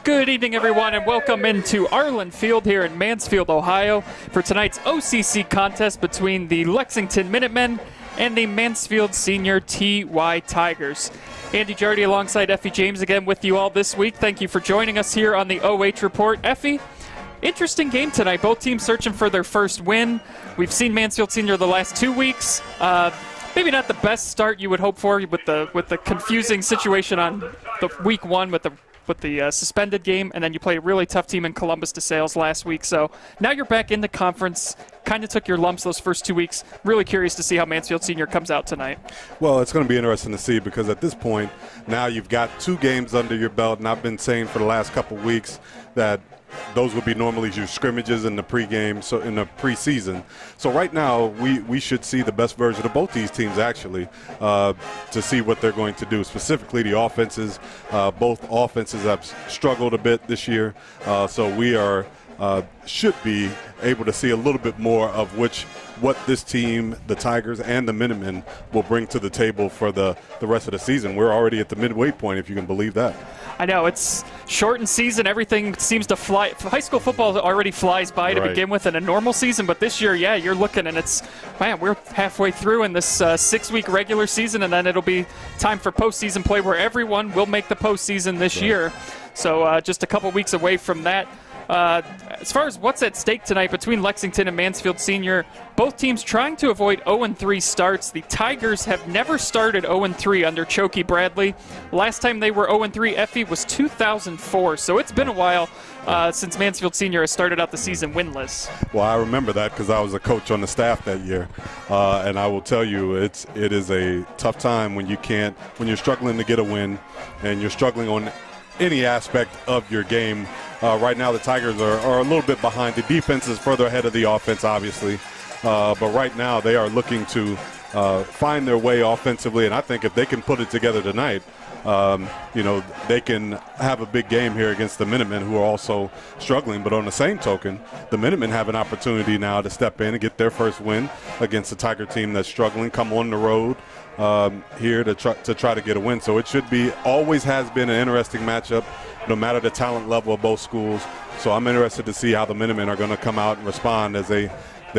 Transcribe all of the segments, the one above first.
Good evening, everyone, and welcome into Arlin Field here in Mansfield, Ohio, for tonight's OCC contest between the Lexington Minutemen and the Mansfield Senior TY Tigers. Andy Jardy alongside Effie James again with you all this week. Thank you for joining us here on the OH Report. Effie, interesting game tonight. Both teams searching for their first win. We've seen Mansfield Senior the last 2 weeks. Maybe not the best start you would hope for with the confusing situation on the week one with the suspended game, and then you played a really tough team in Columbus DeSales last week. So now you're back in the conference. Kind of took your lumps those first 2 weeks. Really curious to see how Mansfield Senior comes out tonight. Well, it's going to be interesting to see because at this point, now you've got 2 games under your belt, and I've been saying for the last couple of weeks that those would be normally your scrimmages in the pregame, so in the preseason. So right now, we should see the best version of both these teams actually to see what they're going to do. Specifically, the offenses. Both offenses have struggled a bit this year, so we should be able to see a little bit more of what this team, the Tigers and the Minutemen, will bring to the table for the rest of the season. We're already at the midway point, if you can believe that. I know, it's shortened season. Everything seems to fly. High school football already flies by to begin with in a normal season, but this year, yeah, you're looking and we're halfway through in this 6-week regular season, and then it'll be time for postseason play where everyone will make the postseason this year. So just a couple weeks away from that. As far as what's at stake tonight between Lexington and Mansfield Senior, both teams trying to avoid 0-3 starts. The Tigers have never started 0-3 under Chokey Bradley. Last time they were 0-3, Effie, was 2004. So it's been a while since Mansfield Senior has started out the season winless. Well, I remember that because I was a coach on the staff that year, and I will tell you, it is a tough time when you're struggling to get a win, and you're struggling on any aspect of your game. Right now, the Tigers are a little bit behind. The defense is further ahead of the offense, obviously. But right now, they are looking to find their way offensively. And I think if they can put it together tonight, they can have a big game here against the Minutemen, who are also struggling. But on the same token, the Minutemen have an opportunity now to step in and get their first win against a Tiger team that's struggling, come on the road here to try to get a win. So it always has been an interesting matchup, no matter the talent level of both schools. So I'm interested to see how the Minutemen are going to come out and respond as they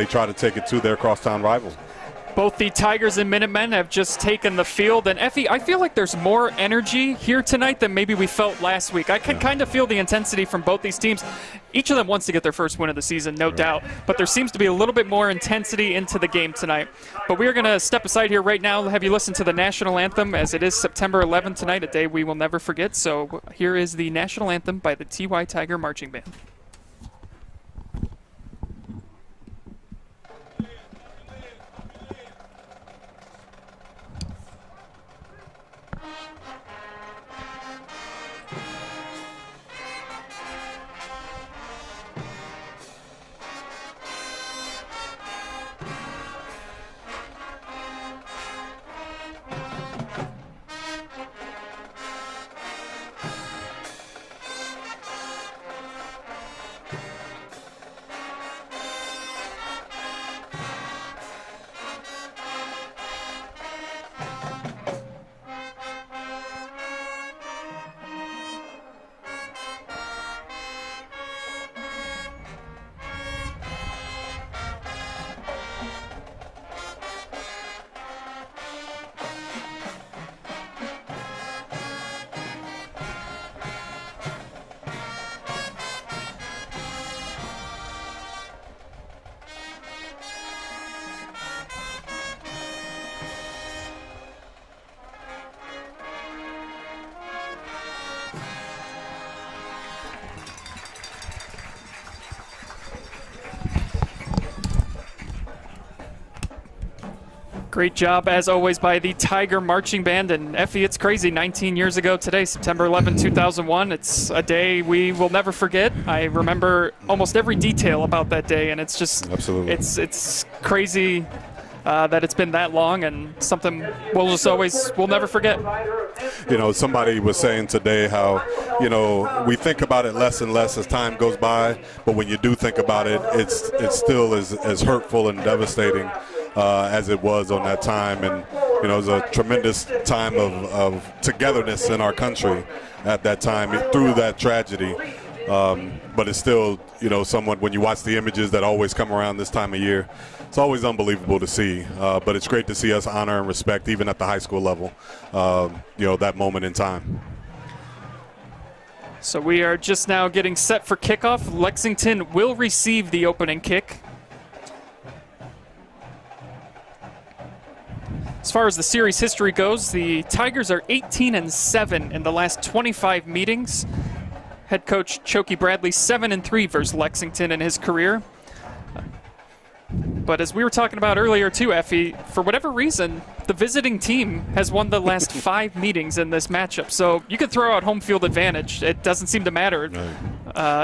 try to take it to their crosstown rivals. Both the Tigers and Minutemen have just taken the field. And Effie, I feel like there's more energy here tonight than maybe we felt last week. I can kind of feel the intensity from both these teams. Each of them wants to get their first win of the season, no doubt. But there seems to be a little bit more intensity into the game tonight. But we are going to step aside here right now, have you listen to the national anthem, as it is September 11th tonight, a day we will never forget. So here is the national anthem by the TY Tiger Marching Band. Great job, as always, by the Tiger Marching Band. And Effie, it's crazy. 19 years ago today, September 11, 2001. It's a day we will never forget. I remember almost every detail about that day, and it's just absolutely. It's crazy that it's been that long, and something we'll never forget. Somebody was saying today how, we think about it less and less as time goes by, but when you do think about it, it's still as hurtful and devastating as it was on that time. And You know, it was a tremendous time of togetherness in our country at that time through that tragedy. But it's still, you know, somewhat, when you watch the images that always come around this time of year, it's always unbelievable to see. But it's great to see us honor and respect, even at the high school level, you know, that moment in time. So we are just now getting set for kickoff. Lexington will receive the opening kick. As far as the series history goes, the Tigers are 18-7 in the last 25 meetings. Head coach Choky Bradley 7-3 versus Lexington in his career. But as we were talking about earlier too, Effie, for whatever reason, the visiting team has won the last 5 meetings in this matchup. So you could throw out home field advantage. It doesn't seem to matter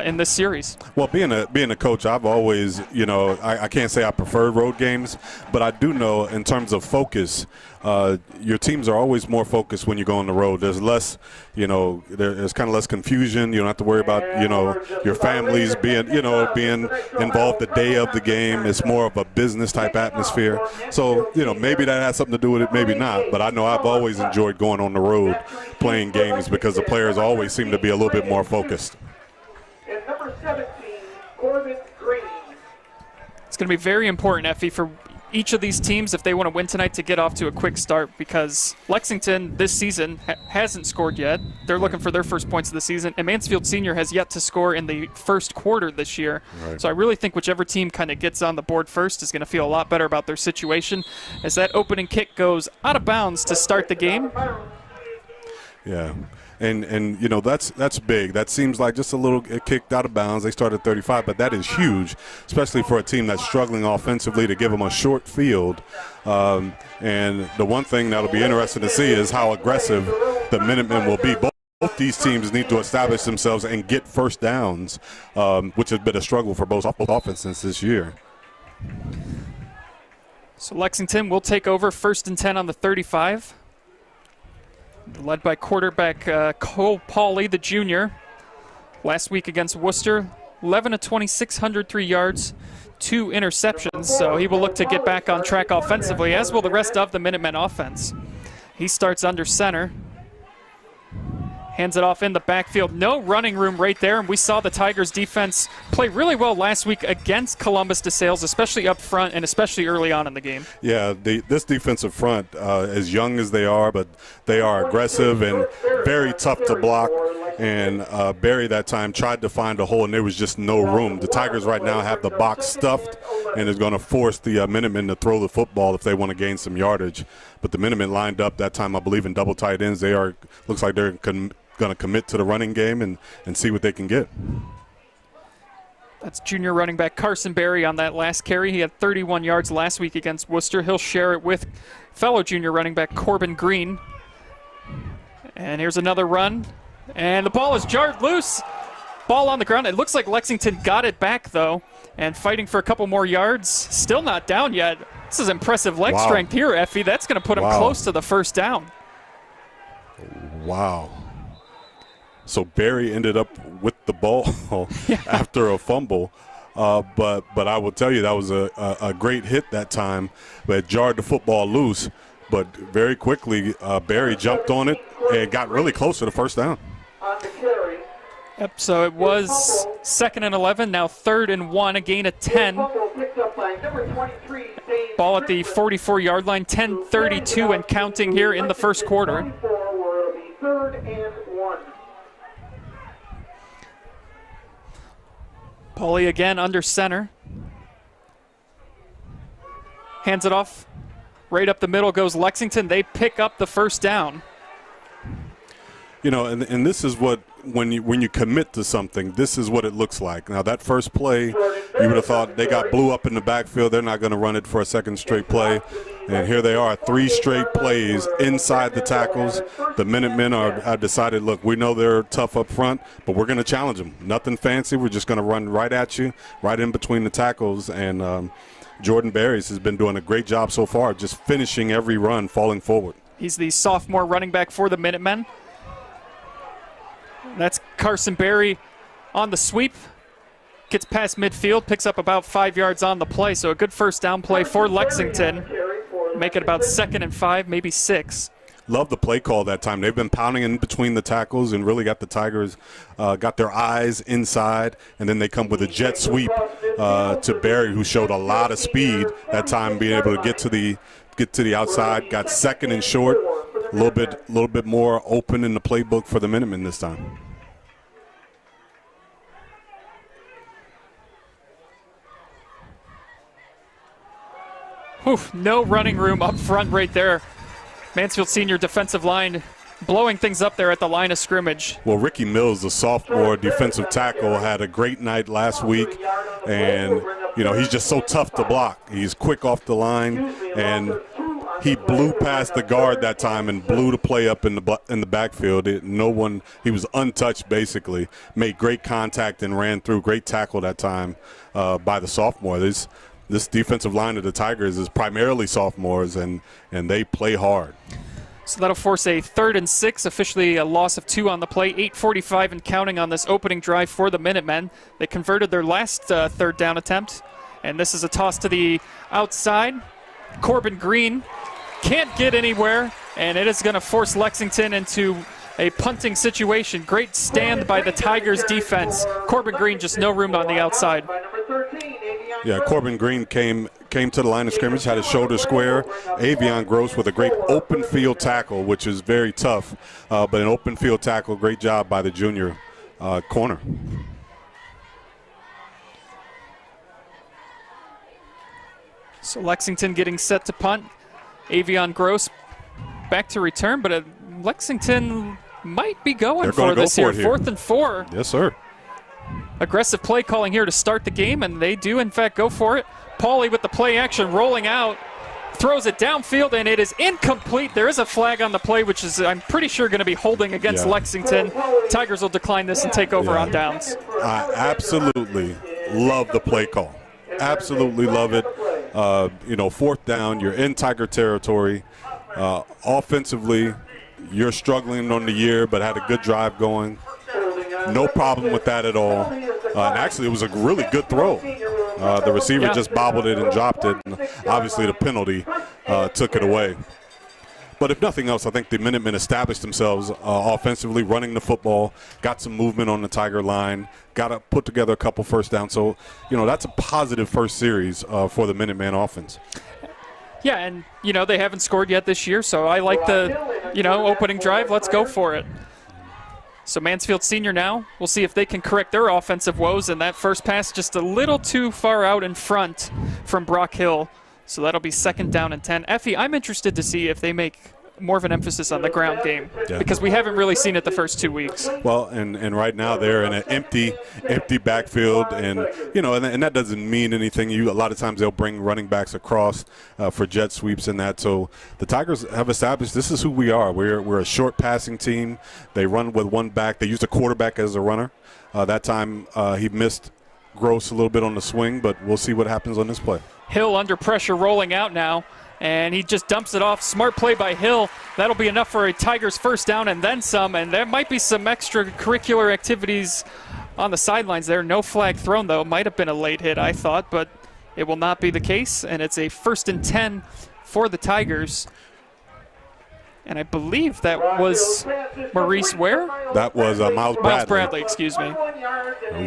in this series. Well, being a coach, I've always, you know, I can't say I prefer road games, but I do know in terms of focus, your teams are always more focused when you go on the road. There's less, you know, there's kind of less confusion. You don't have to worry about, you know, your families being involved the day of the game. It's more of a business type atmosphere. So, you know, maybe that has something to do with it, maybe not. But I know I've always enjoyed going on the road playing games because the players always seem to be a little bit more focused. And number 17, Corbin Green. It's going to be very important, Effie, for each of these teams, if they want to win tonight, to get off to a quick start, because Lexington this season hasn't scored yet. They're looking for their first points of the season, and Mansfield Senior has yet to score in the first quarter this year. Right. So I really think whichever team kind of gets on the board first is going to feel a lot better about their situation, as that opening kick goes out of bounds to start the game. Yeah. And you know, that's big. That seems like just a little kicked out of bounds. They started 35, but that is huge, especially for a team that's struggling offensively, to give them a short field. And the one thing that'll be interesting to see is how aggressive the Minutemen will be. Both these teams need to establish themselves and get first downs, which has been a struggle for both offenses this year. So Lexington will take over 1st and 10 on the 35. Led by quarterback Cole Pauley, the junior. Last week against Worcester, 11 of 26, 103 yards, 2 interceptions. So he will look to get back on track offensively, as will the rest of the Minutemen offense. He starts under center. Hands it off in the backfield. No running room right there, and we saw the Tigers defense play really well last week against Columbus DeSales, especially up front and especially early on in the game. Yeah, this defensive front, as young as they are, but they are aggressive and very tough to block. And Barry that time tried to find a hole, and there was just no room. The Tigers right now have the box stuffed, and is going to force the Minutemen to throw the football if they want to gain some yardage. But the Minutemen lined up that time, I believe, in double tight ends. Looks like they're going to commit to the running game and see what they can get. That's junior running back Carson Berry on that last carry. He had 31 yards last week against Worcester. He'll share it with fellow junior running back Corbin Green. And here's another run. And the ball is jarred loose. Ball on the ground. It looks like Lexington got it back, though, and fighting for a couple more yards. Still not down yet. This is impressive leg strength here, Effie. That's going to put him close to the first down. Wow. So Barry ended up with the ball after a fumble. But I will tell you, that was a great hit that time. But it jarred the football loose. But very quickly, Barry jumped on it and got really close to the first down. Yep, so it was 2nd and 11, now 3rd and 1, a gain of 10. Ball at the 44-yard line, 10:32 and counting here in the first quarter. Pauley again under center. Hands it off. Right up the middle goes Lexington. They pick up the first down. You know, and this is what, when you commit to something, this is what it looks like. Now, that first play, you would have thought they got blew up in the backfield. They're not going to run it for a second straight play. And here they are, 3 straight plays inside the tackles. The Minutemen have decided, look, we know they're tough up front, but we're going to challenge them. Nothing fancy. We're just going to run right at you, right in between the tackles. And Jordan Barries has been doing a great job so far, just finishing every run, falling forward. He's the sophomore running back for the Minutemen. That's Carson Berry on the sweep. Gets past midfield, picks up about 5 yards on the play, so a good first down play for Lexington. Make it about 2nd and 5, maybe 6. Love the play call that time. They've been pounding in between the tackles and really got the Tigers, got their eyes inside, and then they come with a jet sweep to Barry, who showed a lot of speed that time, being able to get to the outside. Got 2nd and short, a little bit more open in the playbook for the Minutemen this time. Whew, no running room up front right there. Mansfield senior defensive line blowing things up there at the line of scrimmage. Well, Ricky Mills, the sophomore defensive tackle, had a great night last week, and he's just so tough to block. He's quick off the line, and he blew past the guard that time and blew the play up in the backfield. He was untouched basically. Made great contact and ran through. Great tackle that time by the sophomore. This defensive line of the Tigers is primarily sophomores, and they play hard. So that'll force a 3rd and 6, officially a loss of 2 on the play. 8:45 and counting on this opening drive for the Minutemen. They converted their last 3rd down attempt, and this is a toss to the outside. Corbin Green can't get anywhere, and it is going to force Lexington into a punting situation. Great stand by the Tigers defense. Corbin Green, just no room on the outside. Yeah, Corbin Green came to the line of scrimmage, had his shoulder square. Avion Gross with a great open field tackle, which is very tough, but an open field tackle, great job by the junior corner. So Lexington getting set to punt. Avion Gross back to return, but Lexington might be going for this here. 4th and 4. Yes, sir. Aggressive play calling here to start the game, and they do, in fact, go for it. Pauly with the play action, rolling out, throws it downfield, and it is incomplete. There is a flag on the play, which is, I'm pretty sure, going to be holding against Lexington. Tigers will decline this and take over on downs. I absolutely love the play call. Absolutely love it. 4th down, you're in Tiger territory. Offensively, you're struggling on the year, but had a good drive going. No problem with that at all. And actually, it was a really good throw. The receiver just bobbled it and dropped it. And obviously, the penalty took it away. But if nothing else, I think the Minutemen established themselves offensively, running the football, got some movement on the Tiger line, got to put together a couple first downs. So, that's a positive first series for the Minuteman offense. Yeah, and, they haven't scored yet this year, so I like the, opening drive. Let's go for it. So Mansfield senior now, we'll see if they can correct their offensive woes, and that first pass just a little too far out in front from Brock Hill. So that'll be 2nd down and 10. Effie, I'm interested to see if they make more of an emphasis on the ground game because we haven't really seen it the first 2 weeks. Well, and right now they're in an empty backfield, and and that doesn't mean anything. A lot of times they'll bring running backs across for jet sweeps and that. So the Tigers have established this is who we are. We're a short passing team. They run with one back. They used a quarterback as a runner. That time he missed Gross a little bit on the swing, but we'll see what happens on this play. Hill under pressure, rolling out now. And he just dumps it off. Smart play by Hill. That'll be enough for a Tigers first down and then some. And there might be some extracurricular activities on the sidelines there. No flag thrown, though. Might have been a late hit, I thought, but it will not be the case. And it's a 1st and 10 for the Tigers. And I believe that was Maurice Ware? That was Miles Bradley. Miles Bradley, excuse me.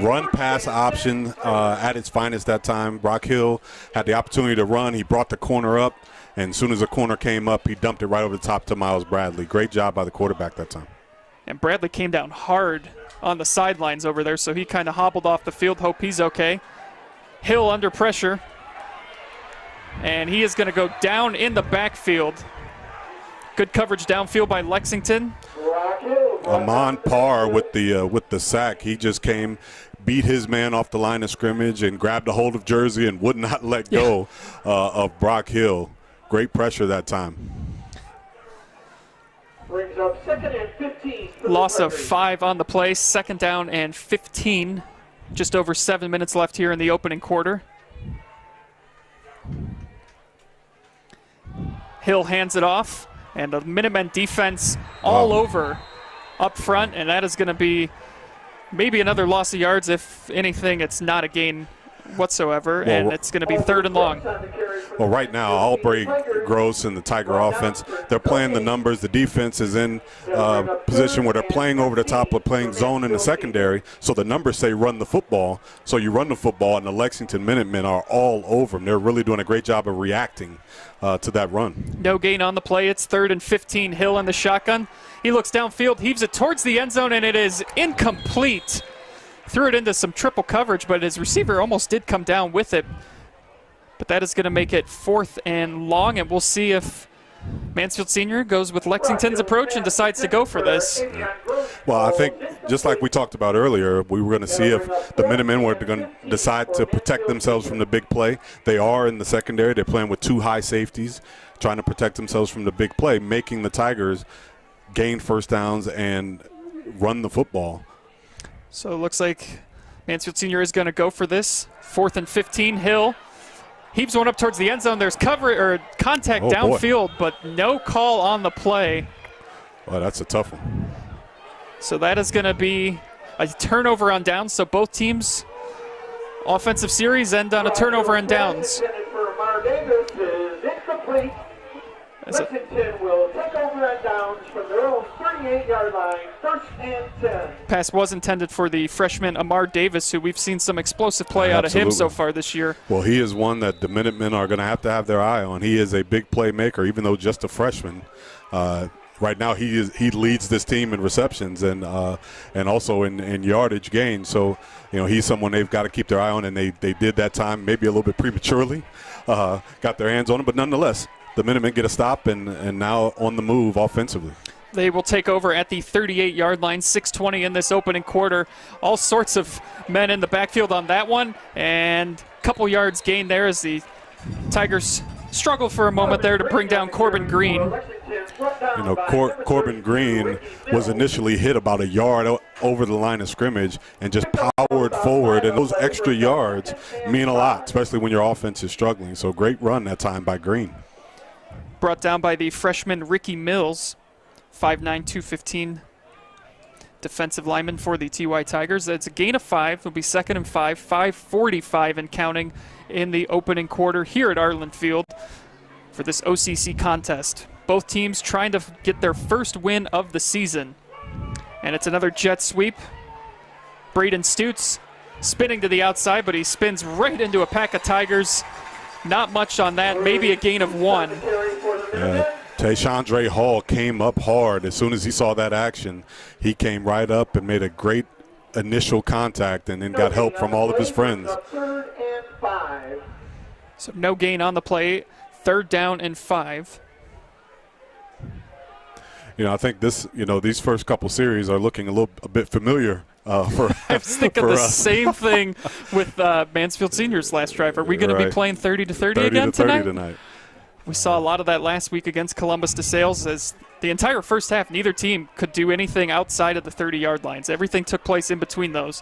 Run pass option at its finest that time. Brock Hill had the opportunity to run. He brought the corner up. And as soon as the corner came up, he dumped it right over the top to Miles Bradley. Great job by the quarterback that time. And Bradley came down hard on the sidelines over there, so he kind of hobbled off the field. Hope he's okay. Hill under pressure. And he is going to go down in the backfield. Good coverage downfield by Lexington. Amon Parr with the sack. He just came, beat his man off the line of scrimmage and grabbed a hold of jersey and would not let go of Brock Hill. Great pressure that time. Brings up 2nd and 15. Loss of 5 on the play. 2nd down and 15. Just over 7 minutes left here in the opening quarter. Hill hands it off. And the Minutemen defense all over up front, and that is going to be maybe another loss of yards. If anything, it's not a gain whatsoever, and it's going to be 3rd and long. Well, right now, Albury, Gross, and the Tiger offense, they're playing the numbers. The defense is in position where they're playing over the top, of playing zone in the secondary, so the numbers say run the football. So you run the football, and the Lexington Minutemen are all over them. They're really doing a great job of reacting to that run. No gain on the play. It's 3rd and 15. Hill in the shotgun. He looks downfield, heaves it towards the end zone, and it is incomplete. Threw it into some triple coverage, but his receiver almost did come down with it. But that is going to make it 4th and long, and we'll see if Mansfield Senior goes with Lexington's approach and decides to go for this. Well, I think just like we talked about earlier, we were going to see if the Minutemen were going to decide to protect themselves from the big play. They are in the secondary. They're playing with 2 high safeties, trying to protect themselves from the big play, making the Tigers gain first downs and run the football. So it looks like Mansfield Senior is going to go for this. 4th and 15. Hill heaves one up towards the end zone. There's contact downfield, but no call on the play. Well, that's a tough one. So that is going to be a turnover on downs. So both teams' offensive series end on a turnover on downs. Lexington will take over on downs from their own 38-yard line, 1st and 10. Pass was intended for the freshman Amar Davis, who we've seen some explosive play out of him so far this year. Well, he is one that the Minutemen are going to have their eye on. He is a big playmaker, even though just a freshman. Right now, he leads this team in receptions and also in yardage gains. So, he's someone they've got to keep their eye on, and they did that time maybe a little bit prematurely, got their hands on him, but nonetheless, the Minutemen get a stop and now on the move offensively. They will take over at the 38-yard line, 6:20 in this opening quarter. All sorts of men in the backfield on that one, and a couple yards gained there as the Tigers struggle for a moment there to bring down Corbin Green. Corbin Green was initially hit about a yard over the line of scrimmage and just powered forward, and those extra yards mean a lot, especially when your offense is struggling. So great run that time by Green. Brought down by the freshman Ricky Mills, 5'9", 215 defensive lineman for the TY Tigers. That's a gain of 5. It'll be 2nd and 5, 5:45 and counting in the opening quarter here at Arlin Field for this OCC contest. Both teams trying to get their first win of the season. And it's another jet sweep. Braden Stutes spinning to the outside, but he spins right into a pack of Tigers. Not much on that, maybe a gain of 1. Tayshandre Hall came up hard. As soon as he saw that action, he came right up and made a great initial contact and then got help from all of his friends. 3rd and 5. So no gain on the play, 3rd down and 5. I think these first couple series are looking a bit familiar for I was thinking for the us. same thing with Mansfield Senior's last drive. Are we going to be playing 30 to 30 again 30 tonight? We saw a lot of that last week against Columbus DeSales as the entire first half, neither team could do anything outside of the 30-yard lines. Everything took place in between those.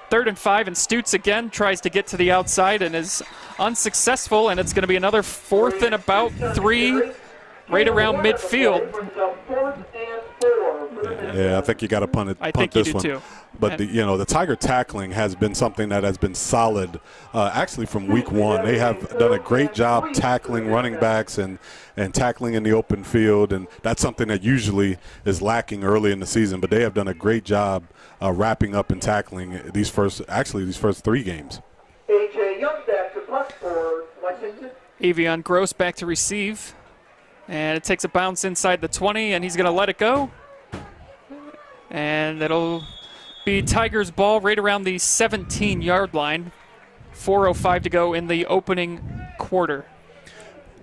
3rd and 5, and Stutes again tries to get to the outside and is unsuccessful, and it's going to be another 4th and about 3 right around midfield. Yeah, I think you got to punt this one. Too. But the Tiger tackling has been something that has been solid, actually from week 1. They have done a great job tackling running backs and tackling in the open field, and that's something that usually is lacking early in the season. But they have done a great job wrapping up and tackling these first 3 games. A.J. Young back to punt for Lexington. Avion Gross back to receive. And it takes a bounce inside the 20, and he's going to let it go. And it'll be Tigers' ball right around the 17-yard line. 4:05 to go in the opening quarter.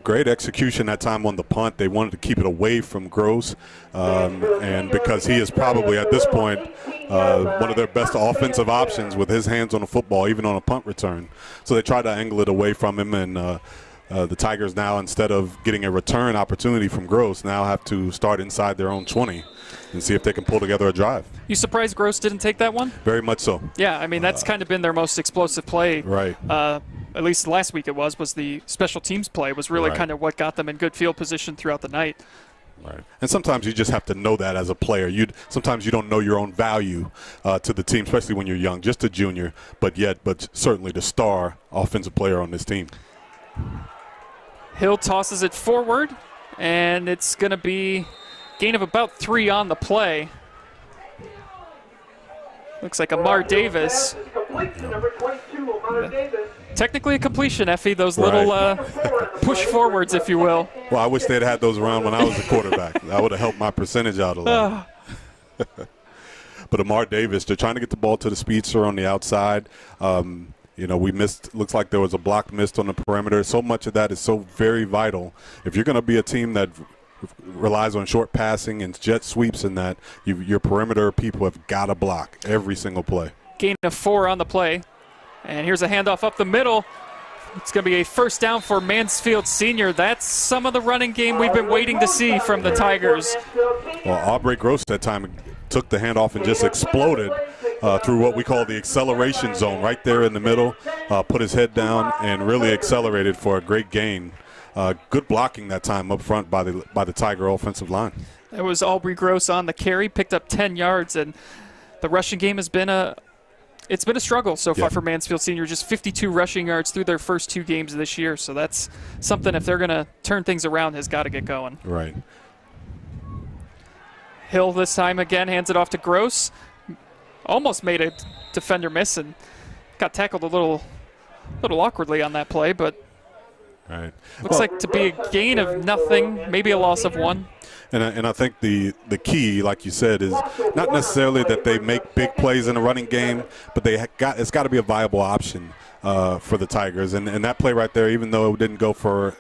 Great execution that time on the punt. They wanted to keep it away from Gross, and because he is probably at this point one of their best offensive options with his hands on the football, even on a punt return. So they tried to angle it away from him, and the Tigers now, instead of getting a return opportunity from Gross, now have to start inside their own 20 and see if they can pull together a drive. You surprised Gross didn't take that one? Very much so. Yeah, I mean, that's kind of been their most explosive play. Right. At least last week it was the special teams play was really kind of what got them in good field position throughout the night. Right. And sometimes you just have to know that as a player. Sometimes you don't know your own value to the team, especially when you're young, just a junior, but certainly the star offensive player on this team. Hill tosses it forward, and it's going to be gain of about 3 on the play. Looks like Amar Davis. Technically a completion, Effie, those little push forwards, if you will. Well, I wish they'd had those around when I was a quarterback. That would have helped my percentage out a lot. But Amar Davis, they're trying to get the ball to the speedster on the outside. We missed, looks like there was a blocked miss on the perimeter. So much of that is so very vital. If you're going to be a team that relies on short passing and jet sweeps and that, your perimeter people have got to block every single play. Gain of 4 on the play. And here's a handoff up the middle. It's going to be a first down for Mansfield Senior. That's some of the running game we've been waiting to see from the Tigers. Well, Aubrey Gross that time took the handoff and just exploded through what we call the acceleration zone right there in the middle, put his head down and really accelerated for a great gain. Good blocking that time up front by the Tiger offensive line. That was Aubrey Gross on the carry, picked up 10 yards, and the rushing game has been a struggle so far for Mansfield Senior. Just 52 rushing yards through their first 2 games of this year. So that's something, if they're going to turn things around, has got to get going. Right. Hill this time again hands it off to Gross. Almost made a defender miss and got tackled a little awkwardly on that play, but right. Looks like to be a gain of nothing, maybe a loss of 1. And I think the key, like you said, is not necessarily that they make big plays in the running game, but it's got to be a viable option for the Tigers. And that play right there, even though it didn't go for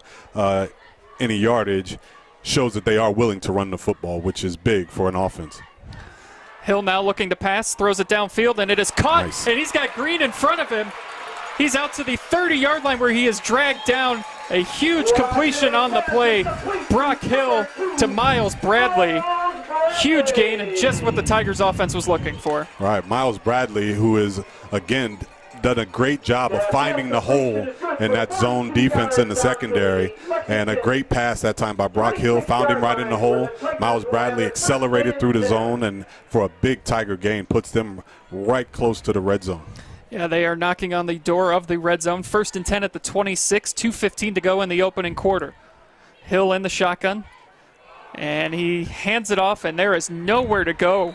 any yardage, shows that they are willing to run the football, which is big for an offense. Hill now looking to pass, throws it downfield, and it is caught. Nice. And he's got Green in front of him. He's out to the 30-yard line where he is dragged down. A huge completion on the play. Brock Hill to Miles Bradley. Huge gain and just what the Tigers offense was looking for. Right, Miles Bradley, who is, again, done a great job of finding the hole in that zone defense in the secondary. And a great pass that time by Brock Hill. Found him right in the hole. Miles Bradley accelerated through the zone and for a big Tiger gain puts them right close to the red zone. Yeah, they are knocking on the door of the red zone. 1st and 10 at the 26, 2:15 to go in the opening quarter. Hill in the shotgun, and he hands it off, and there is nowhere to go.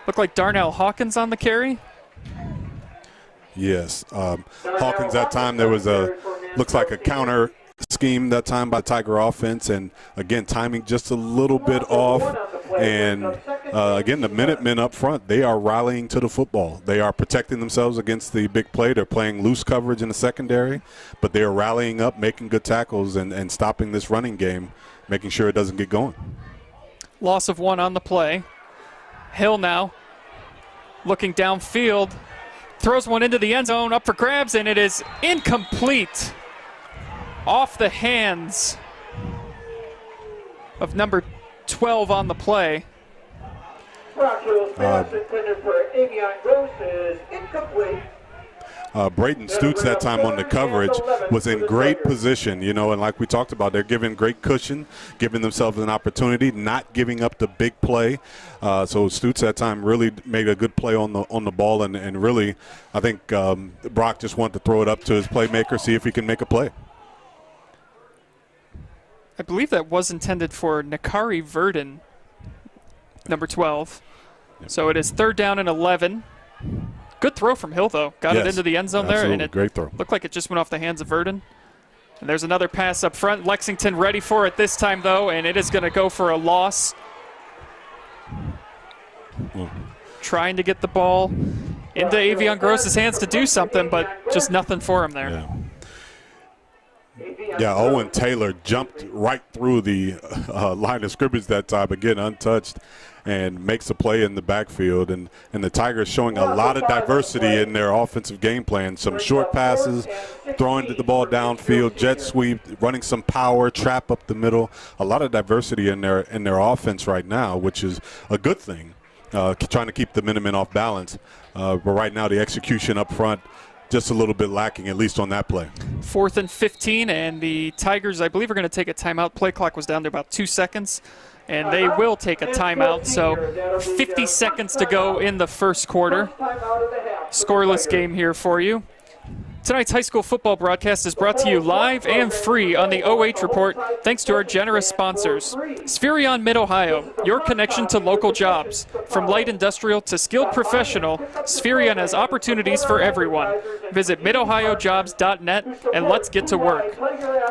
Looked like Darnell Hawkins on the carry. Yes, Hawkins that time there was looks like a counter scheme that time by Tiger offense, and again timing just a little bit off. And again, the Minutemen up front, they are rallying to the football. They are protecting themselves against the big play. They're playing loose coverage in the secondary, but they are rallying up, making good tackles, and stopping this running game, making sure it doesn't get going. Loss of 1 on the play. Hill now looking downfield, throws one into the end zone, up for grabs, and it is incomplete. Off the hands of number 12 on the play. Braden Stutes that time on the coverage was in great position, and like we talked about, they're giving great cushion, giving themselves an opportunity, not giving up the big play. So Stutes that time really made a good play on the ball, and really I think Brock just wanted to throw it up to his playmaker, see if he can make a play. I believe that was intended for Nakari Verdon, number 12. Yep. So it is 3rd down and 11. Good throw from Hill, though. Got it into the end zone there, and it great throw. Looked like it just went off the hands of Verdon. And there's another pass up front. Lexington ready for it this time, though, and it is going to go for a loss. Trying to get the ball into Avion Gross's hands to do something, but just nothing for him there. Yeah. Yeah, Owen Taylor jumped right through the line of scrimmage that time, again untouched, and makes a play in the backfield. And the Tigers showing a lot of diversity in their offensive game plan. Some short passes, throwing the ball downfield, jet sweep, running some power, trap up the middle. A lot of diversity in their offense right now, which is a good thing, trying to keep the Minutemen off balance. But right now the execution up front just a little bit lacking, at least on that play. 4th and 15, and the Tigers, I believe, are going to take a timeout. Play clock was down to about 2 seconds, and they will take a timeout. So 50 seconds to go in the first quarter. Scoreless game here for you. Tonight's high school football broadcast is brought to you live and free on the OH Report, thanks to our generous sponsors. Spherion Mid-Ohio, your connection to local jobs. From light industrial to skilled professional, Spherion has opportunities for everyone. Visit midohiojobs.net and let's get to work.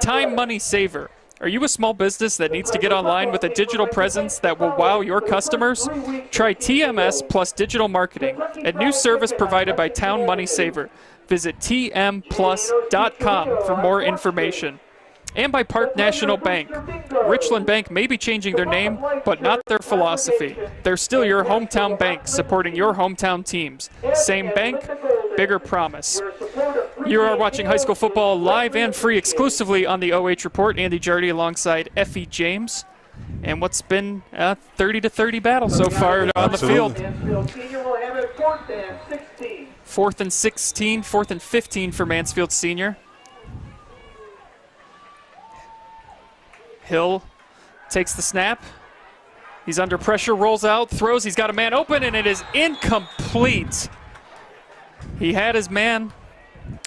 Time Money Saver. Are you a small business that needs to get online with a digital presence that will wow your customers? Try TMS plus digital marketing, a new service provided by Town Money Saver. Visit tmplus.com for more information. And by Park National Bank. Richland Bank may be changing their name, but not their philosophy. They're still your hometown bank, supporting your hometown teams. Same bank, bigger promise. You are watching high school football live and free exclusively on the OH Report. Andy Jardy alongside Effie James. And what's been a 30-30 battle so far on the field. 4th and 16, 4th and 15 for Mansfield Senior. Hill takes the snap. He's under pressure, rolls out, throws. He's got a man open, and it is incomplete. He had his man,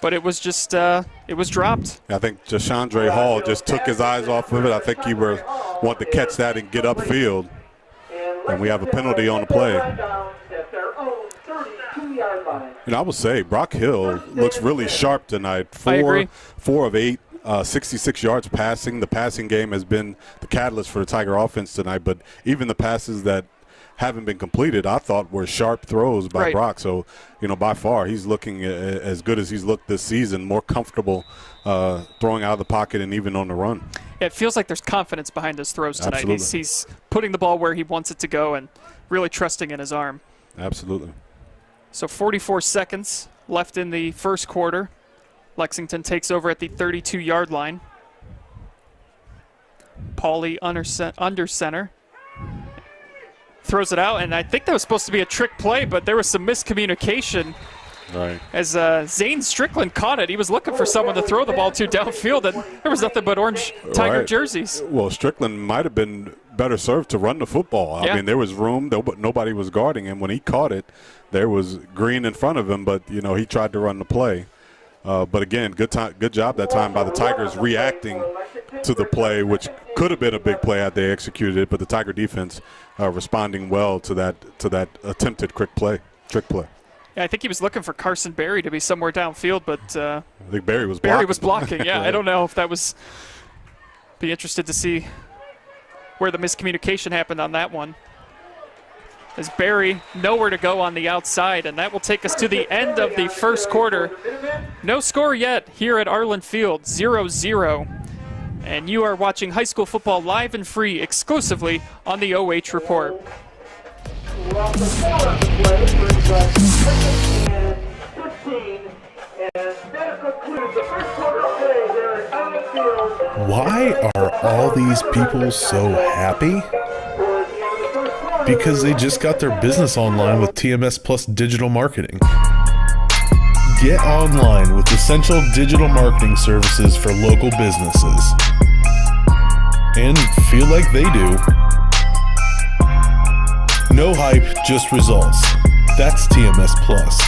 but it was just, it was dropped. I think Jashandre Hall just took his eyes off of it. I think he wanted to catch that and get upfield. And we have a penalty on the play. And I would say Brock Hill looks really sharp tonight. I agree. 4 of 8, 66 yards passing. The passing game has been the catalyst for the Tiger offense tonight, but even the passes that haven't been completed, I thought were sharp throws by Brock. So, by far, he's looking as good as he's looked this season, more comfortable throwing out of the pocket and even on the run. It feels like there's confidence behind his throws tonight. He's putting the ball where he wants it to go and really trusting in his arm. Absolutely. So 44 seconds left in the first quarter. Lexington takes over at the 32-yard line. Pauly under center. Throws it out, and I think that was supposed to be a trick play, but there was some miscommunication. Right. As Zane Strickland caught it. He was looking for someone to throw the ball to downfield, and there was nothing but orange Tiger jerseys. Well, Strickland might have been better served to run the football. Yeah. I mean, there was room. Nobody was guarding him. When he caught it, there was green in front of him, but, he tried to run the play. But, again, good job that time by the Tigers reacting to the play, which could have been a big play had they executed it, but the Tiger defense responding well to that attempted trick play. Yeah, I think he was looking for Carson Berry to be somewhere downfield, but I think Berry was blocking. Yeah, right. I don't know if that was – be interested to see where the miscommunication happened on that one. As Berry nowhere to go on the outside, and that will take us to the end of the first quarter. No score yet here at Arlin Field, 0-0. And you are watching high school football live and free exclusively on the OH Report. Why are all these people so happy? Because they just got their business online with TMS Plus Digital Marketing. Get online with essential digital marketing services for local businesses. And feel like they do. No hype, just results. That's TMS Plus.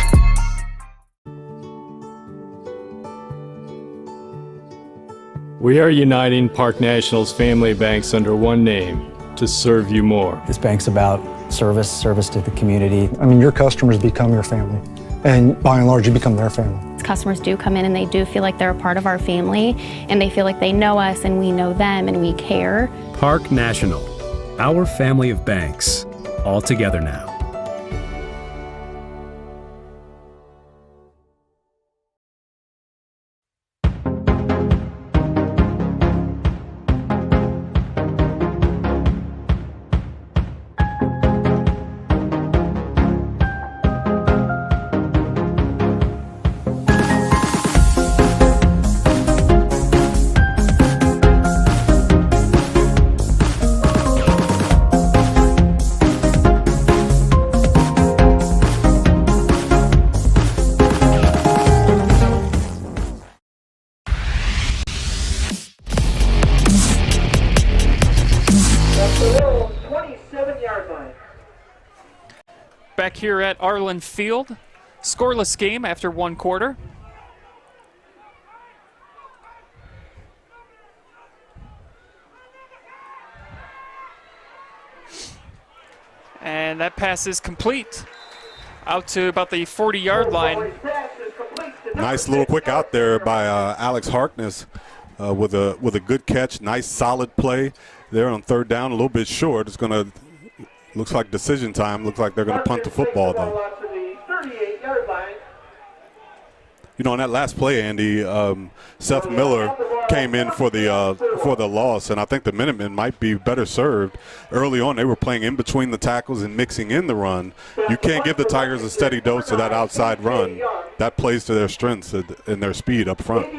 We are uniting Park National's family banks under one name to serve you more. This bank's about service to the community. I mean, your customers become your family, and by and large, you become their family. Customers do come in and they do feel like they're a part of our family, and they feel like they know us and we know them and we care. Park National, our family of banks, all together now. here at Arlin Field. Scoreless game after one quarter. And that pass is complete. Out to about the 40-yard line. Nice little quick out there by Alex Harkness with a good catch. Nice solid play there on third down. A little bit short. It's going to looks like decision time. Looks like they're going to punt the football though. You know, on that last play, Andy, Seth Miller came in for the loss, and I think the Minutemen might be better served. Early on, they were playing in between the tackles and mixing in the run. You can't give the Tigers a steady dose of that outside run. That plays to their strengths and their speed up front.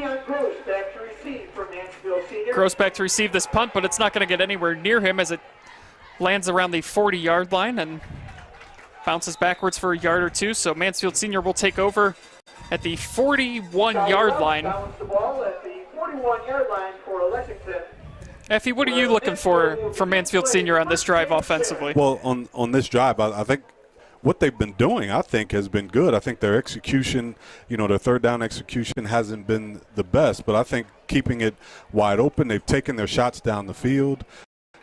Gross back to receive this punt, but it's not going to get anywhere near him as it lands around the 40-yard line and bounces backwards for a yard or two. So Mansfield Senior will take over at the 41-yard line. Effie, what are you looking for from Mansfield Senior on this drive offensively? Well, on this drive, I think what they've been doing, I think, has been good. I think their execution, you know, their third down execution hasn't been the best, but I think keeping it wide open, they've taken their shots down the field.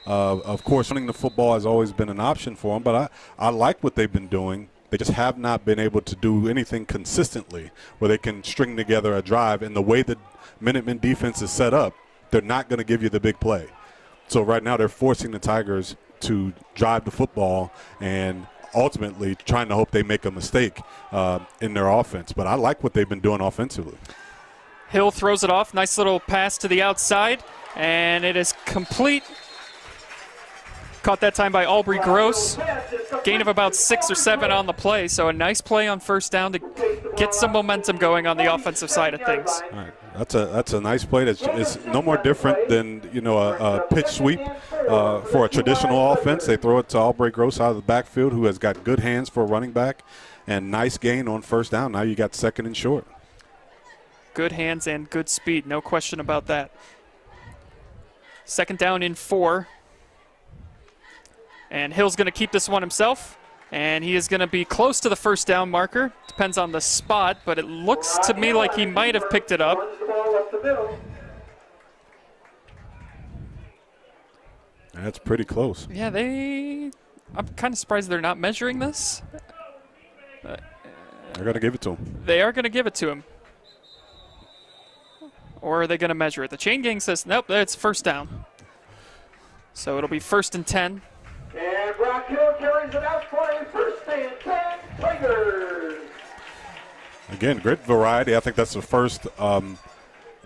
Of course, running the football has always been an option for them, but I like what they've been doing. They just have not been able to do anything consistently where they can string together a drive. And the way the Minutemen defense is set up, they're not going to give you the big play. So right now they're forcing the Tigers to drive the football and ultimately trying to hope they make a mistake in their offense. But I like what they've been doing offensively. Hill throws it off. Nice little pass to the outside, and it is complete. Caught that time by Aubrey Gross. Gain of about 6 or 7 on the play, so a nice play on first down to get some momentum going on the offensive side of things. All right. That's a nice play. It's no more different than, you know, a pitch sweep for a traditional offense. They throw it to Aubrey Gross out of the backfield, who has got good hands for a running back, and nice gain on first down. Now you got second and short. Good hands and good speed, no question about that. Second down in 4. And Hill's going to keep this one himself, and he is going to be close to the first down marker. Depends on the spot, but it looks to me like he might have picked it up. That's pretty close. Yeah, I'm kind of surprised they're not measuring this. They're going to give it to him. They are going to give it to him. Or are they going to measure it? The chain gang says, nope, it's first down. So it'll be 1st and 10. And Brock Hill carries it out for a 1st and 10 Tigers. Again, great variety. I think that's the first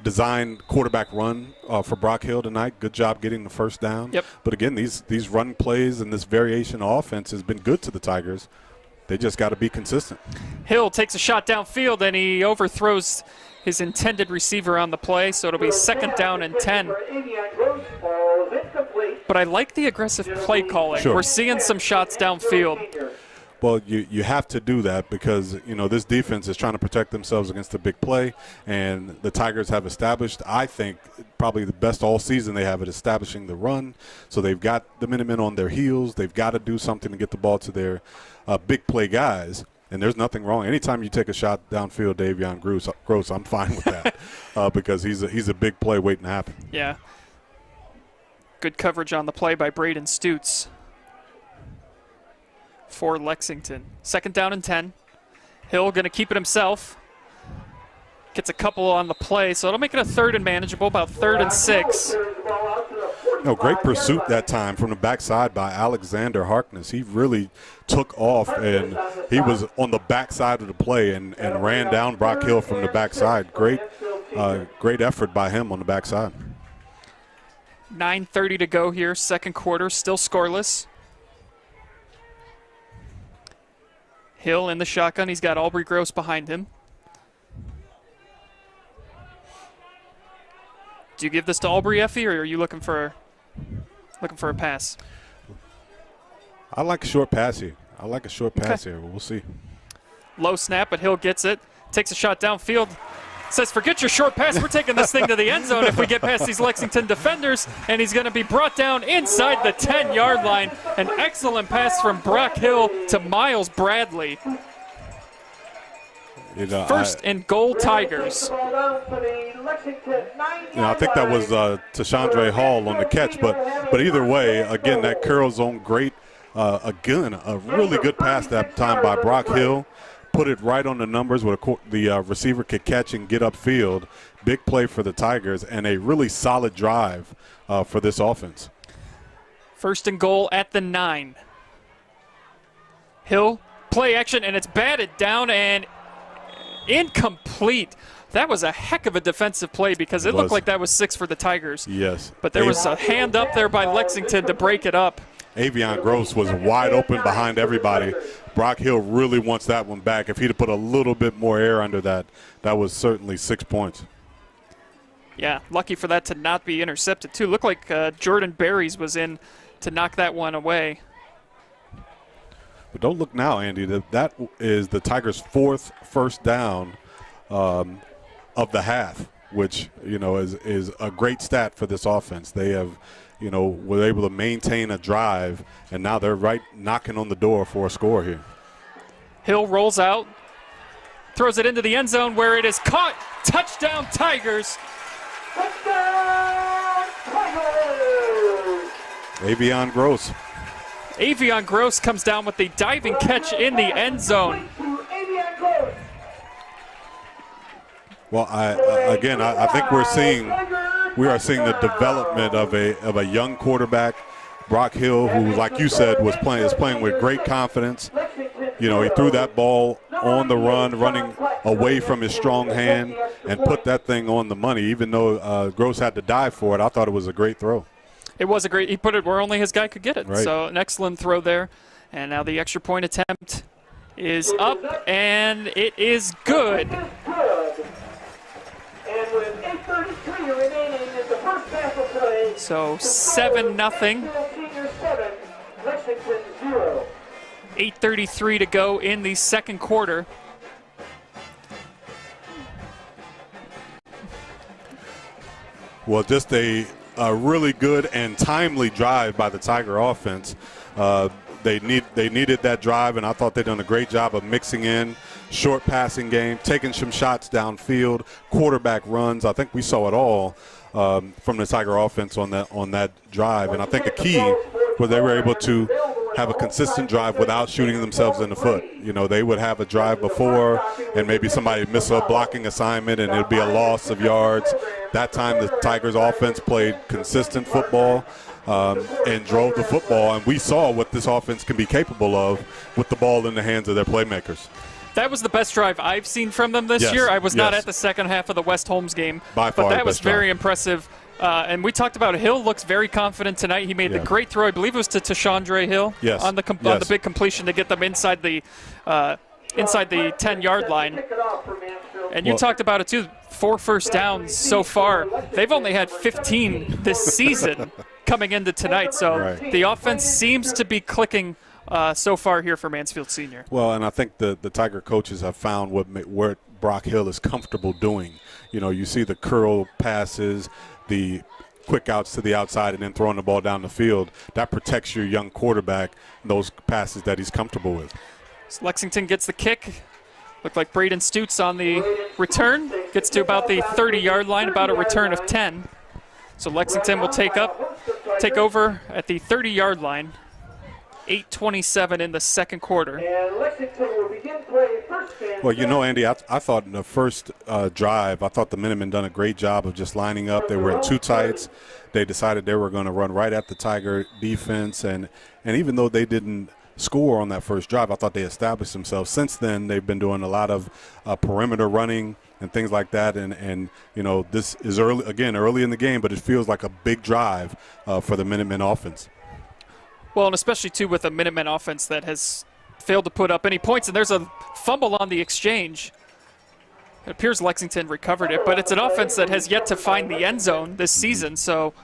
designed quarterback run for Brock Hill tonight. Good job getting the first down. Yep. But again, these run plays and this variation of offense has been good to the Tigers. They just got to be consistent. Hill takes a shot downfield, and he overthrows his intended receiver on the play, so it'll be 2nd down and 10. But I like the aggressive play calling. Sure. We're seeing some shots downfield. Well, you have to do that because, you know, this defense is trying to protect themselves against the big play, and the Tigers have established, I think, probably the best all season they have at establishing the run. So they've got the Minutemen on their heels. They've got to do something to get the ball to their big play guys. And there's nothing wrong. Anytime you take a shot downfield, Davion Gross, I'm fine with that because he's a big play waiting to happen. Yeah. Good coverage on the play by Braden Stutz for Lexington. 2nd down and 10. Hill going to keep it himself. Gets a couple on the play, so it'll make it a 3rd and manageable, about 3rd and 6. No, great pursuit that time from the backside by Alexander Harkness. He really took off, and he was on the backside of the play and ran down Brock Hill from the backside. Great effort by him on the backside. 9:30 to go here, 2nd quarter, still scoreless. Hill in the shotgun. He's got Aubrey Gross behind him. Do you give this to Aubrey, Effie, or are you looking for a pass? I like a short pass here. Here. We'll see. Low snap, but Hill gets it. Takes a shot downfield. says, forget your short pass. We're taking this thing to the end zone if we get past these Lexington defenders. And he's going to be brought down inside the 10-yard line. An excellent pass from Brock Hill to Miles Bradley. First and goal, Tigers. I think that was Tashandre Hall on the catch, but either way, again, that curl zone, great. Again, a really good pass that time by Brock Hill. Put it right on the numbers where the receiver could catch and get upfield. Big play for the Tigers and a really solid drive for this offense. First and goal at the 9. Hill, play action, and it's batted down and incomplete. That was a heck of a defensive play because it looked like that was 6 for the Tigers. Yes. But there was a hand up there by Lexington to break it up. Avion Gross was wide open behind everybody. Brock Hill really wants that one back. If he'd have put a little bit more air under that, that was certainly 6 points. Yeah, lucky for that to not be intercepted, too. Looked like Jordan Berries was in to knock that one away. But don't look now, Andy. That is the Tigers' 4th first down of the half, which, is a great stat for this offense. They have, were able to maintain a drive, and now they're right knocking on the door for a score here. Hill rolls out, throws it into the end zone where it is caught. Touchdown, Tigers. Touchdown, Tigers. Avion Gross. Avion Gross comes down with the diving catch in the end zone. Well, I think we are seeing the development of a young quarterback, Brock Hill, who, like you said, is playing with great confidence. He threw that ball on the run, running away from his strong hand, and put that thing on the money. Even though Gross had to dive for it, I thought it was a great throw. It was a great – he put it where only his guy could get it. Right. So an excellent throw there. And now the extra point attempt is up, and it is good. And with 8:33 remaining in the first half of play, So 7-0. Senior 7, Lexington 0. 8:33 to go in the second quarter. Well, just a really good and timely drive by the Tiger offense. They needed that drive, and I thought they'd done a great job of mixing in short passing game, taking some shots downfield, quarterback runs. I think we saw it all from the Tiger offense on that drive. And I think the key was they were able to have a consistent drive without shooting themselves in the foot. They would have a drive before, and maybe somebody miss a blocking assignment, and it'd be a loss of yards. That time, the Tigers offense played consistent football. And drove the football, and we saw what this offense can be capable of with the ball in the hands of their playmakers. That was the best drive I've seen from them this year. I was not at the second half of the West Holmes game, By far but that was best very drive. impressive. And we talked about Hill looks very confident tonight. He made the great throw. I believe it was to Tashandre Hill on the big completion to get them inside the 10-yard line. And you talked about it too. 4 first downs so far. They've only had 15 this season coming into tonight. So the offense seems to be clicking so far here for Mansfield Senior. Well, and I think the Tiger coaches have found what Brock Hill is comfortable doing. You see the curl passes, the quick outs to the outside, and then throwing the ball down the field. That protects your young quarterback, those passes that he's comfortable with. So Lexington gets the kick. Looked like Braden Stutes on the return. Gets to about the 30-yard line, about a return of 10. So Lexington will take over at the 30-yard line. 8:27 in the second quarter. And Lexington will begin play first and Well, Andy, I thought in the first drive, I thought the Minutemen done a great job of just lining up. They were in two tights. They decided they were going to run right at the Tiger defense. And even though they didn't score on that first drive, I thought they established themselves. Since then, they've been doing a lot of perimeter running and things like that. And this is early in the game, but it feels like a big drive for the Minutemen offense. Well, and especially, too, with a Minutemen offense that has failed to put up any points. And there's a fumble on the exchange. It appears Lexington recovered it, but it's an offense that has yet to find the end zone this season. So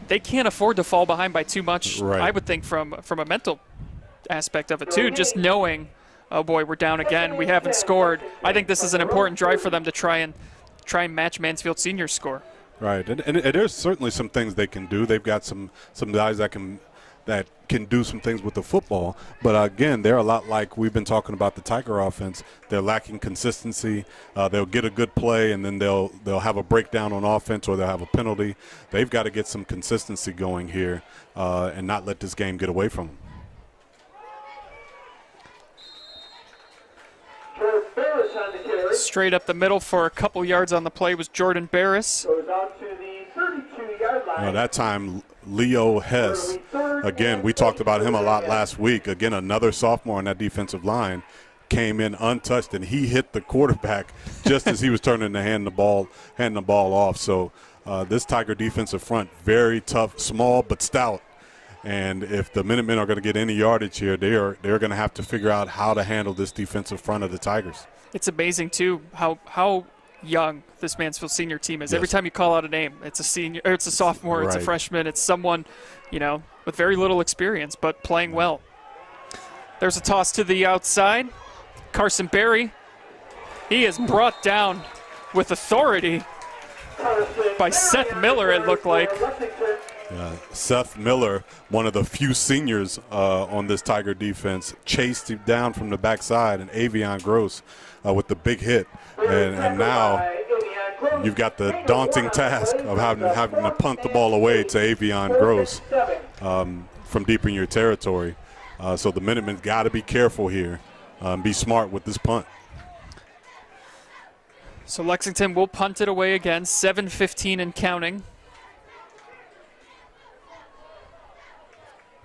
they can't afford to fall behind by too much, I would think, from a mental aspect of it, too. Just knowing, oh, boy, we're down again. We haven't scored. I think this is an important drive for them to try and try and match Mansfield Senior's score. Right, and there's certainly some things they can do. They've got some guys that can do some things with the football. But again, they're a lot like we've been talking about the Tiger offense. They're lacking consistency. They'll get a good play, and then they'll have a breakdown on offense, or they'll have a penalty. They've got to get some consistency going here and not let this game get away from them. Straight up the middle for a couple yards on the play was Jordan Barris. Goes out to the 32-yard line. That time, Leo Hess, again, we talked about him a lot last week. Again, another sophomore on that defensive line came in untouched, and he hit the quarterback just as he was turning to hand the ball off. So this Tiger defensive front, very tough, small but stout. And if the Minutemen are going to get any yardage here, they're going to have to figure out how to handle this defensive front of the Tigers. It's amazing, too, how young this Mansfield Senior team is. Yes. Every time you call out a name, it's a senior, or it's a sophomore, it's a Right. freshman, it's someone, with very little experience, but playing well. There's a toss to the outside. Carson Berry, he is brought down with authority by Seth Miller, it looked like. Seth Miller, one of the few seniors on this Tiger defense, chased him down from the backside, and Avion Gross with the big hit. And now you've got the daunting task of having to punt the ball away to Avion Gross from deep in your territory. So the Minutemen got to be careful here, be smart with this punt. So Lexington will punt it away again, 7:15 and counting.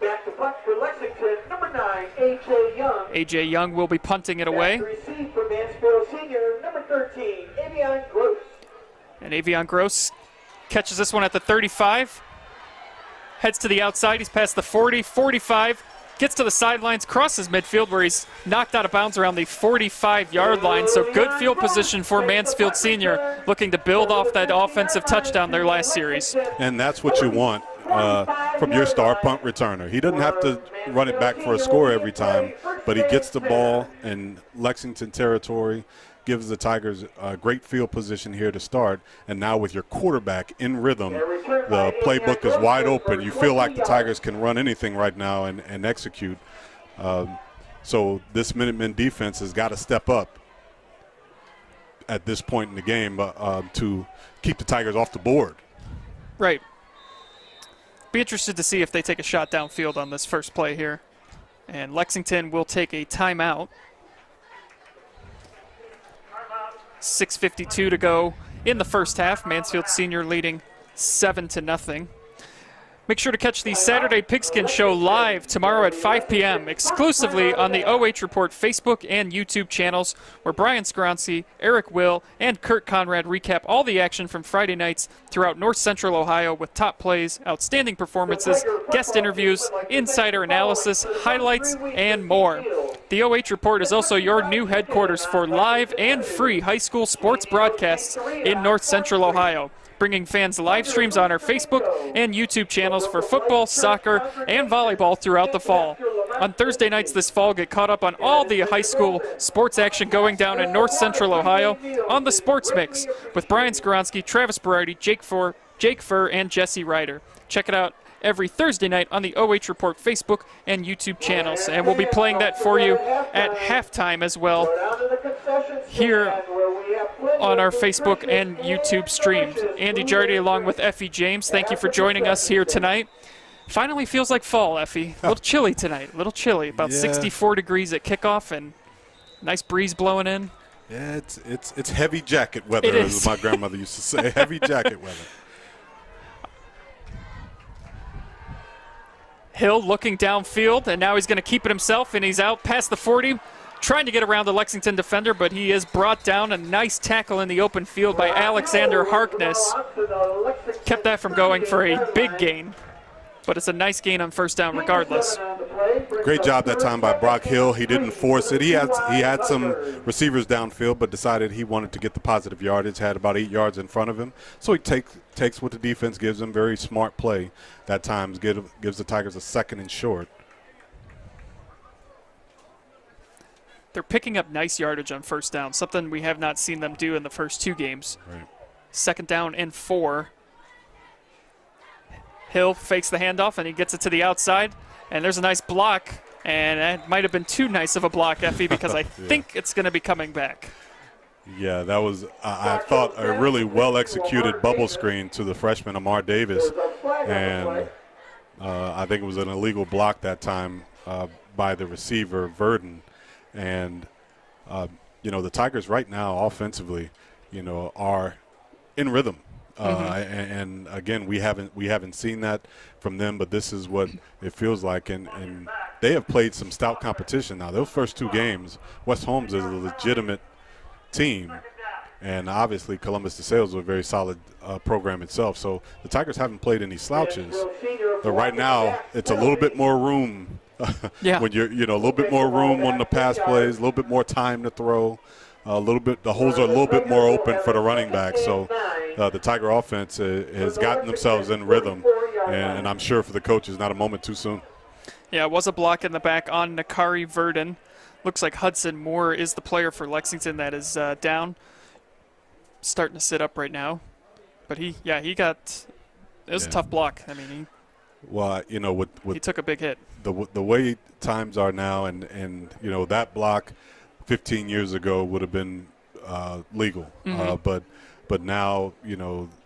Back to punt for Lexington, number 9, A.J. Young. A.J. Young will be punting it away. Back to receive for Mansfield Senior, number 13, Avion Gross. And Avion Gross catches this one at the 35. Heads to the outside. He's past the 40, 45. Gets to the sidelines, crosses midfield where he's knocked out of bounds around the 45-yard line. So good field position for Mansfield Senior, looking to build off that offensive touchdown their last series. And that's what you want from your star punt returner. He doesn't have to run it back for a score every time, but he gets the ball in Lexington territory, gives the Tigers a great field position here to start, and now with your quarterback in rhythm, the playbook is wide open. You feel like the Tigers can run anything right now and execute. So this Minutemen defense has got to step up at this point in the game to keep the Tigers off the board. Right. Be interested to see if they take a shot downfield on this first play here. And Lexington will take a timeout. 6:52 to go in the first half. Mansfield Senior leading 7-0. Make sure to catch the Saturday Pigskin Show live tomorrow at 5 p.m. exclusively on the OH Report Facebook and YouTube channels, where Brian Skronsky, Eric Will, and Kurt Conrad recap all the action from Friday nights throughout North Central Ohio with top plays, outstanding performances, guest interviews, insider analysis, highlights, and more. The OH Report is also your new headquarters for live and free high school sports broadcasts in North Central Ohio, bringing fans live streams on our Facebook and YouTube channels for football, soccer, and volleyball throughout the fall. On Thursday nights this fall, get caught up on all the high school sports action going down in North Central Ohio on the Sports Mix with Brian Skronsky, Travis Berardi, Jake Furr, and Jesse Ryder. Check it out every Thursday night on the OH Report Facebook and YouTube channels. And we'll be playing that for you at halftime as well here on our Facebook and YouTube streams. Andy Jardy along with Effie James, thank you for joining us here tonight. Finally feels like fall, Effie. A little chilly tonight, a little chilly. About 64 degrees at kickoff and nice breeze blowing in. Yeah, it's heavy jacket weather, as my grandmother used to say. Heavy jacket weather. Hill looking downfield, and now he's going to keep it himself, and he's out past the 40, trying to get around the Lexington defender, but he is brought down. A nice tackle in the open field by Alexander Harkness. Kept that from going for a big gain, but it's a nice gain on first down regardless. Great job that time by Brock Hill. He didn't force it. He had some receivers downfield, but decided he wanted to get the positive yardage, had about 8 yards in front of him. So he takes what the defense gives him. Very smart play that time. Gives the Tigers a second and short. They're picking up nice yardage on first down, something we have not seen them do in the first two games. Right. 2nd down and 4. Hill fakes the handoff, and he gets it to the outside. And there's a nice block. And it might have been too nice of a block, Effie, because I think it's going to be coming back. Yeah, that was, I thought, a really well-executed bubble screen to the freshman, Amar Davis. And I think it was an illegal block that time by the receiver, Verdon. And, the Tigers right now offensively, are in rhythm. And again, we haven't seen that from them, but this is what it feels like. And they have played some stout competition now. Those first 2 games, West Holmes is a legitimate team, and obviously Columbus DeSales was a very solid program itself. So the Tigers haven't played any slouches, but right now it's a little bit more room. When you're, a little bit more room on the pass plays, a little bit more time to throw. The holes are a little bit more open for the running back. So the Tiger offense has gotten themselves in rhythm, and I'm sure for the coaches, not a moment too soon. Yeah, it was a block in the back on Nakari Verdon. Looks like Hudson Moore is the player for Lexington that is down. Starting to sit up right now. But it was a tough block. I mean, he took a big hit. The way times are now, and that block 15 years ago would have been legal. But now,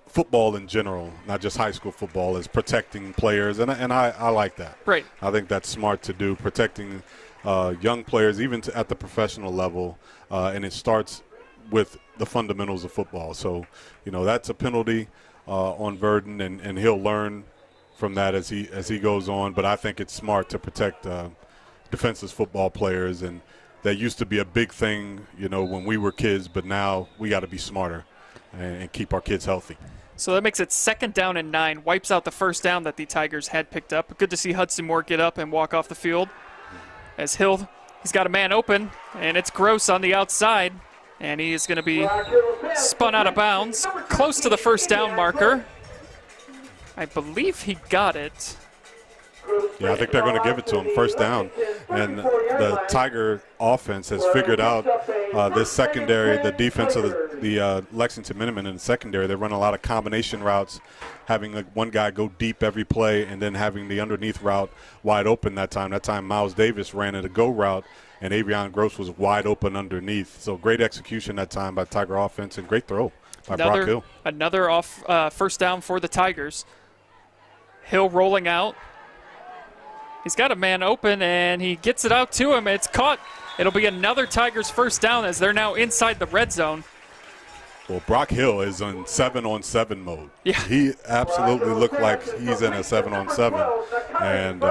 football in general, not just high school football, is protecting players, and I like that. Right. I think that's smart to do, protecting young players, even at the professional level, and it starts with the fundamentals of football. So, that's a penalty on Verdon, and he'll learn from that as he goes on. But I think it's smart to protect defenseless football players, and that used to be a big thing, when we were kids, but now we got to be smarter and keep our kids healthy. So that makes it 2nd down and 9, wipes out the 1st down that the Tigers had picked up. Good to see Hudson Moore get up and walk off the field. As Hill, he's got a man open, and it's Gross on the outside, and he is going to be spun out of bounds, close to the 1st down marker. I believe he got it. Yeah, I think they're going to give it to him, 1st down. And the Tiger offense has figured out this secondary, the defense of the Lexington Minutemen in the secondary. They run a lot of combination routes, having one guy go deep every play and then having the underneath route wide open that time. That time Miles Davis ran a go route, and Avion Gross was wide open underneath. So great execution that time by Tiger offense, and great throw by Brock Hill. Another 1st down for the Tigers. Hill rolling out. He's got a man open, and he gets it out to him. It's caught. It'll be another Tigers 1st down as they're now inside the red zone. Well, Brock Hill is in 7-on-7 mode. Yeah. He absolutely looked like he's in a 7-on-7. And,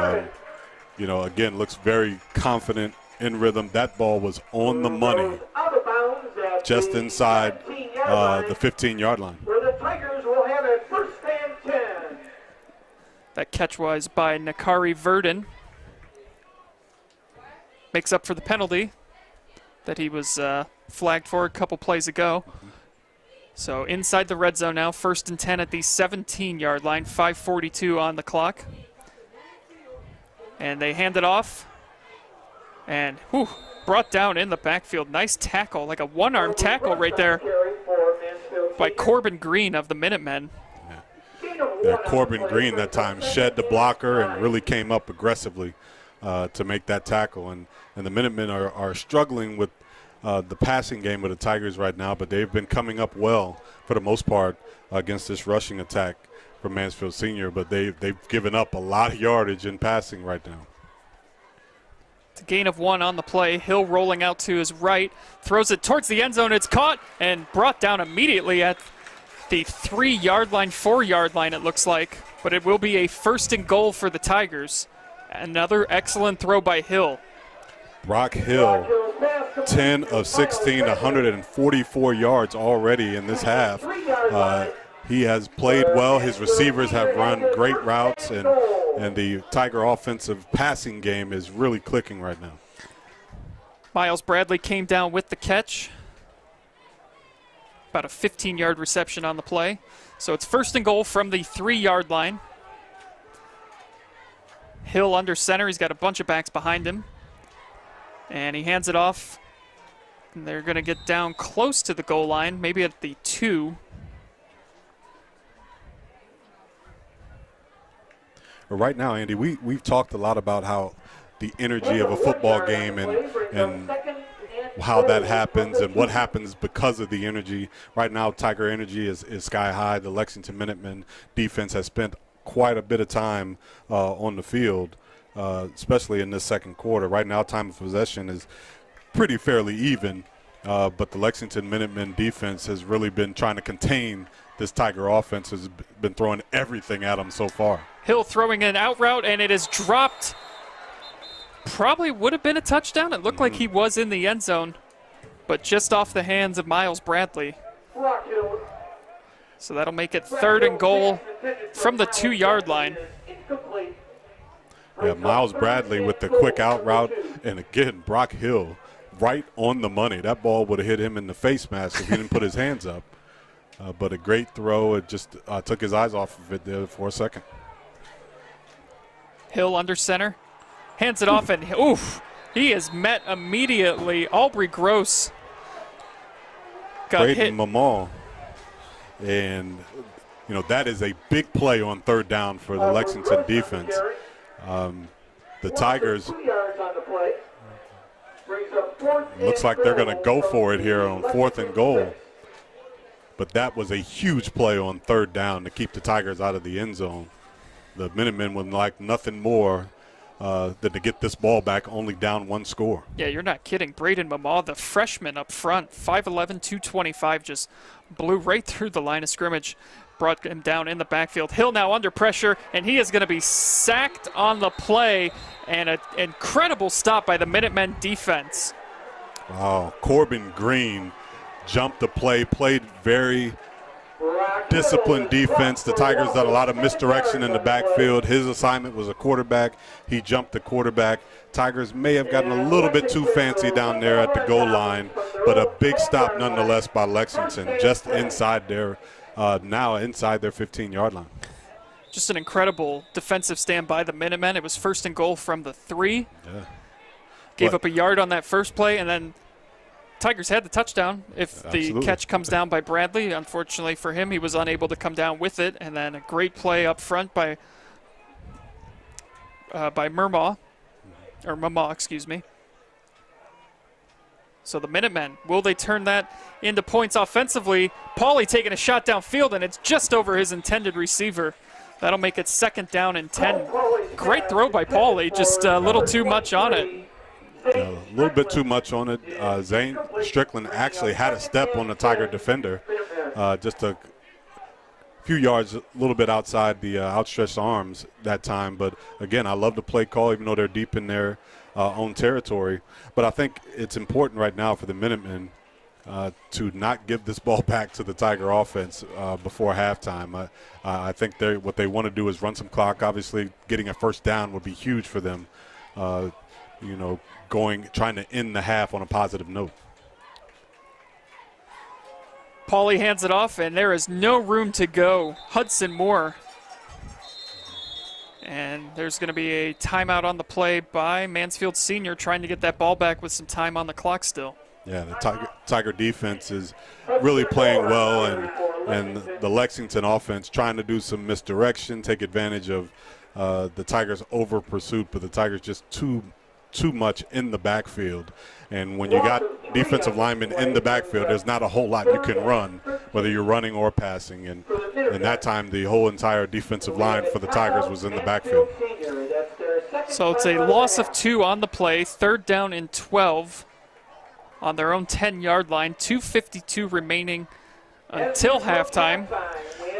again, looks very confident, in rhythm. That ball was on the money, just inside the 15-yard line. That catch was by Nakari Verdon. Makes up for the penalty that he was flagged for a couple plays ago. So inside the red zone now, 1st and 10 at the 17-yard line, 5:42 on the clock. And they hand it off. And brought down in the backfield. Nice tackle, like a one-arm tackle right there by Corbin Green of the Minutemen. Corbin Green that time shed the blocker and really came up aggressively to make that tackle. And the Minutemen are struggling with the passing game of the Tigers right now, but they've been coming up well for the most part against this rushing attack from Mansfield Senior, but they've given up a lot of yardage in passing right now. It's a gain of 1 on the play. Hill rolling out to his right, throws it towards the end zone. It's caught and brought down immediately at the 3-yard line, 4-yard line it looks like, but it will be a 1st and goal for the Tigers. Another excellent throw by Hill. Brock Hill, 10 of 16, 144 yards already in this half. He has played well. His receivers have run great routes, and the Tiger offensive passing game is really clicking right now. Miles Bradley came down with the catch. About a 15-yard reception on the play. So it's 1st and goal from the 3-yard line. Hill under center. He's got a bunch of backs behind him. And he hands it off. And they're going to get down close to the goal line, maybe at the 2. But right now, Andy, we've talked a lot about how the energy of a football game and how that happens and what happens because of the energy. Right now, Tiger energy is sky high. The Lexington Minutemen defense has spent quite a bit of time on the field, especially in this second quarter. Right now, time of possession is pretty fairly even, but the Lexington Minutemen defense has really been trying to contain this Tiger offense, has been throwing everything at them so far. Hill throwing an out route, and it is dropped. Probably would have been a touchdown. It looked like he was in the end zone, but just off the hands of Miles Bradley. So that'll make it 3rd and goal from the 2-yard line. Yeah, Miles Bradley with the quick out route, and again, Brock Hill right on the money. That ball would have hit him in the face mask if he didn't put his hands up. But a great throw. It just took his eyes off of it there for a second. Hill under center. Hands it off, and oof, he is met immediately. Aubrey Gross got hit. Braden Mammal. And, you know, that is a big play on 3rd down for the Lexington defense. The Tigers, looks like they're going to go for it here on 4th and goal. But that was a huge play on 3rd down to keep the Tigers out of the end zone. The Minutemen would like nothing more than to get this ball back, only down 1 score. Yeah, you're not kidding. Braden Mamaw, the freshman up front, 5'11", 225, just blew right through the line of scrimmage, brought him down in the backfield. Hill now under pressure, and he is going to be sacked on the play, and an incredible stop by the Minutemen defense. Wow, Corbin Green jumped the play, played very disciplined defense. The Tigers done a lot of misdirection in the backfield. His assignment was a quarterback. He jumped the quarterback. Tigers may have gotten a little bit too fancy down there at the goal line, but a big stop nonetheless by Lexington, just inside their, now inside their 15-yard line. Just an incredible defensive stand by the Minutemen. It was 1st and goal from the 3. Yeah. Gave up a yard on that first play, and then Tigers had the touchdown if the catch comes down by Bradley. Unfortunately for him, he was unable to come down with it. And then a great play up front by Mamaw, excuse me. So the Minutemen, will they turn that into points offensively? Pauly taking a shot downfield, and it's just over his intended receiver. That'll make it 2nd down and 10. Great throw by Pauly, just a little too much on it. A little bit too much on it. Zane Strickland actually had a step on the Tiger defender, just a few yards, a little bit outside the outstretched arms that time. But, again, I love the play call, even though they're deep in their own territory. But I think it's important right now for the Minutemen to not give this ball back to the Tiger offense before halftime. I think what they want to do is run some clock. Obviously, getting a 1st down would be huge for them, trying to end the half on a positive note. Pauly hands it off, and there is no room to go. Hudson Moore. And there's going to be a timeout on the play by Mansfield Senior, trying to get that ball back with some time on the clock still. Yeah, the Tiger defense is really playing well, and the Lexington offense trying to do some misdirection, take advantage of the Tigers' over pursuit, but the Tigers just too much in the backfield. And when you got defensive linemen in the backfield, there's not a whole lot you can run, whether you're running or passing. And that time, the whole entire defensive line for the Tigers was in the backfield. So it's a loss of 2 on the play, 3rd down and 12 on their own 10-yard line, 2:52 remaining until halftime.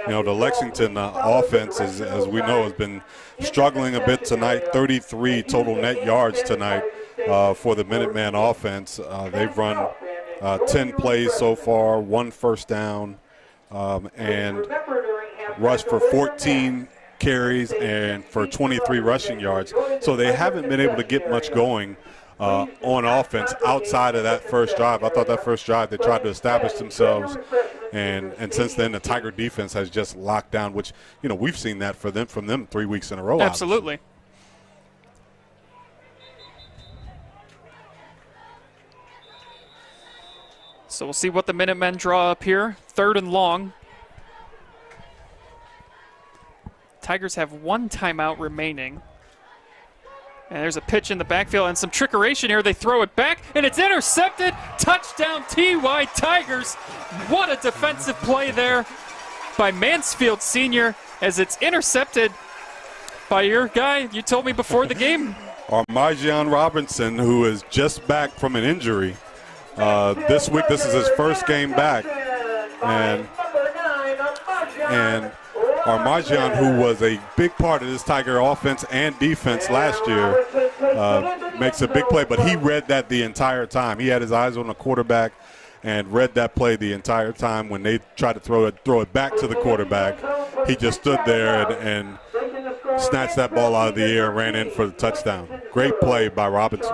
You know, the Lexington offense, as we know, has been struggling a bit tonight. 33 total net yards tonight for the Minuteman offense. They've run 10 plays so far, 1 first down, and rushed for 14 carries and for 23 rushing yards. So they haven't been able to get much going on offense outside of that first drive. I thought that first drive they tried to establish themselves, and since then the Tiger defense has just locked down, which, you know, we've seen that from them 3 weeks in a row. Absolutely. Obviously. So we'll see what the Minutemen draw up here. 3rd and long. Tigers have 1 timeout remaining. And there's a pitch in the backfield and some trickeration here. They throw it back, and it's intercepted. Touchdown, TY Tigers. What a defensive play there by Mansfield Senior as it's intercepted by your guy you told me before the game. Arlin Robinson, who is just back from an injury. This week, this is his first game back. And Arlin, who was a big part of this Tiger offense and defense last year, makes a big play. But he read that the entire time. He had his eyes on the quarterback and read that play the entire time. When they tried to throw it back to the quarterback, he just stood there and snatched that ball out of the air and ran in for the touchdown. Great play by Robinson.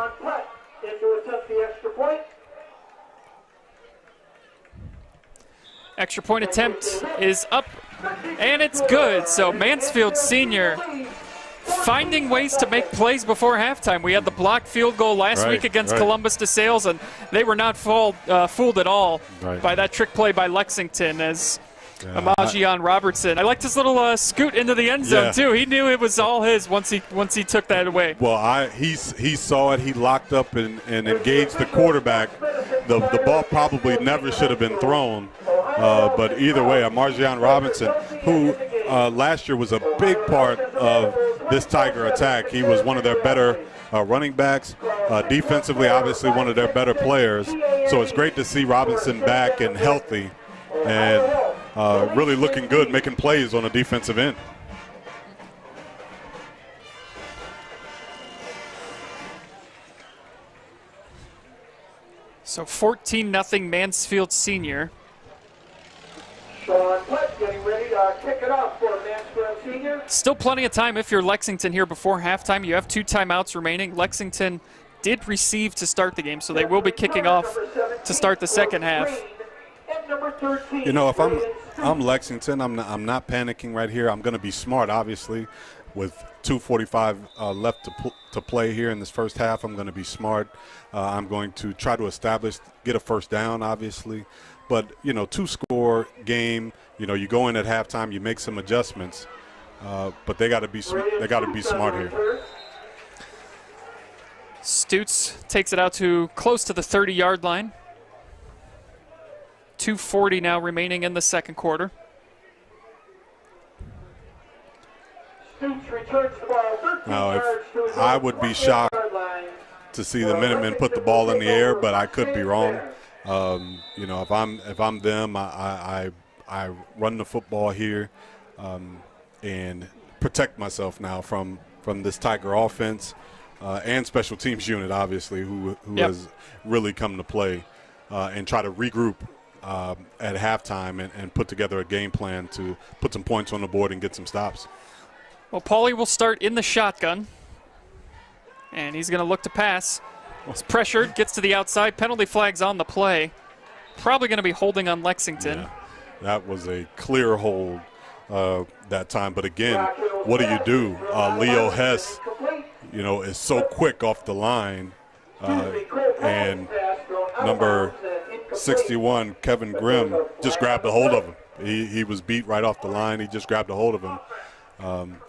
Extra point attempt is up, and it's good. So Mansfield Senior finding ways to make plays before halftime. We had the blocked field goal last week against Columbus DeSales, and they were not fooled at all by that trick play by Lexington as Arlin Robertson. I liked his little scoot into the end zone too. He knew it was all his once he took that away. Well, he saw it. He locked up and engaged the quarterback. The ball probably never should have been thrown. But either way, Arlin Robinson, who last year was a big part of this Tiger attack. He was one of their better running backs. Defensively, obviously one of their better players. So it's great to see Robinson back and healthy and really looking good, making plays on the defensive end. So 14-0 Mansfield Senior. Sean Platt getting ready to kick it off for Mansfield Senior. Still plenty of time if you're Lexington here before halftime. You have 2 timeouts remaining. Lexington did receive to start the game, so they will be kicking off to start the second half. You know, if I'm Lexington, I'm not panicking right here. I'm going to be smart, obviously, with 2:45 left to play here in this first half. I'm going to be smart. I'm going to try to get a first down, obviously. But, you know, 2-score game, you know, you go in at halftime, you make some adjustments, but they got to be smart here. Stutes takes it out to close to the 30-yard line. 2:40 now remaining in the second quarter. Now, if I would be shocked to see the Minutemen put the ball in the air, but I could be wrong. You know, if I'm them, I run the football here and protect myself now from this Tiger offense and special teams unit, obviously, who has really come to play, and try to regroup at halftime and put together a game plan to put some points on the board and get some stops. Well, Pauly will start in the shotgun, and he's going to look to pass. He's pressured, gets to the outside, penalty flags on the play. Probably going to be holding on Lexington. Yeah, that was a clear hold that time. But again, what do? Leo Hess, you know, is so quick off the line, and number 61, Kevin Grimm, just grabbed a hold of him. He was beat right off the line. He just grabbed a hold of him.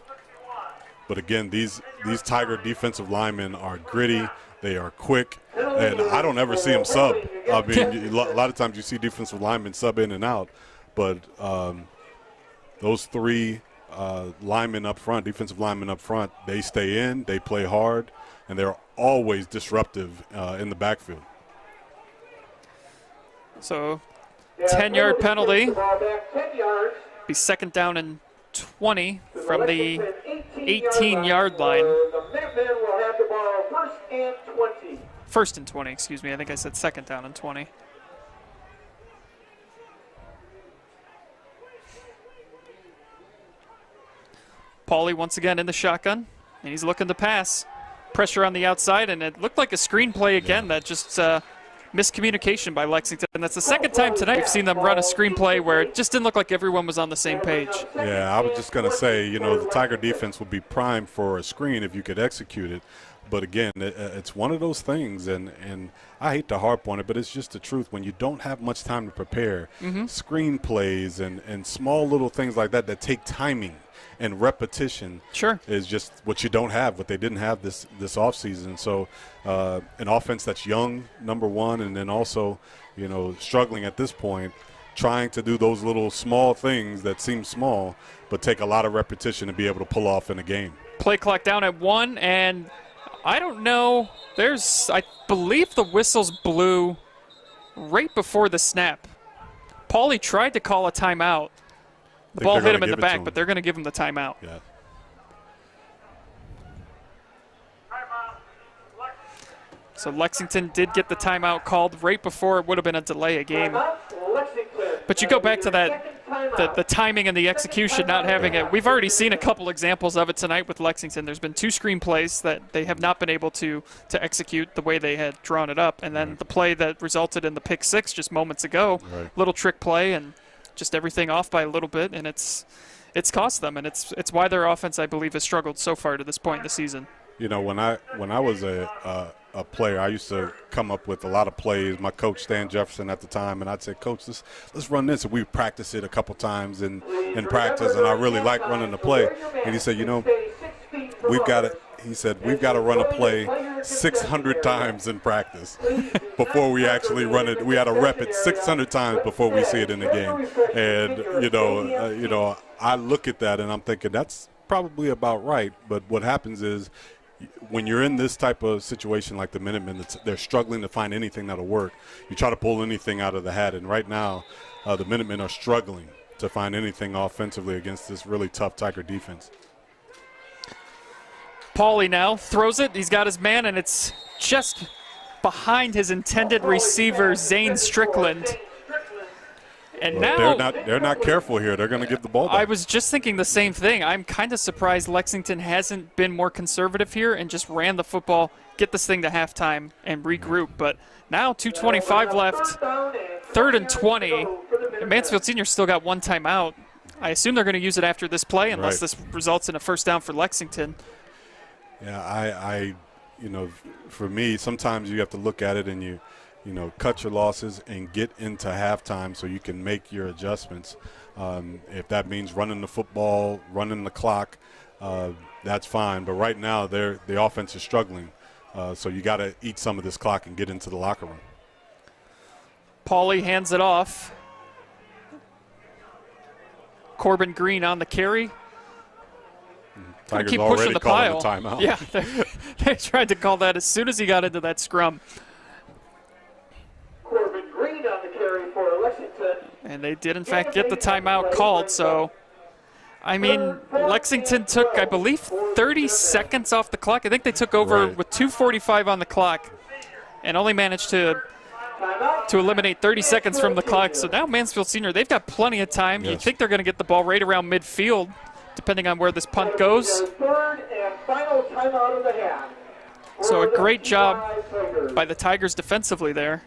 But again, these Tiger defensive linemen are gritty. They are quick, and I don't ever see them sub. I mean, a lot of times you see defensive linemen sub in and out, but those 3 linemen up front, defensive linemen up front, they stay in, they play hard, and they're always disruptive in the backfield. So 10-yard penalty. Be second down and 20 from the 18-yard line. First and 20, excuse me. I think I said second down and 20. Pauly once again in the shotgun, and he's looking to pass. Pressure on the outside, and it looked like a screen play again that just miscommunication by Lexington. And that's the second time tonight we've seen them run a screenplay where it just didn't look like everyone was on the same page. Yeah, I was just going to say, you know, the Tiger defense would be primed for a screen if you could execute it. But again, it's one of those things, and I hate to harp on it, but it's just the truth. When you don't have much time to prepare, screen plays and small little things like that take timing and repetition is just what you don't have, what they didn't have this offseason. So an offense that's young, number one, and then also, struggling at this point, trying to do those little small things that seem small but take a lot of repetition to be able to pull off in a game. Play clock down at 1, and I don't know. I believe the whistles blew right before the snap. Paulie tried to call a timeout. The ball hit him in the back, but they're going to give him the timeout. Yeah. So Lexington did get the timeout called right before it would have been a delay of game. But you go back to that, the timing and the execution, not having it. We've already seen a couple examples of it tonight with Lexington. There's been 2 screenplays that they have not been able to execute the way they had drawn it up. And then the play that resulted in the pick 6 just moments ago, little trick play and just everything off by a little bit, and it's cost them, and it's why their offense, I believe, has struggled so far to this point in the season. When I was a player, I used to come up with a lot of plays. My coach, Stan Jefferson, at the time, and I'd say, Coach, let's run this. And we practice it a couple times in practice, and I really like running the play. And he said, we've got to run a play 600 times in practice before we actually run it. We had to rep it 600 times before we see it in the game. And I look at that and I'm thinking that's probably about right. But what happens is, when you're in this type of situation like the Minutemen, they're struggling to find anything that'll work. You try to pull anything out of the hat, and right now the Minutemen are struggling to find anything offensively against this really tough Tiger defense. Paulie now throws it. He's got his man, and it's just behind his intended receiver, Zane Strickland. And now they're not careful here. They're going to give the ball back. I was just thinking the same thing. I'm kind of surprised Lexington hasn't been more conservative here and just ran the football, get this thing to halftime, and regroup. But now 2:25 left, 3rd and 20. And Mansfield Senior still got 1 timeout. I assume they're going to use it after this play unless this results in a first down for Lexington. Yeah, for me, sometimes you have to look at it and you cut your losses and get into halftime so you can make your adjustments. If that means running the football, running the clock, that's fine. But right now, the offense is struggling, so you got to eat some of this clock and get into the locker room. Paulie hands it off. Corbin Green on the carry. Tigers keep already pushing the calling pile. the timeout. Yeah, they tried to call that as soon as he got into that scrum. Corbin Green on the carry for Lexington. And they did, in fact, get the timeout called. So, I mean, Lexington took, I believe, 30 seconds off the clock. I think they took over with 2:45 on the clock and only managed to eliminate 30 seconds from the clock. So now Mansfield Senior, they've got plenty of time. You think they're going to get the ball right around midfield, depending on where this punt goes. Third and final timeout of the half. So a great job by the Tigers defensively there,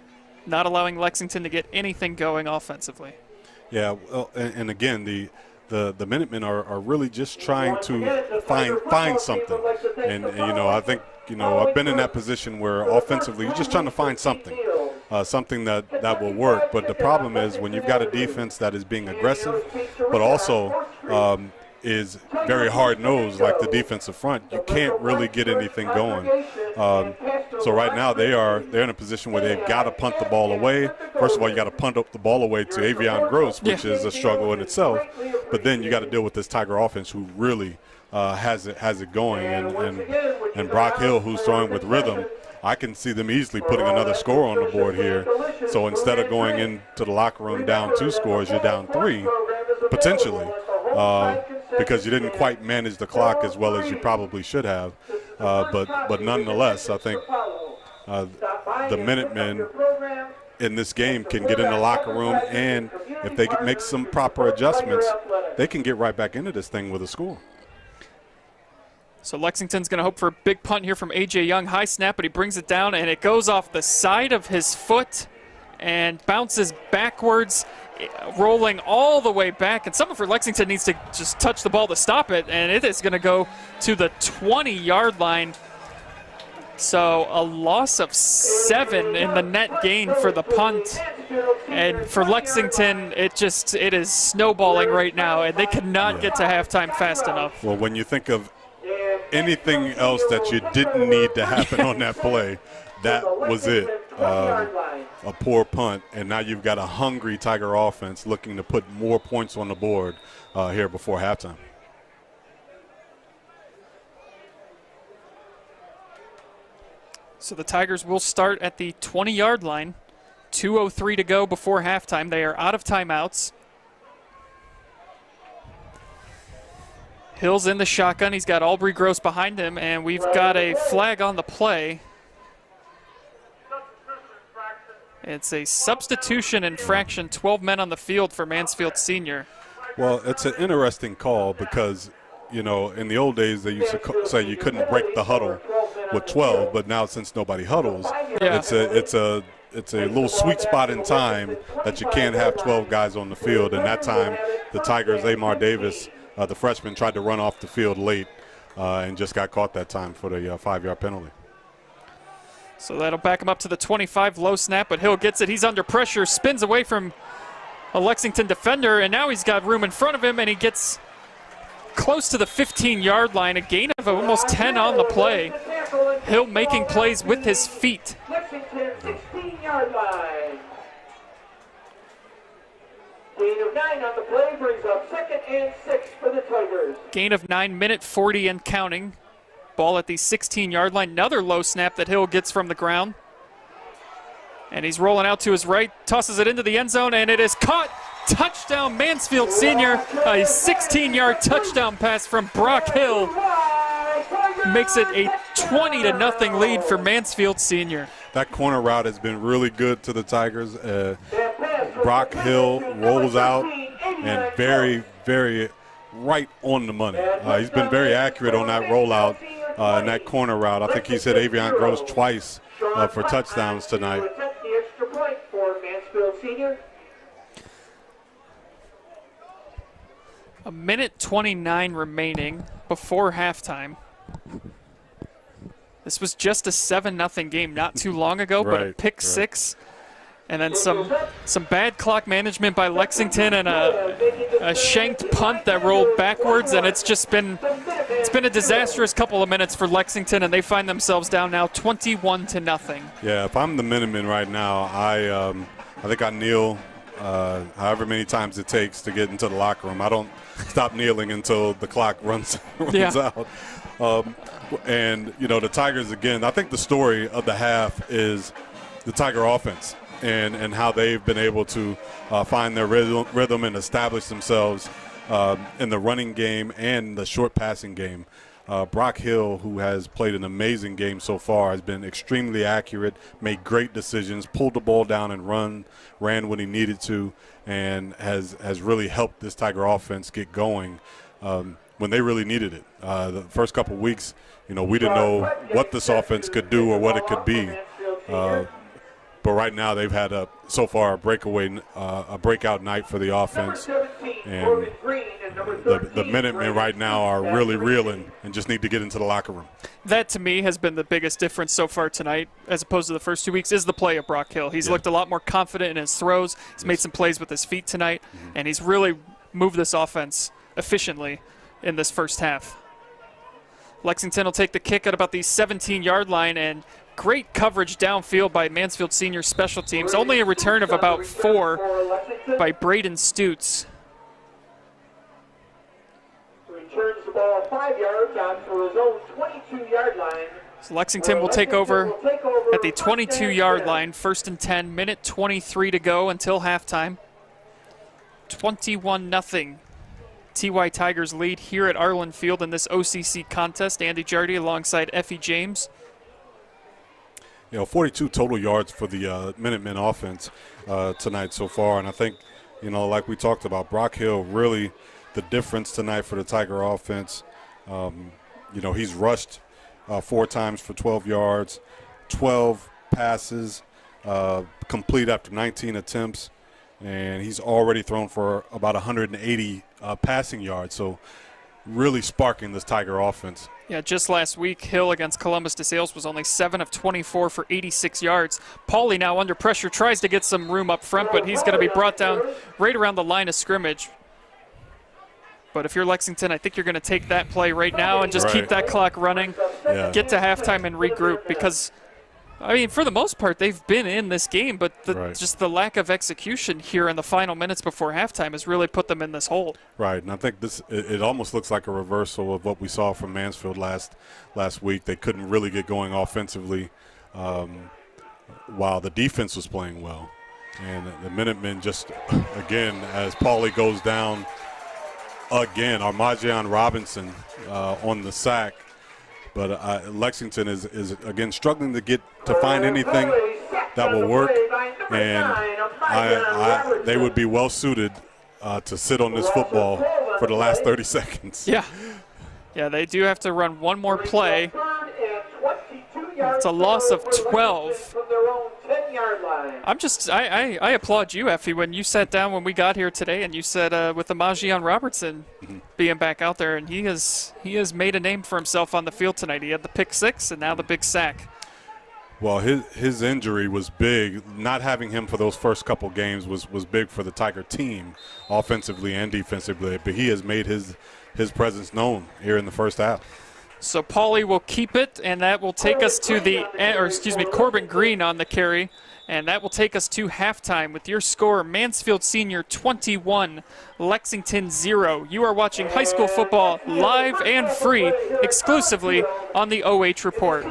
not allowing Lexington to get anything going offensively. Yeah, well, and again, the Minutemen are really just trying to find something. And I think, I've been in that position where offensively you're just trying to find something. Something that will work. But the problem is when you've got a defense that is being aggressive, but also is very hard-nosed like the defensive front, you can't really get anything going. So right now they're in a position where they've got to punt the ball away. First of all, you got to punt up the ball away to Avion Gross, which is a struggle in itself. But then you got to deal with this Tiger offense who really has it going. And Brock Hill, who's throwing with rhythm, I can see them easily putting another score on the board here. So instead of going into the locker room down 2 scores, you're down 3, potentially, because you didn't quite manage the clock as well as you probably should have. But nonetheless, I think the Minutemen in this game can get in the locker room, and if they make some proper adjustments, they can get right back into this thing with a score. So Lexington's going to hope for a big punt here from A.J. Young. High snap, but he brings it down, and it goes off the side of his foot and bounces backwards, rolling all the way back. And someone for Lexington needs to just touch the ball to stop it, and it is going to go to the 20-yard line. So a loss of 7 in the net gain for the punt. And for Lexington, it is snowballing right now, and they cannot get to halftime fast enough. Well, when you think of anything else that you didn't need to happen on that play, that was it. A poor punt, and now you've got a hungry Tiger offense looking to put more points on the board here before halftime. So the Tigers will start at the 20-yard line. 2:03 to go before halftime. They are out of timeouts. Hill's in the shotgun. He's got Aubrey Gross behind him, and we've got a flag on the play. It's a substitution infraction, 12 men on the field for Mansfield Senior. Well, it's an interesting call because, you know, in the old days they used to say you couldn't break the huddle with 12, but now since nobody huddles, it's a little sweet spot in time that you can't have 12 guys on the field. And that time, the Tigers, Amar Davis, the freshman, tried to run off the field late and just got caught that time for the 5-yard penalty. So that'll back him up to the 25, low snap, but Hill gets it. He's under pressure, spins away from a Lexington defender, and now he's got room in front of him, and he gets close to the 15-yard line, a gain of almost 10 on the play. Hill making plays with his feet. Lexington 16-yard line. Gain of 9 on the play brings up 2nd and 6 for the Tigers. Gain of 9, minute 40 and counting. Ball at the 16-yard line. Another low snap that Hill gets from the ground. And he's rolling out to his right, tosses it into the end zone, and it is caught. Touchdown, Mansfield Senior. A 16-yard touchdown pass from Brock Hill makes it a 20-0 lead for Mansfield Senior. That corner route has been really good to the Tigers. Brock Hill rolls out and very, very right on the money. He's been very accurate on that rollout and that corner route. I think he's hit Avion Gross twice for touchdowns tonight. The extra point for Mansfield Senior. A minute 29 remaining before halftime. This was just a 7-0 game not too long ago, but a pick six. And then some bad clock management by Lexington and a shanked punt that rolled backwards, and it's been a disastrous couple of minutes for Lexington, and they find themselves down now 21-0. Yeah, if I'm the Minutemen right now, I think I kneel however many times it takes to get into the locker room. I don't stop kneeling until the clock runs out. And, you know, the Tigers, again, I think the story of the half is the Tiger offense and how they've been able to find their rhythm and establish themselves in the running game and the short passing game. Brock Hill, who has played an amazing game so far, has been extremely accurate, made great decisions, pulled the ball down and ran when he needed to, and has really helped this Tiger offense get going when they really needed it. The first couple of weeks, you know, we didn't know what this offense could do or what it could be. But right now they've had so far a breakout night for the offense. And the Minutemen right now are really reeling and just need to get into the locker room. That, to me, has been the biggest difference so far tonight, as opposed to the first 2 weeks, is the play of Brock Hill. He's looked a lot more confident in his throws. He's made some plays with his feet tonight, and he's really moved this offense efficiently in this first half. Lexington will take the kick at about the 17-yard line, and great coverage downfield by Mansfield Senior special teams. Only a return of about 4 by Braden Stutes. Returns the ball 5 yards out to his own 22-yard line. So Lexington will take over at the 22-yard line, 1st and 10, minute 23 to go until halftime. 21-0. TY Tigers lead here at Arlin Field in this OCC contest. Andy Jardy alongside Effie James. You know, 42 total yards for the Minutemen offense tonight so far. And I think, you know, like we talked about, Brock Hill really the difference tonight for the Tiger offense. You know, he's rushed 4 times for 12 yards, 12 passes, complete after 19 attempts. And he's already thrown for about 180 passing yards. So, really sparking this Tiger offense. Yeah, just last week, Hill against Columbus DeSales was only 7 of 24 for 86 yards. Pauly now under pressure, tries to get some room up front, but he's going to be brought down right around the line of scrimmage. But if you're Lexington, I think you're going to take that play right now and just keep that clock running, get to halftime and regroup, because I mean, for the most part, they've been in this game, but just the lack of execution here in the final minutes before halftime has really put them in this hole. Right, and I think it almost looks like a reversal of what we saw from Mansfield last week. They couldn't really get going offensively while the defense was playing well. And the Minutemen just, again, as Pauly goes down again, Armajian Robinson on the sack. But Lexington is again struggling to find anything that will work, and they would be well suited to sit on this football for the last 30 seconds. Yeah, they do have to run one more play. It's a loss of 12. I applaud you, Effie, when you sat down when we got here today and you said with Amajian Robertson being back out there, and he has made a name for himself on the field tonight. He had the pick 6 and now the big sack. Well, his injury was big. Not having him for those first couple games was big for the Tiger team, offensively and defensively. But he has made his presence known here in the first half. So Pauly will keep it, and that will take us to Corbin Green on the carry, and that will take us to halftime with your score: Mansfield Senior 21, Lexington 0. You are watching high school football live and free, exclusively on the OH Report.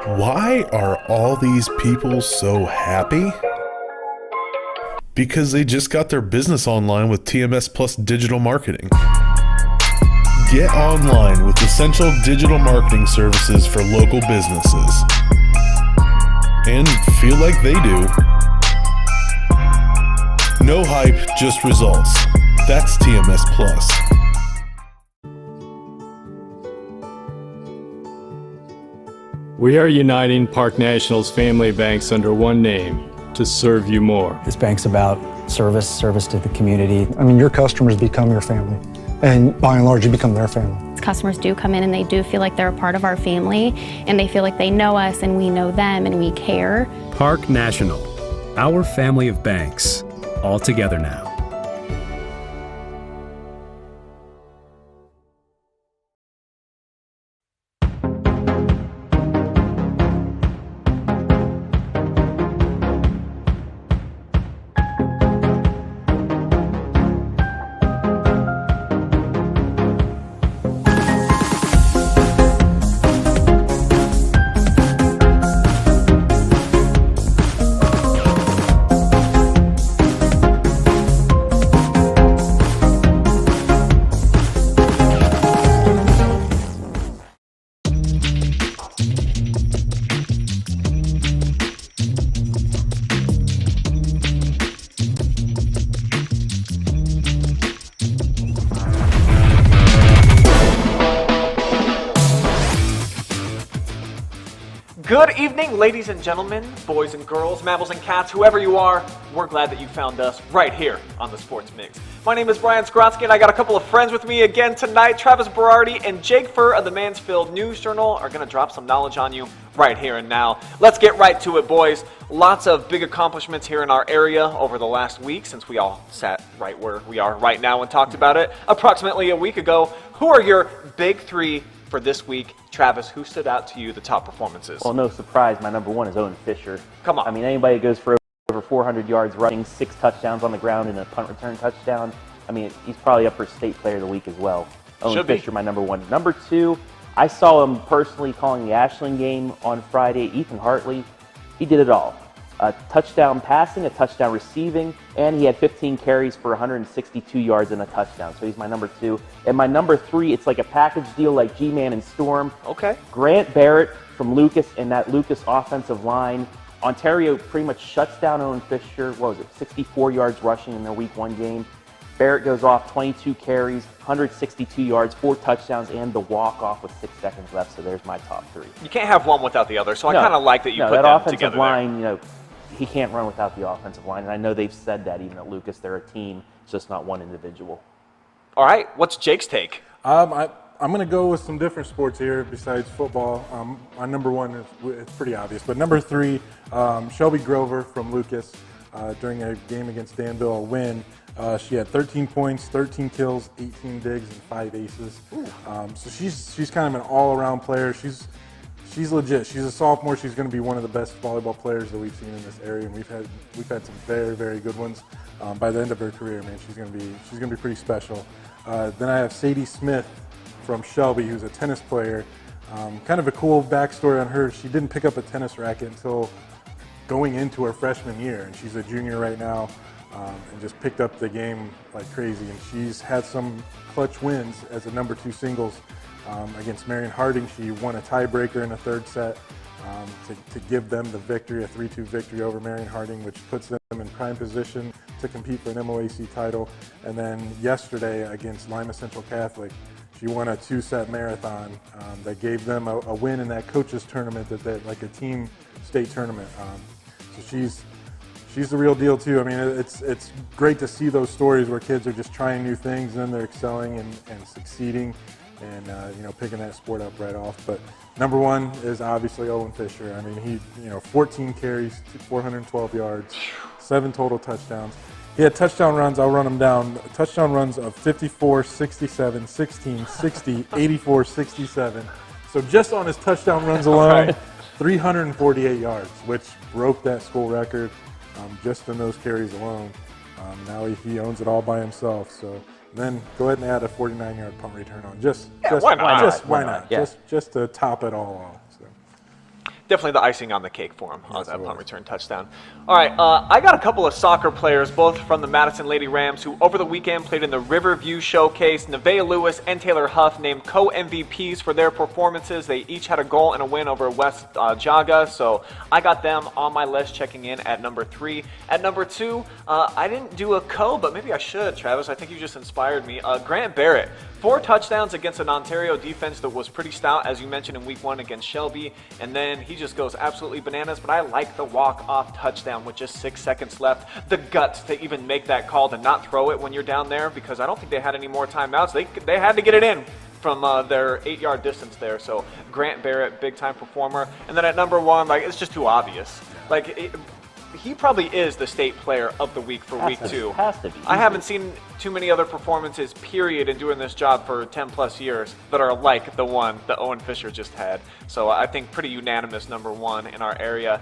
Why are all these people so happy? Because they just got their business online with TMS Plus Digital Marketing. Get online with essential digital marketing services for local businesses. And feel like they do. No hype, just results. That's TMS Plus. We are uniting Park National's family banks under one name to serve you more. This bank's about service to the community. I mean, your customers become your family, and by and large, you become their family. Customers do come in and they do feel like they're a part of our family, and they feel like they know us and we know them and we care. Park National, our family of banks, all together now. Good evening, ladies and gentlemen, boys and girls, mammals and cats, whoever you are. We're glad that you found us right here on the Sports Mix. My name is Brian Skrotsky, and I got a couple of friends with me again tonight. Travis Berardi and Jake Furr of the Mansfield News Journal are going to drop some knowledge on you right here and now. Let's get right to it, boys. Lots of big accomplishments here in our area over the last week, since we all sat right where we are right now and talked about it approximately a week ago. Who are your big three for this week? Travis, who stood out to you, the top performances? Well, no surprise, my number one is Owen Fisher. Come on. I mean, anybody who goes for over 400 yards rushing, 6 touchdowns on the ground, and a punt return touchdown, I mean, he's probably up for State Player of the Week as well. Owen Fisher, my number one. Number two, I saw him personally calling the Ashland game on Friday. Ethan Hartley, he did it all. A touchdown passing, a touchdown receiving, and he had 15 carries for 162 yards and a touchdown. So he's my number two. And my number three, it's like a package deal like G-Man and Storm. Okay. Grant Barrett from Lucas and that Lucas offensive line. Ontario pretty much shuts down Owen Fisher. What was it, 64 yards rushing in their week one game. Barrett goes off 22 carries, 162 yards, 4 touchdowns, and the walk-off with 6 seconds left. So there's my top 3. You can't have one without the other, so I kind of like that you put that them offensive together line, there. He can't run without the offensive line, and I know they've said that even at Lucas. They're a team, it's just not one individual. All right, what's Jake's take? I'm going to go with some different sports here besides football. My number 1 it's pretty obvious, but number 3, Shelby Grover from Lucas during a game against Danville, a win. She had 13 points, 13 kills, 18 digs, and 5 aces. So she's kind of an all-around player. She's legit. She's a sophomore. She's going to be one of the best volleyball players that we've seen in this area, and we've had some very, very good ones. By the end of her career, man, she's going to be pretty special. Then I have Sadie Smith from Shelby, who's a tennis player. Kind of a cool backstory on her. She didn't pick up a tennis racket until going into her freshman year, and she's a junior right now. And just picked up the game like crazy. And she's had some clutch wins as a number 2 singles against Marion Harding. She won a tiebreaker in the 3rd set to give them the victory, a 3-2 victory over Marion Harding, which puts them in prime position to compete for an MOAC title. And then yesterday against Lima Central Catholic, she won a 2-set marathon that gave them a win in that coaches tournament, like a team state tournament. So she's the real deal too. I mean, it's great to see those stories where kids are just trying new things and then they're excelling and succeeding and picking that sport up right off. But number 1 is obviously Owen Fisher. I mean, he 14 carries, 412 yards, 7 total touchdowns. He had touchdown runs, I'll run them down, touchdown runs of 54, 67, 16, 60, 84, 67. So just on his touchdown runs alone, 348 yards, which broke that school record. Just in those carries alone. Now he owns it all by himself. So then go ahead and add a 49-yard punt return on. Why not? Yeah. Just to top it all off. So. Definitely the icing on the cake for him on that punt return touchdown. All right, I got a couple of soccer players, both from the Madison Lady Rams, who over the weekend played in the Riverview Showcase. Nevaeh Lewis and Taylor Huff named co-MVPs for their performances. They each had a goal and a win over West Jaga, so I got them on my list, checking in at number 3. At number 2, I didn't do a but maybe I should, Travis. I think you just inspired me. Grant Barrett. 4 touchdowns against an Ontario defense that was pretty stout, as you mentioned, in week 1 against Shelby. And then he just goes absolutely bananas. But I like the walk-off touchdown with just 6 seconds left. The guts to even make that call, to not throw it when you're down there, because I don't think they had any more timeouts. They had to get it in from their 8-yard distance there. So Grant Barrett, big-time performer. And then at number 1, it's just too obvious. He probably is the state player of the week for week 2. Has to be. I haven't seen too many other performances, period, in doing this job for 10-plus years that are like the one that Owen Fisher just had. So I think pretty unanimous number 1 in our area.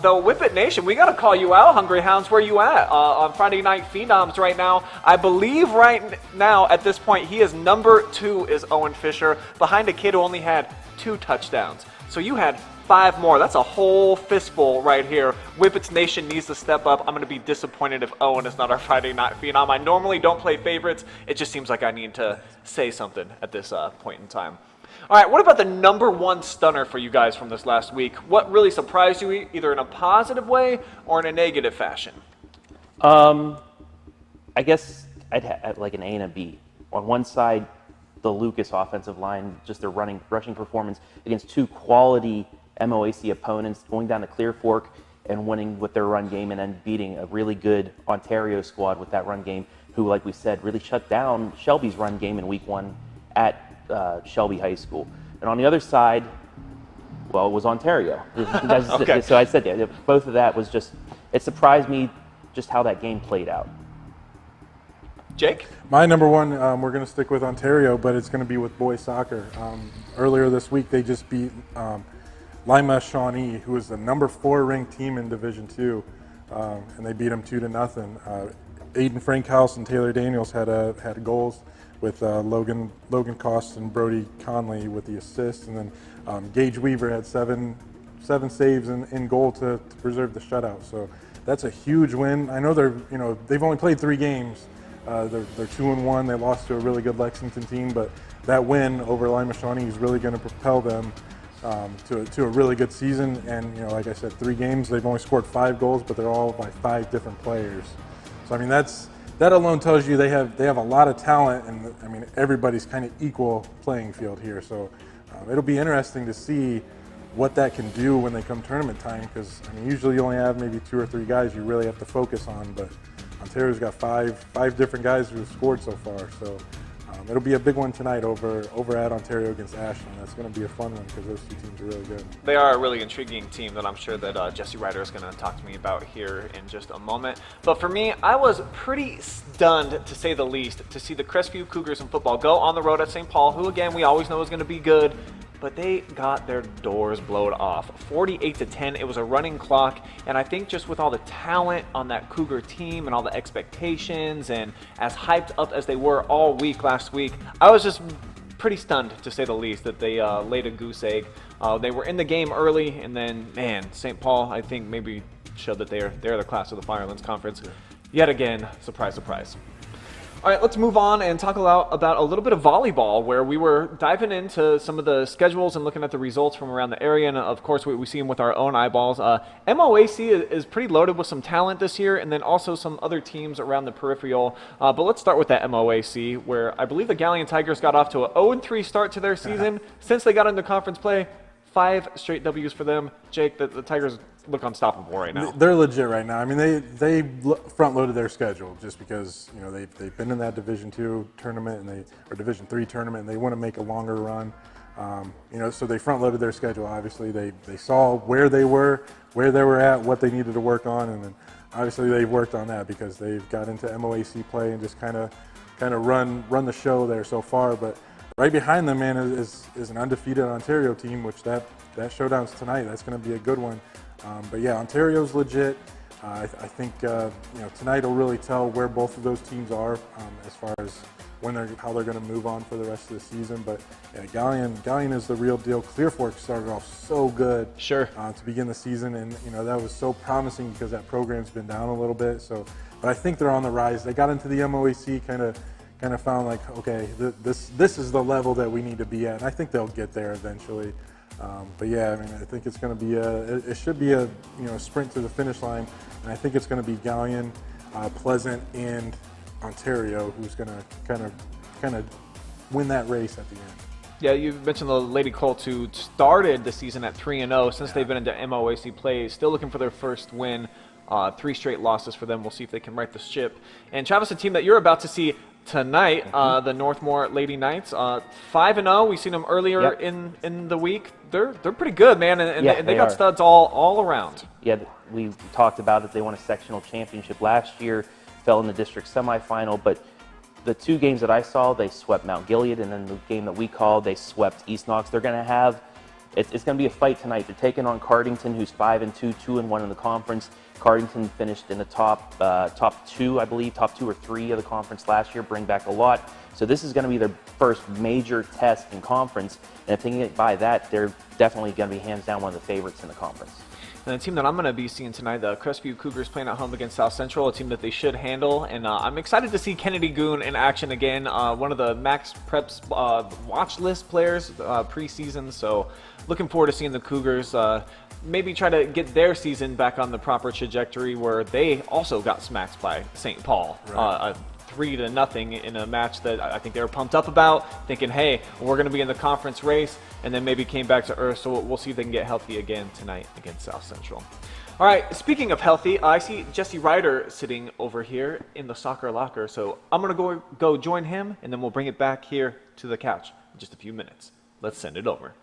Though, Whip It Nation, we got to call you out, Hungry Hounds. Where you at on Friday Night Phenoms right now? I believe right now, at this point, he is number 2 is Owen Fisher, behind a kid who only had 2 touchdowns. So you had 5 more. That's a whole fistful right here. Whippets Nation needs to step up. I'm going to be disappointed if Owen is not our Friday Night Phenom. I normally don't play favorites. It just seems like I need to say something at this point in time. All right, what about the number 1 stunner for you guys from this last week? What really surprised you, either in a positive way or in a negative fashion? I guess I'd have like an A and a B. On one side, the Lucas offensive line, just their rushing performance against 2 quality MOAC opponents, going down to Clear Fork and winning with their run game, and then beating a really good Ontario squad with that run game, who, like we said, really shut down Shelby's run game in week 1 at Shelby High School. And on the other side, well, it was Ontario. Okay. So I said that. Both of that was just, it surprised me just how that game played out. Jake? My number 1, we're going to stick with Ontario, but it's going to be with boys soccer. Earlier this week, they just beat Lima Shawnee, who is the number 4 ranked team in Division II, and they beat them 2-0. Aiden Frankhouse and Taylor Daniels had goals, with Logan Cost and Brody Conley with the assist, and then Gage Weaver had seven saves in goal to preserve the shutout. So that's a huge win. I know they've only played 3 games. They're 2-1. They lost to a really good Lexington team, but that win over Lima Shawnee is really going to propel them to a really good season. And like I said, 3 games. They've only scored 5 goals, but they're all by 5 different players. So I mean, that's that alone tells you they have a lot of talent, and I mean everybody's kind of equal playing field here. So it'll be interesting to see what that can do when they come tournament time, because I mean usually you only have maybe 2 or 3 guys you really have to focus on, but Ontario's got five different guys who have scored so far. So it'll be a big one tonight over at Ontario against Ashland. That's going to be a fun one because those 2 teams are really good. They are a really intriguing team that I'm sure that Jesse Ryder is going to talk to me about here in just a moment. But for me, I was pretty stunned, to say the least, to see the Crestview Cougars in football go on the road at St. Paul, who again we always know is going to be good. But they got their doors blown off. 48-10, it was a running clock, and I think just with all the talent on that Cougar team and all the expectations and as hyped up as they were all week last week, I was just pretty stunned, to say the least, that they laid a goose egg. They were in the game early, and then, man, St. Paul, I think maybe showed that they're the class of the Firelands Conference. Yet again, surprise, surprise. All right, let's move on and talk about a little bit of volleyball, where we were diving into some of the schedules and looking at the results from around the area. And of course, we see them with our own eyeballs. MOAC is pretty loaded with some talent this year, and then also some other teams around the peripheral. But let's start with that MOAC, where I believe the Galleon Tigers got off to a 0-3 start to their season. Since they got into conference play, 5 straight W's for them. Jake, the Tigers look unstoppable right now. They're legit right now. I mean, they front loaded their schedule just because they've been in that Division II tournament or Division III tournament, and they want to make a longer run. So they front loaded their schedule. Obviously, they saw where they were at, what they needed to work on, and then obviously they've worked on that because they've got into MOAC play and just kind of run the show there so far. But right behind them, man, is an undefeated Ontario team, which that showdown's tonight. That's going to be a good one. But yeah, Ontario's legit. I think tonight will really tell where both of those teams are as far as how they're going to move on for the rest of the season. But yeah, Galleon is the real deal. Clear Fork started off so good, sure, to begin the season, and that was so promising because that program's been down a little bit. So, but I think they're on the rise. They got into the MOAC, kind of found like, okay, this is the level that we need to be at, and I think they'll get there eventually. But yeah, I mean, I think it's going to be it should be a sprint to the finish line, and I think it's going to be Galleon, Pleasant, and Ontario who's going to kind of win that race at the end. Yeah, you mentioned the Lady Colts, who started the season at 3-0 since they've been into MOAC play, still looking for their first win. 3 straight losses for them. We'll see if they can right the ship. And Travis, a team that you're about to see tonight, the Northmore Lady Knights, 5-0. We've seen them earlier in the week. They're pretty good, man, and they got studs all around. Yeah, we talked about it. They won a sectional championship last year, fell in the district semifinal, but the 2 games that I saw, they swept Mount Gilead, and then the game that we called, they swept East Knox. They're going to have it's going to be a fight tonight. They're taking on Cardington, who's 5-2, 2-1 in the conference. Cardington finished in the top 2, I believe, top 2 or 3 of the conference last year, bring back a lot. So this is going to be their first major test in conference, and if they can get by that, they're definitely going to be hands down one of the favorites in the conference. And the team that I'm going to be seeing tonight, the Crestview Cougars, playing at home against South Central, a team that they should handle. And I'm excited to see Kennedy Goon in action again, one of the Max Preps watch list players preseason. So looking forward to seeing the Cougars maybe try to get their season back on the proper trajectory, where they also got smacked by St. Paul. Right. 3-0 in a match that I think they were pumped up about, thinking, hey, we're going to be in the conference race, and then maybe came back to earth. So we'll see if they can get healthy again tonight against South Central. All right, speaking of healthy, I see Jesse Ryder sitting over here in the soccer locker. So I'm going to go join him, and then we'll bring it back here to the couch in just a few minutes. Let's send it over.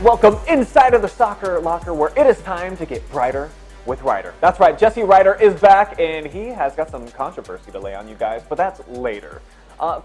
Welcome inside of the soccer locker, where it is time to get brighter with Ryder. That's right, Jesse Ryder is back, and he has got some controversy to lay on you guys, but that's later.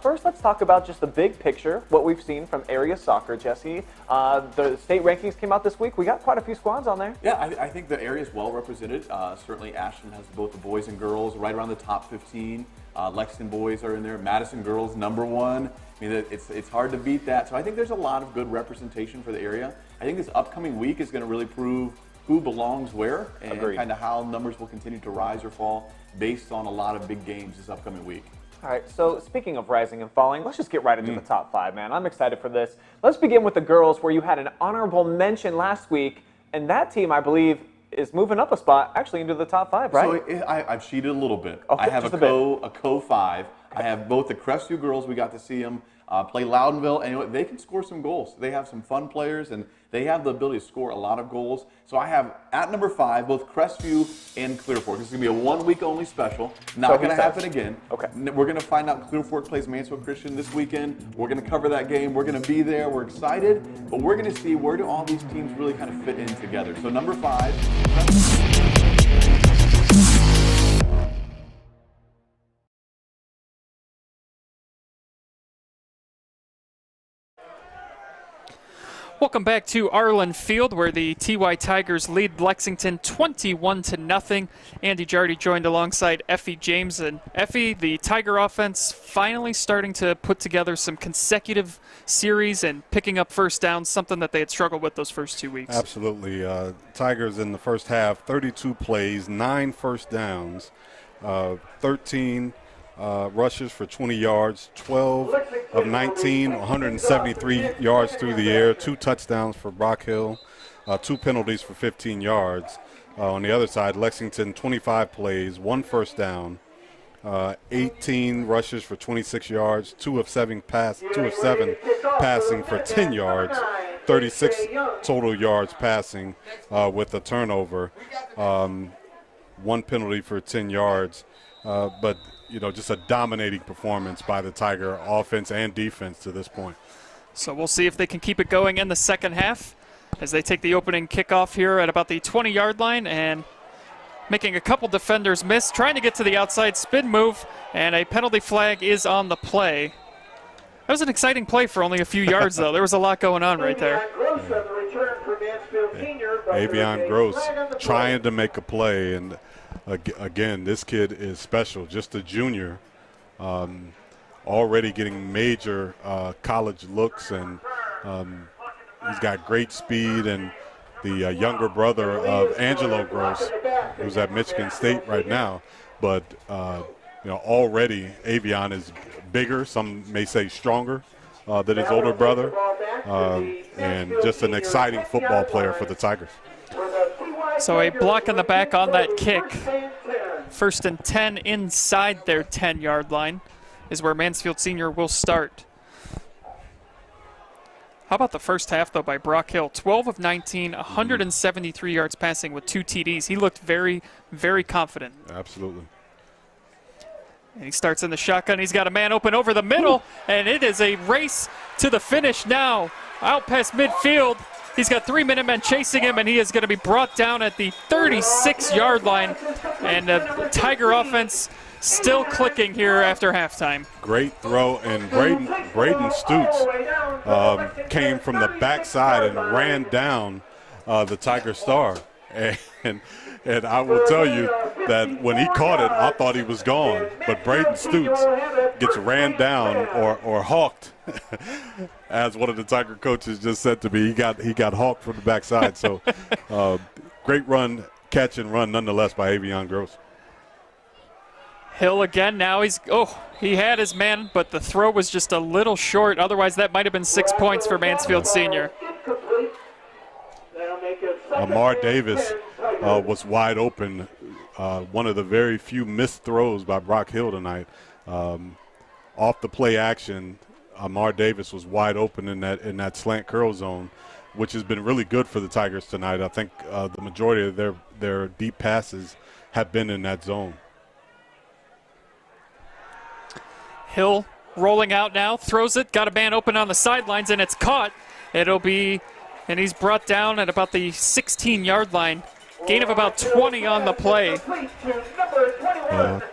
First, let's talk about just the big picture, what we've seen from area soccer, Jesse. The state rankings came out this week. We got quite a few squads on there. Yeah, I think the area is well represented. Certainly Ashland has both the boys and girls right around the top 15. Lexington boys are in there. Madison girls, #1. I mean, it's hard to beat that. So I think there's a lot of good representation for the area. I think this upcoming week is going to really prove who belongs where, and kind of how numbers will continue to rise or fall based on a lot of big games this upcoming week. All right, so speaking of rising and falling, let's just get right into the top 5, man. I'm excited for this. Let's begin with the girls, where you had an honorable mention last week, and that team, I believe, is moving up a spot, actually into the top 5, right? So I've cheated a little bit. Okay, I have a co-5. Okay. I have both the Crestview girls. We got to see them play Loudonville, and you know what? They can score some goals. They have some fun players, and they have the ability to score a lot of goals. So I have, at number 5, both Crestview and Clear Fork. This is going to be a one-week-only special. Not going to happen again. Okay. We're going to find out Clear Fork plays Mansfield Christian this weekend. We're going to cover that game. We're going to be there. We're excited, but we're going to see where do all these teams really kind of fit in together. So number 5. Welcome back to Arlin Field, where the TY Tigers lead Lexington 21-0. Andy Jardy joined alongside Effie James. And Effie, the Tiger offense finally starting to put together some consecutive series and picking up first downs, something that they had struggled with those first 2 weeks. Absolutely. Tigers in the first half, 32 plays, 9 first downs, 13 rushes for 20 yards, 12 of 19, 173 yards through the air, 2 touchdowns for Brock Hill, 2 penalties for 15 yards. On the other side, Lexington, 25 plays, 1 first down, 18 rushes for 26 yards, 2 of 7 passing for 10 yards, 36 total yards passing with a turnover, 1 penalty for 10 yards. But you know, just a dominating performance by the Tiger offense and defense to this point. So we'll see if they can keep it going in the second half as they take the opening kickoff here at about the 20-yard line and making a couple defenders miss, trying to get to the outside spin move, and a penalty flag is on the play. That was an exciting play for only a few yards, though. There was a lot going on right there. Avion Gross trying to make a play, and again, this kid is special, just a junior, already getting major college looks, and he's got great speed. And the younger brother of Angelo Gross, who's at Michigan State right now, but you know, already Avion is bigger, some may say stronger than his older brother, and just an exciting football player for the Tigers. So a block in the back on that kick. 1st and 10 inside their 10-yard line is where Mansfield Senior will start. How about the first half, though, by Brock Hill? 12 of 19, 173 yards passing with 2 TDs. He looked very, very confident. Absolutely. And he starts in the shotgun. He's got a man open over the middle, and it is a race to the finish now. Out past midfield. He's got 3 Minutemen chasing him, and he is going to be brought down at the 36-yard line. And the Tiger offense still clicking here after halftime. Great throw, and Braden Stutes came from the backside and ran down the Tiger star. And I will tell you that when he caught it, I thought he was gone. But Braden Stutes gets ran down or hawked, as one of the Tiger coaches just said to me. He got hawked from the backside. So great run, catch and run nonetheless by Avion Gross. Hill again. Now he had his man, but the throw was just a little short. Otherwise, that might have been 6 points for Mansfield Senior. Amar Davis was wide open. One of the very few missed throws by Brock Hill tonight. Off the play action, Amar Davis was wide open in that slant curl zone, which has been really good for the Tigers tonight. I think the majority of their deep passes have been in that zone. Hill rolling out now, throws it, got a man open on the sidelines, and it's caught. And he's brought down at about the 16-yard line. Gain of about 20 on the play. To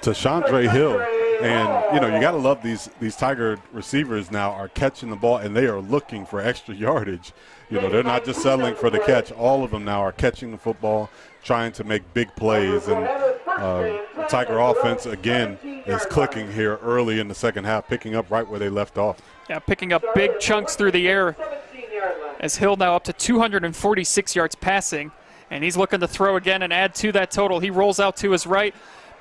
Chandre Hill. And, you know, you got to love these Tiger receivers now are catching the ball, and they are looking for extra yardage. You know, they're not just settling for the catch. All of them now are catching the football, trying to make big plays. And the Tiger offense, again, is clicking here early in the second half, picking up right where they left off. Yeah, picking up big chunks through the air as Hill now up to 246 yards passing. And he's looking to throw again and add to that total. He rolls out to his right,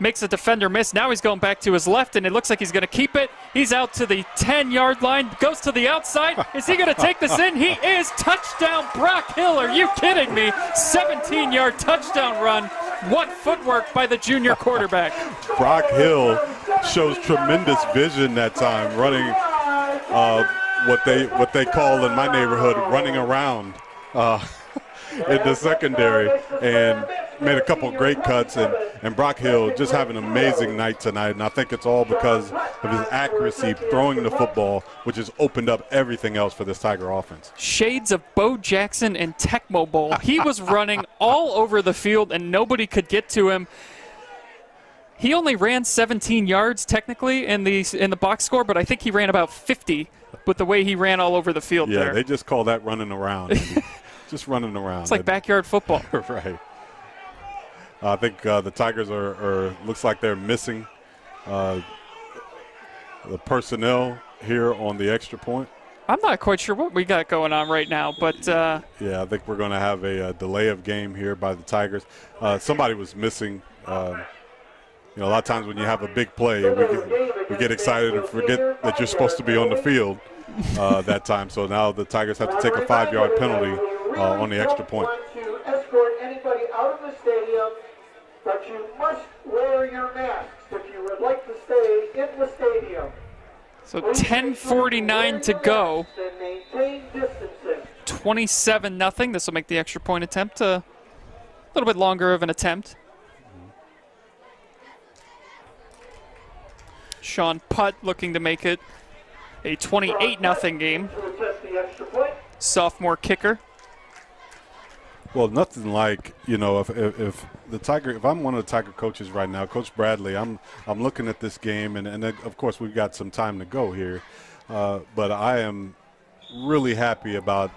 makes a defender miss. Now he's going back to his left, and it looks like he's going to keep it. He's out to the 10-yard line, goes to the outside. Is he going to take this in? He is. Touchdown, Brock Hill. Are you kidding me? 17-yard touchdown run. What footwork by the junior quarterback. Brock Hill shows tremendous vision that time, running what they call in my neighborhood running around in the secondary, and made a couple of great cuts. And Brock Hill just having an amazing night tonight, and I think it's all because of his accuracy throwing the football, which has opened up everything else for this Tiger offense. Shades of Bo Jackson and Tecmo Bowl. He was running all over the field, and nobody could get to him. He only ran 17 yards technically in the box score, but I think he ran about 50 with the way he ran all over the field there. Yeah, they just call that running around. Just running around. It's like backyard football. Right. I think the Tigers are looks like they're missing the personnel here on the extra point. I'm not quite sure what we got going on right now, but yeah, I think we're going to have a delay of game here by the Tigers. Somebody was missing. A lot of times when you have a big play, we get excited and forget that you're supposed to be on the field that time. So now the Tigers have to take a 5-yard penalty on the extra point. To escort anybody out of the stadium, but you must wear your masks if you would like to stay in the stadium. So 10:49 to go. 27-0. This will make the extra point attempt a little bit longer of an attempt. Sean Putt looking to make it a 28-0 game. Sophomore kicker. Well, nothing like, if I'm one of the Tiger coaches right now, Coach Bradley, I'm looking at this game, and of course we've got some time to go here, but I am really happy about,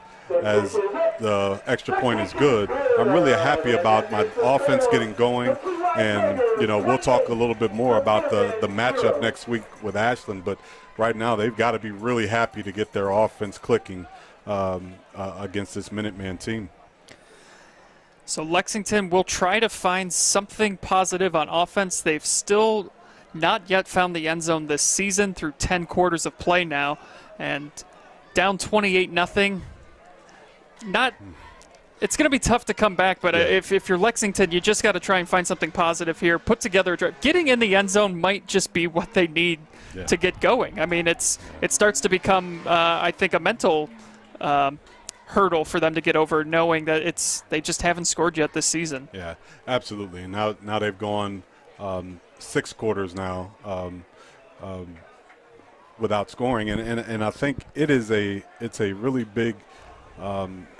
as the extra point is good, I'm really happy about my offense getting going, and we'll talk a little bit more about the matchup next week with Ashland, but right now they've got to be really happy to get their offense clicking against this Minuteman team. So Lexington will try to find something positive on offense. They've still not yet found the end zone this season through 10 quarters of play now, and down 28-0. It's going to be tough to come back, but if you're Lexington, you just got to try and find something positive here. Put together a drive. Getting in the end zone might just be what they need to get going. I mean, it starts to become, I think, a mental hurdle for them to get over, knowing that they just haven't scored yet this season. Yeah, absolutely. And now they've gone 6 quarters now without scoring, and I think it's a really big.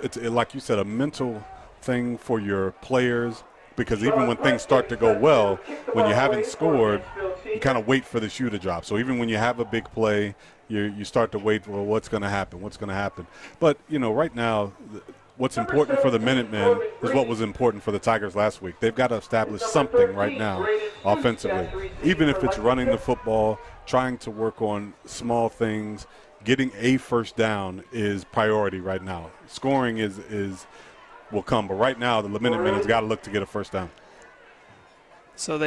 It's like you said, a mental thing for your players, because even when things start to go well, when you haven't scored, you kind of wait for the shoe to drop. So even when you have a big play, you start to wait, well, what's going to happen? What's going to happen? But, right now, what's important for the Minutemen is what was important for the Tigers last week. They've got to establish something right now offensively, even if it's running the football, trying to work on small things. Getting a first down is priority right now. Scoring will come, but right now the Minutemen has got to look to get a first down. So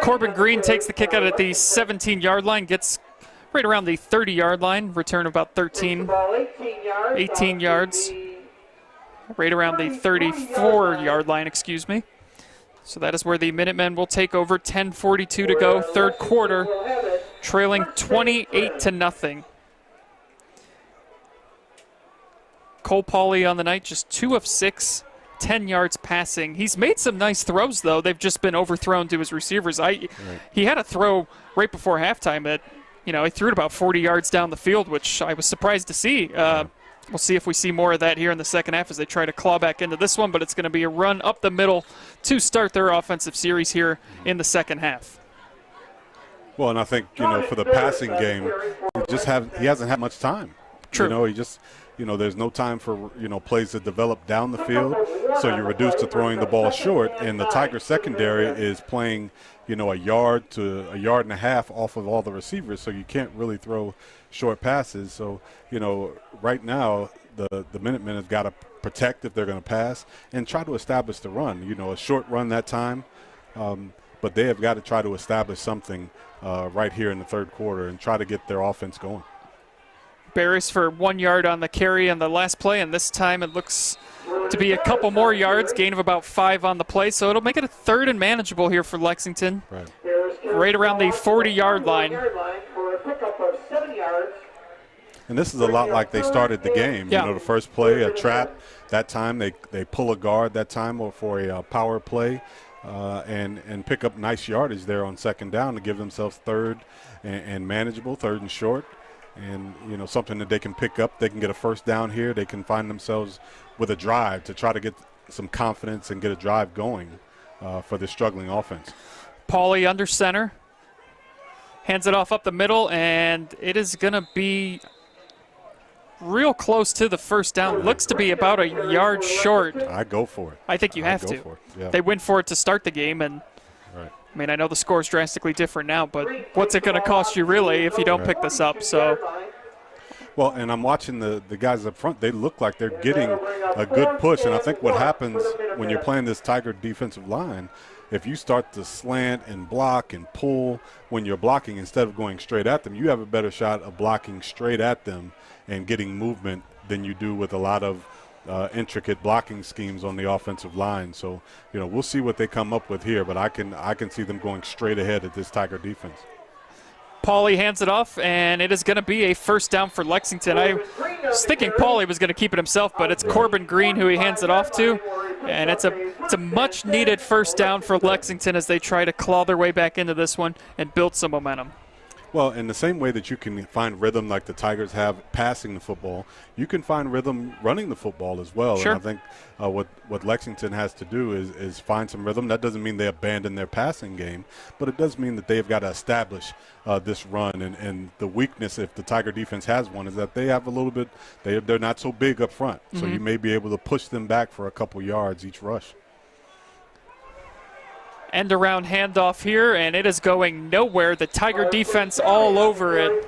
Corbin Green takes the kick out at the 17-yard line, gets right around the 30-yard line, return about 18 yards, right around the 34-yard line, excuse me. So that is where the Minutemen will take over. 10:42 to go, third quarter, trailing 28-0. Cole Pauly on the night, just 2 of 6, 10 yards passing. He's made some nice throws, though. They've just been overthrown to his receivers. He had a throw right before halftime that, he threw it about 40 yards down the field, which I was surprised to see. We'll see if we see more of that here in the second half as they try to claw back into this one, but it's going to be a run up the middle to start their offensive series here in the second half. Well, and I think, for the passing game, he hasn't had much time. True. He just, there's no time for, plays to develop down the field, so you're reduced to throwing the ball short, and the Tiger secondary is playing, a yard to a yard and a half off of all the receivers, so you can't really throw short passes. So, right now the Minutemen have got to protect if they're going to pass and try to establish the run. A short run that time but they have got to try to establish something right here in the third quarter and try to get their offense going. Barris for 1 yard on the carry on the last play, and this time it looks to be a couple more yards, gain of about 5 on the play, so it'll make it a third and manageable here for Lexington. Right around the 40-yard line. And this is a lot like they started the game. Yeah. You know, the first play, a trap. That time they pull a guard that time or for a power play and pick up nice yardage there on second down to give themselves third and manageable, third and short. And, you know, something that they can pick up. They can get a first down here. They can find themselves with a drive to try to get some confidence and get a drive going for this struggling offense. Pauly under center. Hands it off up the middle, and it is going to be real close to the first down. Looks to be about a yard short. I go for it. I think you have to. Yeah. They win for it to start the game, and right. I mean, I know the score is drastically different now, but what's it going to cost you really if you don't pick this up? So, well, and I'm watching the guys up front. They look like they're getting a good push, and I think what happens when you're playing this Tiger defensive line, if you start to slant and block and pull when you're blocking instead of going straight at them, you have a better shot of blocking straight at them and getting movement than you do with a lot of intricate blocking schemes on the offensive line. So, you know, we'll see what they come up with here, but I can see them going straight ahead at this Tiger defense. Pauly hands it off, and it is going to be a first down for Lexington. I was thinking Pauly was going to keep it himself, but it's Corbin Green who he hands it off to, and it's a much-needed first down for Lexington as they try to claw their way back into this one and build some momentum. Well, in the same way that you can find rhythm like the Tigers have passing the football, you can find rhythm running the football as well. Sure. And I think what Lexington has to do is find some rhythm. That doesn't mean they abandon their passing game, but it does mean that they've got to establish this run. And the weakness, if the Tiger defense has one, is that they have a little bit – they're not so big up front. So you may be able to push them back for a couple yards each rush. End around handoff here, and it is going nowhere. The Tiger defense all over it.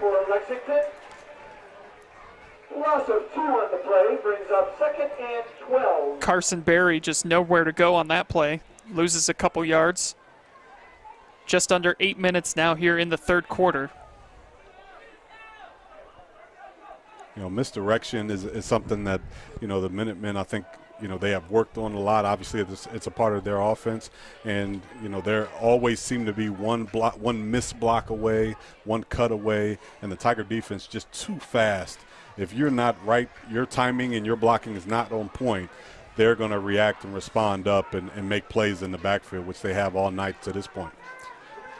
Loss of 2 on the play brings up 2nd and 12. Carson Berry just nowhere to go on that play. Loses a couple yards. Just under 8 minutes now here in the third quarter. You know, misdirection is something that, you know, the Minutemen, I think, you know, they have worked on a lot. Obviously, it's a part of their offense, and you know, they always seem to be one missed block away, one cut away, and the Tiger defense just too fast. If you're not right, your timing and your blocking is not on point, they're going to react and respond up and make plays in the backfield, which they have all night to this point.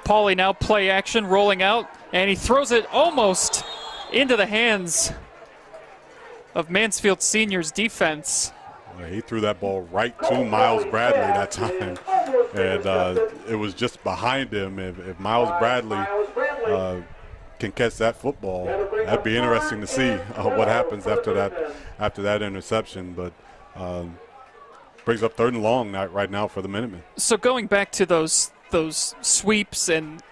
Pauly now play action, rolling out, and he throws it almost into the hands of Mansfield Senior's defense. He threw that ball right to Miles Bradley that time, and it was just behind him. If Miles Bradley can catch that football, that'd be interesting to see what happens after that interception. But brings up 3rd and long right now for the Minutemen. So going back to those sweeps and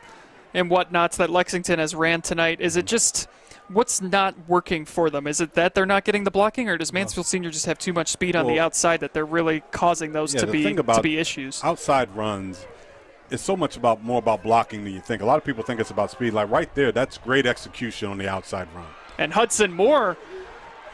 whatnots that Lexington has ran tonight, is it just what's not working for them? Is it that they're not getting the blocking, or does Mansfield Senior just have too much speed on the outside that they're really causing those to be issues? Outside runs, it's so much more about blocking than you think. A lot of people think it's about speed. Like right there, that's great execution on the outside run. And Hudson Moore.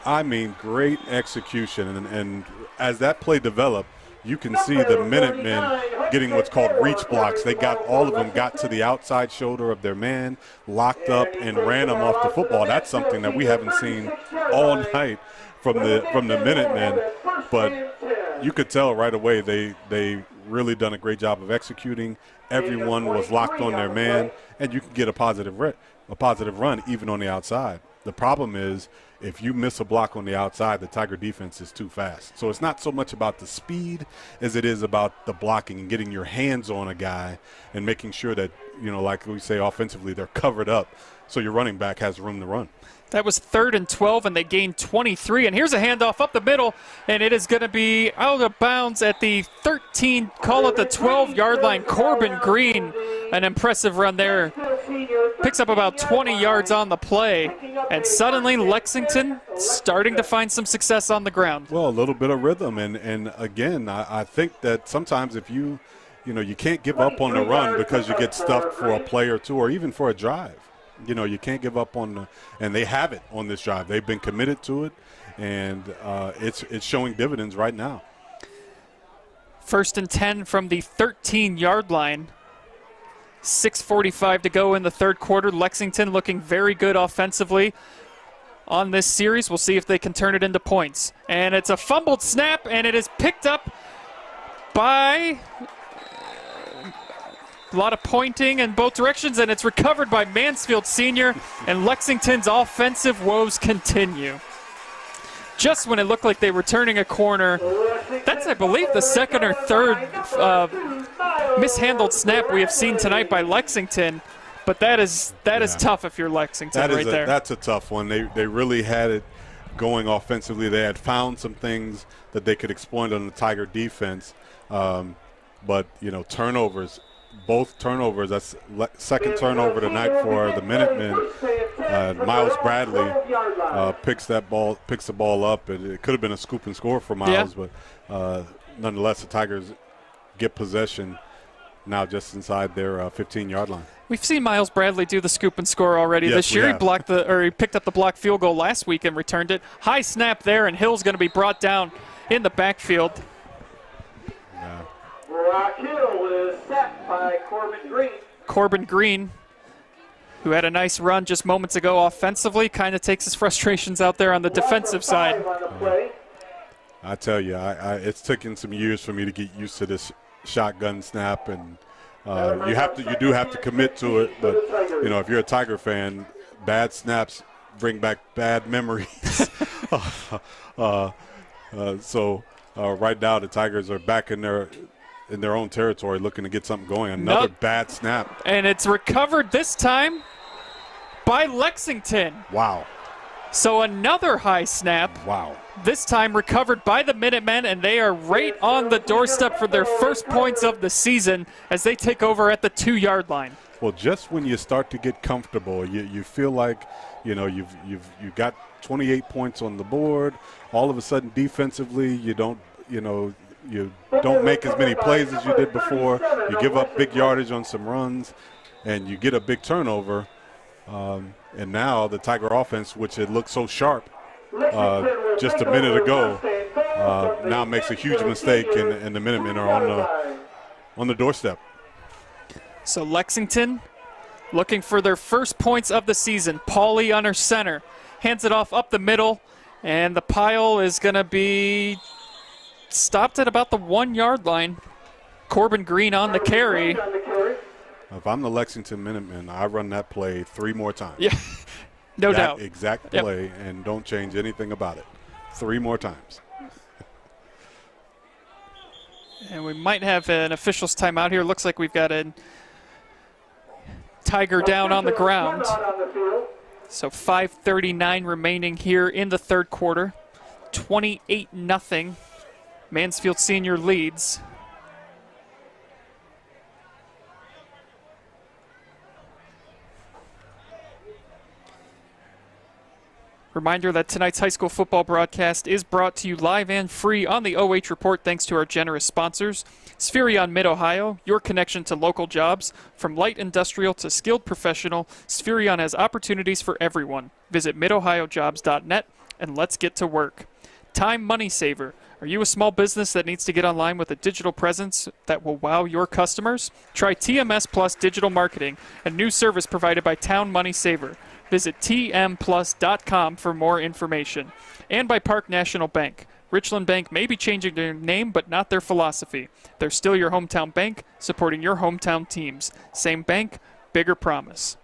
I mean, great execution. And as that play developed, you can see the Minutemen getting what's called reach blocks. All of them got to the outside shoulder of their man, locked up, and ran them off the football. That's something that we haven't seen all night from the Minutemen. But you could tell right away they really done a great job of executing. Everyone was locked on their man, and you can get a positive run even on the outside. The problem is, if you miss a block on the outside, the Tiger defense is too fast. So it's not so much about the speed as it is about the blocking and getting your hands on a guy and making sure that, you know, like we say offensively, they're covered up so your running back has room to run. That was 3rd and 12, and they gained 23. And here's a handoff up the middle, and it is going to be out of bounds at the 13, call it the 12-yard line. Corbin Green, an impressive run there. Picks up about 20 yards on the play, and suddenly Lexington starting to find some success on the ground. Well, a little bit of rhythm, and again, I think that sometimes if you you can't give up on the run because you get stuffed for a play or two or even for a drive. You can't give up on and they have it on this drive. They've been committed to it, and it's showing dividends right now. 1st and 10 from the 13-yard line. 6:45 to go in the third quarter. Lexington looking very good offensively on this series. We'll see if they can turn it into points. And it's a fumbled snap, and it is picked up by a lot of pointing in both directions, and it's recovered by Mansfield Senior, and Lexington's offensive woes continue. Just when it looked like they were turning a corner, that's, I believe, the second or third mishandled snap we have seen tonight by Lexington, but that is tough if you're Lexington there. That's a tough one. They really had it going offensively. They had found some things that they could exploit on the Tiger defense, but turnovers. Both turnovers. That's second turnover tonight for the Minutemen. Miles Bradley picks the ball up. It could have been a scoop and score for Miles, but nonetheless, the Tigers get possession now just inside their 15-yard line. We've seen Miles Bradley do the scoop and score already this year. He picked up the blocked field goal last week and returned it. High snap there, and Hill's going to be brought down in the backfield. Rock Hill is set by Corbin Green. Corbin Green, who had a nice run just moments ago offensively, kind of takes his frustrations out there on the defensive side. I tell you, it's taken some years for me to get used to this shotgun snap, and you do have to commit to it. But if you're a Tiger fan, bad snaps bring back bad memories. So right now the Tigers are back in their own territory looking to get something going. Another bad snap. And it's recovered this time by Lexington. Wow. So another high snap. Wow. This time recovered by the Minutemen, and they are right on the doorstep for their first points of the season as they take over at the 2-yard line. Well, just when you start to get comfortable, you feel like, you've got 28 points on the board. All of a sudden defensively, you don't make as many plays as you did before. You give up big yardage on some runs, and you get a big turnover. And now the Tiger offense, which had looked so sharp just a minute ago, now makes a huge mistake, and the Minutemen are on the doorstep. So Lexington looking for their first points of the season. Pauly under center. Hands it off up the middle, and the pile is going to be stopped at about the 1-yard line. Corbin Green on the carry. If I'm the Lexington Minutemen, I run that play 3 more times. Yeah, no doubt. That exact play, and don't change anything about it. 3 more times. And we might have an official's timeout here. Looks like we've got a Tiger down on the ground. So 5:39 remaining here in the third quarter. 28-0. Mansfield Senior leads. Reminder that tonight's high school football broadcast is brought to you live and free on the OH Report thanks to our generous sponsors. Spherion Mid-Ohio, your connection to local jobs. From light industrial to skilled professional, Spherion has opportunities for everyone. Visit midohiojobs.net and let's get to work. Time Money Saver. Are you a small business that needs to get online with a digital presence that will wow your customers? Try TMS Plus Digital Marketing, a new service provided by Town Money Saver. Visit tmplus.com for more information. And by Park National Bank. Richland Bank may be changing their name, but not their philosophy. They're still your hometown bank, supporting your hometown teams. Same bank, bigger promise.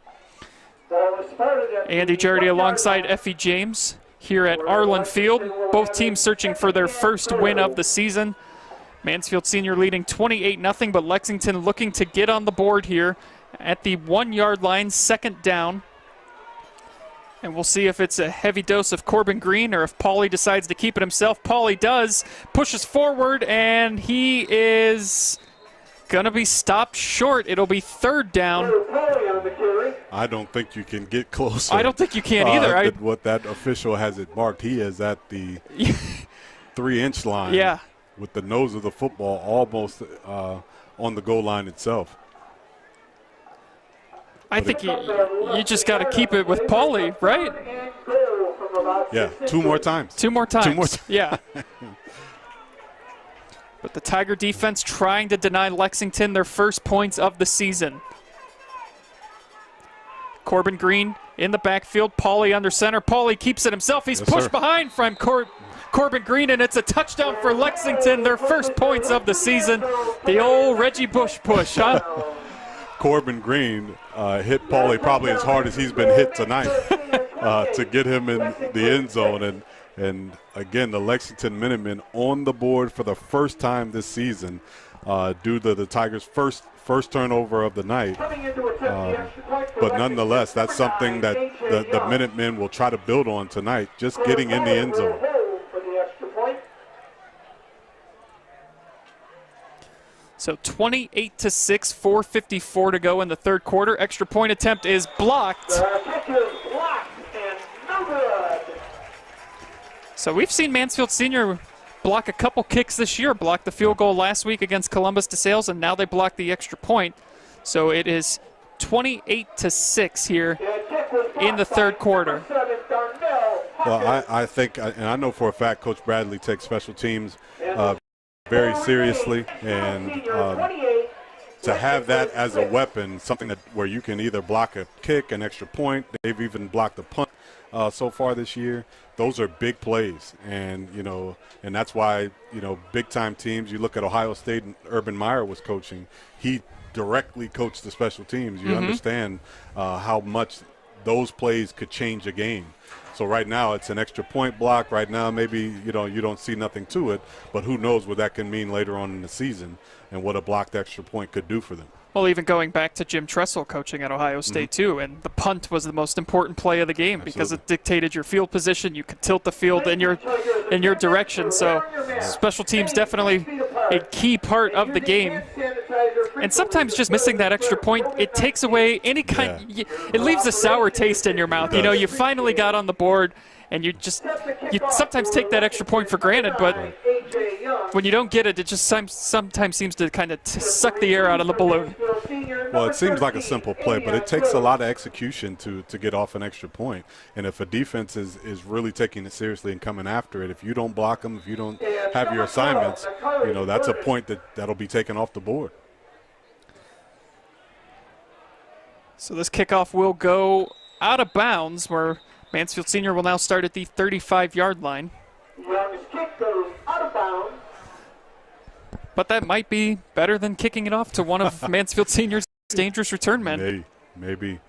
Andy Jardy alongside Effie James here at Arlin Field. Both teams searching for their first win of the season. Mansfield Senior leading 28-0, but Lexington looking to get on the board here at the 1-yard line, second down. And we'll see if it's a heavy dose of Corbin Green or if Pauly decides to keep it himself. Pauly does, pushes forward, and he is going to be stopped short. It'll be third down. I don't think you can get closer. I don't think you can either. What that official has it marked, he is at the 3-inch line. Yeah. With the nose of the football almost on the goal line itself. I think you just got to keep it with Pauly, right? Yeah, 2 more times. 2 more times. 2 more times. Yeah. But the Tiger defense trying to deny Lexington their first points of the season. Corbin Green in the backfield. Pauly under center. Pauly keeps it himself. He's pushed behind from Corbin Green, and it's a touchdown for Lexington, their first points of the season. The old Reggie Bush push, huh? Corbin Green hit Pauly probably as hard as he's been hit tonight to get him in the end zone. And again, the Lexington Minutemen on the board for the first time this season due to the Tigers' first turnover of the night. But nonetheless, that's something that the Minutemen will try to build on tonight, just getting in the end zone. So 28-6, 4:54 to go in the third quarter. Extra point attempt is blocked. So we've seen Mansfield Senior block a couple kicks this year, blocked the field goal last week against Columbus DeSales, and now they block the extra point. So it is 28-6 here in the third quarter. Well, I think, and I know for a fact Coach Bradley takes special teams very seriously, and to have that as a weapon, something where you can either block a kick, an extra point, they've even blocked a punt so far this year. Those are big plays, and and that's why big time teams. You look at Ohio State, and Urban Meyer was coaching. He directly coached the special teams. You understand how much those plays could change a game. So right now it's an extra point block. Right now maybe you don't see nothing to it, but who knows what that can mean later on in the season and what a blocked extra point could do for them. Well, even going back to Jim Tressel coaching at Ohio State too, and the punt was the most important play of the game because it dictated your field position. You could tilt the field in your direction. So special teams definitely a key part of the game. And sometimes just missing that extra point, it takes away any kind. It leaves a sour taste in your mouth. You finally got on the board, and you sometimes take that extra point for granted, but when you don't get it, it just sometimes seems to kind of suck the air out of the balloon. Well, it seems like a simple play, but it takes a lot of execution to get off an extra point. And if a defense is really taking it seriously and coming after it, if you don't block them, if you don't have your assignments, that's a point that'll be taken off the board. So this kickoff will go out of bounds, where Mansfield Senior will now start at the 35-yard line. Young's kick goes out of bounds. But that might be better than kicking it off to one of Mansfield Senior's dangerous return men. Maybe.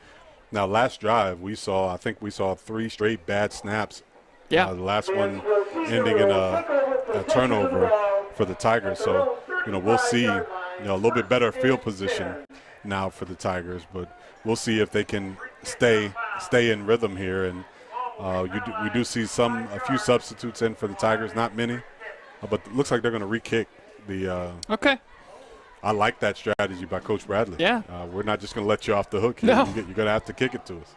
Now, last drive I think we saw 3 straight bad snaps. Yeah. The last one ending in a turnover for the Tigers. So, we'll see a little bit better field position now for the Tigers, but we'll see if they can stay in rhythm here. And we do see a few substitutes in for the Tigers, not many, but it looks like they're going to re-kick the. Okay. I like that strategy by Coach Bradley. Yeah. We're not just going to let you off the hook here. No. You're going to have to kick it to us.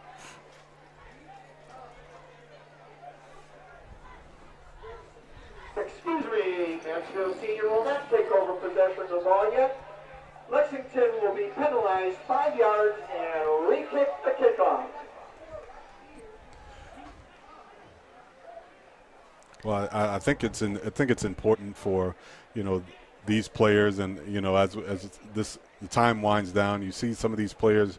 Excuse me, Mansfield Senior will not take over possession of the ball yet. Lexington will be penalized 5 yards and re-kick the kickoff. Well, I think it's important for these players, and as the time winds down, you see some of these players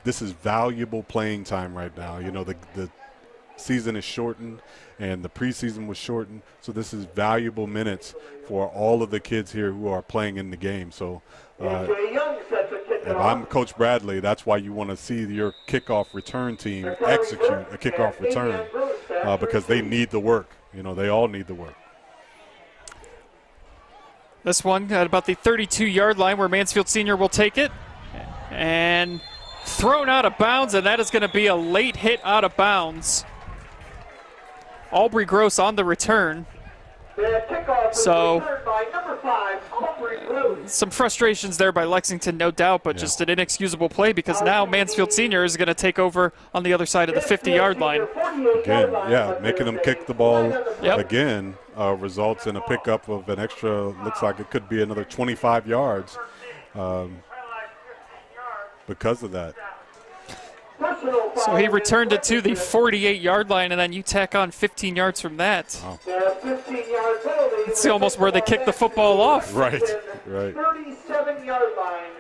this is valuable playing time right now. The season is shortened and the preseason was shortened, so this is valuable minutes for all of the kids here who are playing in the game. So if I'm Coach Bradley, that's why you want to see your kickoff return team execute a kickoff return because they need the work. They all need the work. This one at about the 32-yard line, where Mansfield Senior will take it. And thrown out of bounds, and that is going to be a late hit out of bounds. Aubrey Gross on the return. So some frustrations there by Lexington, no doubt, but just an inexcusable play because now Mansfield Senior is going to take over on the other side of the 50-yard line. Again, making them kick the ball again results in a pickup of an extra, looks like it could be another 25 yards because of that. So he returned it to the 48-yard line, and then you tack on 15 yards from that. Wow. It's almost where they kick the football off. Right, right. 37-yard line,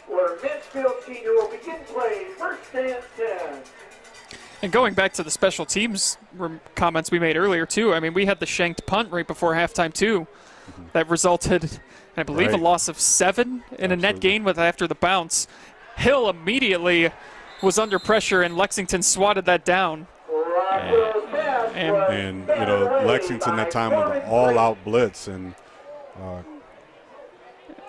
where Mansfield Senior will begin play first and 10. And going back to the special teams comments we made earlier, too, I mean, we had the shanked punt right before halftime, too. That resulted, I believe, a loss of 7 in a net gain after the bounce. Hill immediately was under pressure, and Lexington swatted that down. And you know, Lexington that time with an all-out blitz, and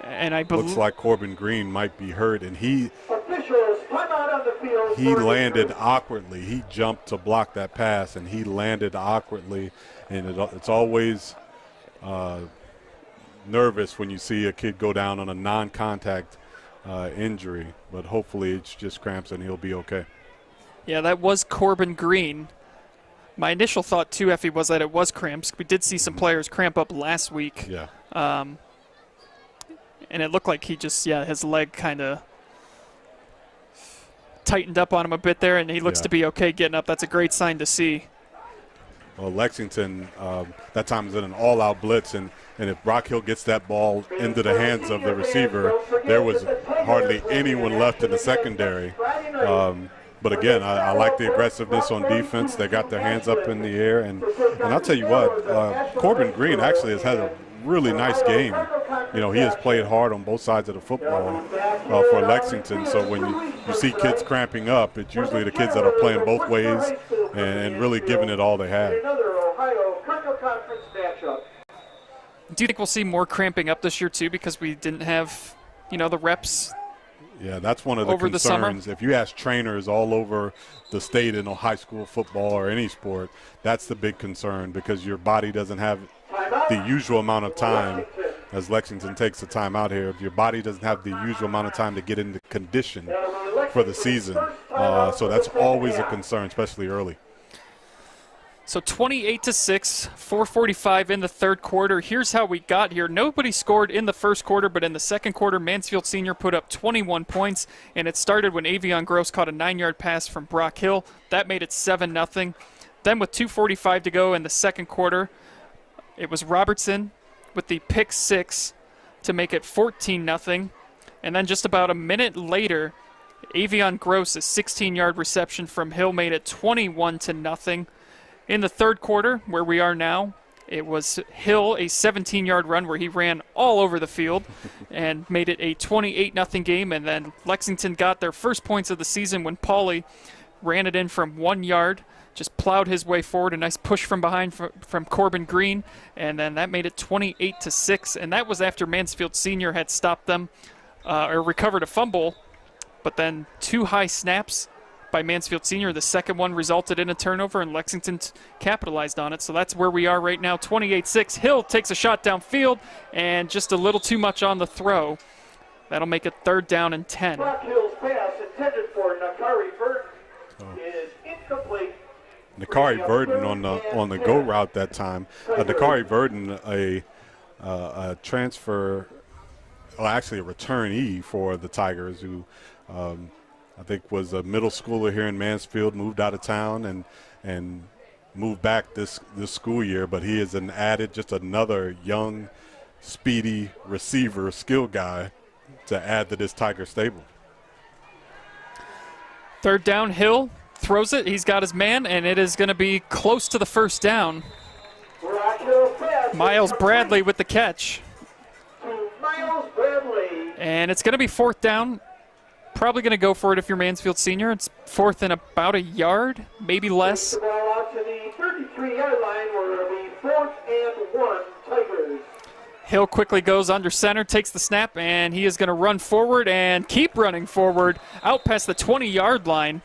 I believe looks like Corbin Green might be hurt, and he landed awkwardly. He jumped to block that pass, and he landed awkwardly, and it's always nervous when you see a kid go down on a non-contact injury, but hopefully it's just cramps and he'll be okay. Yeah, that was Corbin Green. My initial thought, too, Effie, was that it was cramps. We did see some players cramp up last week. Yeah. And it looked like he just, his leg kind of tightened up on him a bit there, and he looks to be okay getting up. That's a great sign to see. Well, Lexington, that time is in an all-out blitz, and if Brock Hill gets that ball into the hands of the receiver, there was hardly anyone left in the secondary. But again, I like the aggressiveness on defense. They got their hands up in the air, and I'll tell you what, Corbin Green actually has had a really nice game. You know, he has played hard on both sides of the football for Lexington. So when you see kids cramping up, it's usually the kids that are playing both ways and really giving it all they have. Do you think we'll see more cramping up this year, too, because we didn't have, the reps? Yeah, that's one of the concerns. If you ask trainers all over the state in high school football or any sport, that's the big concern, because your body doesn't have the usual amount of time, as Lexington takes the time out here. If your body doesn't have the usual amount of time to get into condition for the season, so that's always a concern, especially early. So 28-6, 4:45 in the third quarter. Here's how we got here. Nobody scored in the first quarter, but in the second quarter, Mansfield Senior put up 21 points, and it started when Avion Gross caught a 9-yard pass from Brock Hill. That made it 7-0. Then with 2:45 to go in the second quarter, it was Robertson with the pick 6 to make it 14-0. And then just about a minute later, Avion Gross, a 16-yard reception from Hill, made it 21-0. In the third quarter, where we are now, it was Hill, a 17-yard run where he ran all over the field and made it a 28-0 game. And then Lexington got their first points of the season when Pauly ran it in from 1 yard, just plowed his way forward, a nice push from behind from Corbin Green, and then that made it 28-6. And that was after Mansfield Senior had stopped them or recovered a fumble, but then 2 high snaps by Mansfield Senior. The second one resulted in a turnover, and Lexington capitalized on it. So that's where we are right now, 28-6. Hill takes a shot downfield, and just a little too much on the throw. That'll make it 3rd down and 10. Brock Hill's pass intended for Nakari Burton is incomplete. Nakari Burton on the go route that time. Nakari Burton, a transfer, well, actually a returnee for the Tigers, who I think was a middle schooler here in Mansfield, moved out of town and moved back this school year. But he is just another young, speedy receiver, skill guy to add to this Tiger stable. 3rd down, Hill throws it. He's got his man, and it is going to be close to the first down. Miles Bradley with the catch. And it's going to be 4th down. Probably going to go for it if you're Mansfield Senior. It's 4th and about a yard, maybe less. The ball out to the 33-yard line where it'll be 4th and 1 Tigers. Hill quickly goes under center, takes the snap, and he is going to run forward and keep running forward out past the 20-yard line.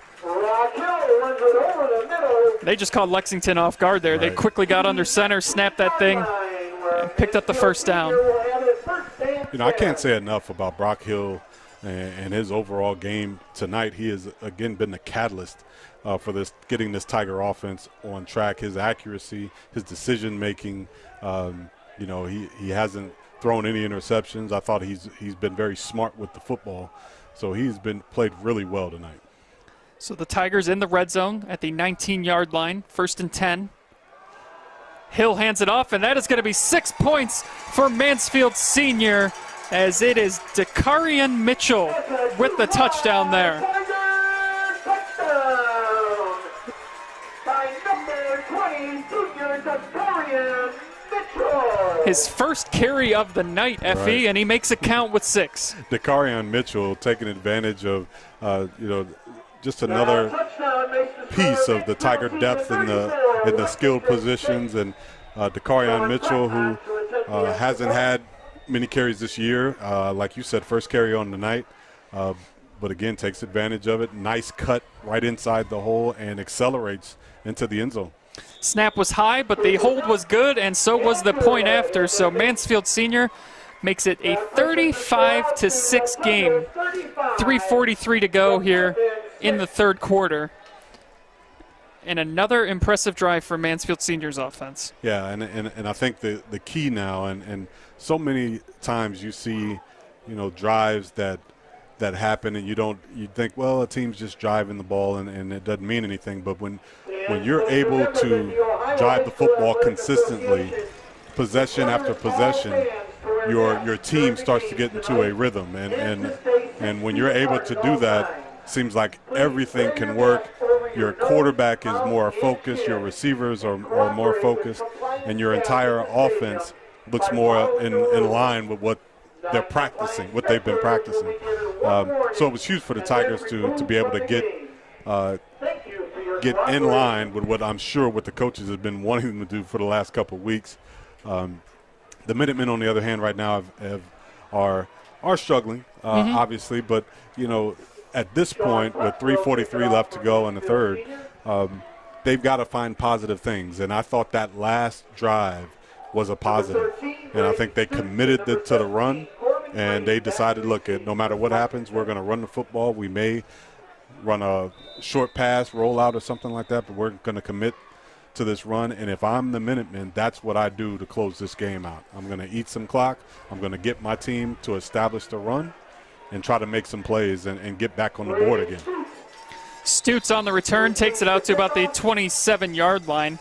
They just caught Lexington off guard there. Right. They quickly got under center, snapped that thing, and picked up the first down. I can't say enough about Brock Hill and his overall game tonight. He has, again, been the catalyst for getting this Tiger offense on track. His accuracy, his decision-making, he hasn't thrown any interceptions. I thought he's been very smart with the football. So he's been played really well tonight. So the Tigers in the red zone at the 19-yard line, 1st and 10. Hill hands it off, and that is going to be 6 points for Mansfield Senior, as it is Dakarian Mitchell with the touchdown there. By number 20, junior Dakarian Mitchell. His first carry of the night, Effie, Right. and he makes it count with 6. Dakarian Mitchell taking advantage of, just another piece of the Tiger depth in the skilled positions, and Dakarian Mitchell, who hasn't had many carries this year, like you said, first carry on the night, but again takes advantage of it. Nice cut right inside the hole and accelerates into the end zone. Snap was high, but the hold was good, and so was the point after. So Mansfield Senior makes it a 35-6 game. 3:43 to go here in the third quarter. And another impressive drive for Mansfield Senior's offense. Yeah, and I think the key now, and so many times you see, drives that happen, and you think, well, a team's just driving the ball and it doesn't mean anything. But when you're able to drive the football consistently, possession after possession, your team starts to get into a rhythm, and when you're able to do that, seems like everything can work. Your quarterback is more focused, your receivers are more focused, and your entire offense looks more in line with what they're practicing, what they've been practicing. So it was huge for the Tigers to be able to get in line with what I'm sure what the coaches have been wanting them to do for the last couple of weeks. The Minutemen, on the other hand, right now are struggling, obviously, but at this point, with 3:43 left to go in the third, they've got to find positive things. And I thought that last drive was a positive. And I think they committed to the run, and they decided, look, no matter what happens, we're going to run the football. We may run a short pass, roll out or something like that, but we're going to commit to this run. And if I'm the Minutemen, that's what I do to close this game out. I'm going to eat some clock. I'm going to get my team to establish the run and try to make some plays and get back on the board again. Stutes on the return, takes it out to about the 27-yard line.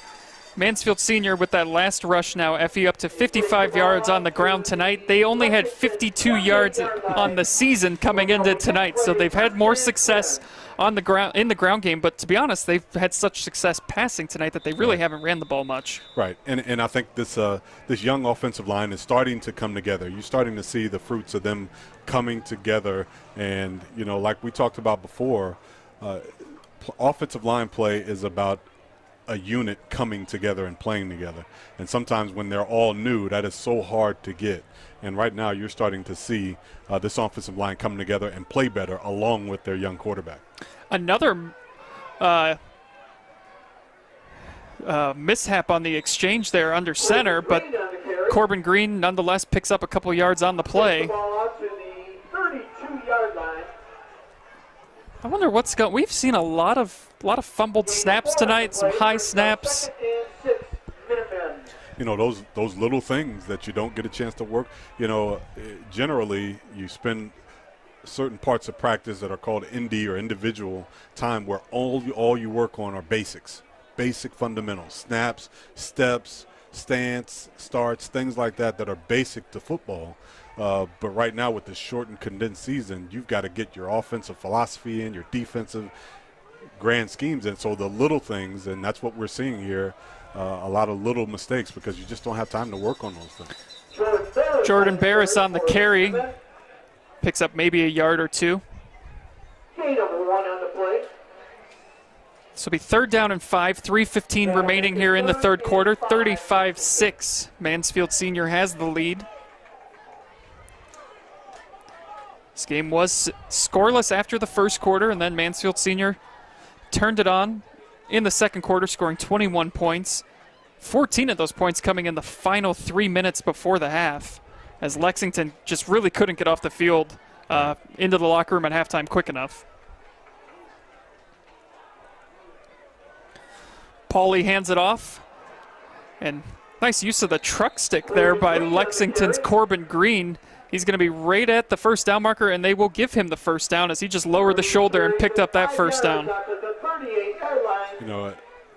Mansfield Senior with that last rush now, Effie up to 55 yards on the ground tonight. They only had 52 yards on the season coming into tonight, so they've had more success on the ground in the ground game. But to be honest, they've had such success passing tonight that they really haven't ran the ball much. Right, and I think this young offensive line is starting to come together. You're starting to see the fruits of them coming together, and like we talked about before, offensive line play is about a unit coming together and playing together. And sometimes when they're all new, that is so hard to get. And right now you're starting to see this offensive line come together and play better along with their young quarterback. Another mishap on the exchange there under center, but Corbin Green nonetheless picks up a couple yards on the play. I wonder what's going. We've seen a lot of fumbled snaps tonight, some high snaps. Those little things that you don't get a chance to work. Generally you spend certain parts of practice that are called ND or individual time, where all you work on are basics, basic fundamentals, snaps, steps, stance, starts, things like that are basic to football. But right now with this shortened, condensed season, you've got to get your offensive philosophy in, your defensive grand schemes in. So the little things, and that's what we're seeing here, a lot of little mistakes because you just don't have time to work on those things. Jordan Barris on the carry. Picks up maybe a yard or two. Number 1 on the play. This will be 3rd down and 5, 3:15 remaining here in the third quarter. 35-6. Mansfield Senior has the lead. This game was scoreless after the first quarter, and then Mansfield Senior turned it on in the second quarter, scoring 21 points. 14 of those points coming in the final 3 minutes before the half, as Lexington just really couldn't get off the field into the locker room at halftime quick enough. Pauly hands it off, and Nice use of the truck stick there by Lexington's Corbin Green. He's going to be right at the first down marker, and they will give him the first down as he just lowered the shoulder and picked up that first down. You know,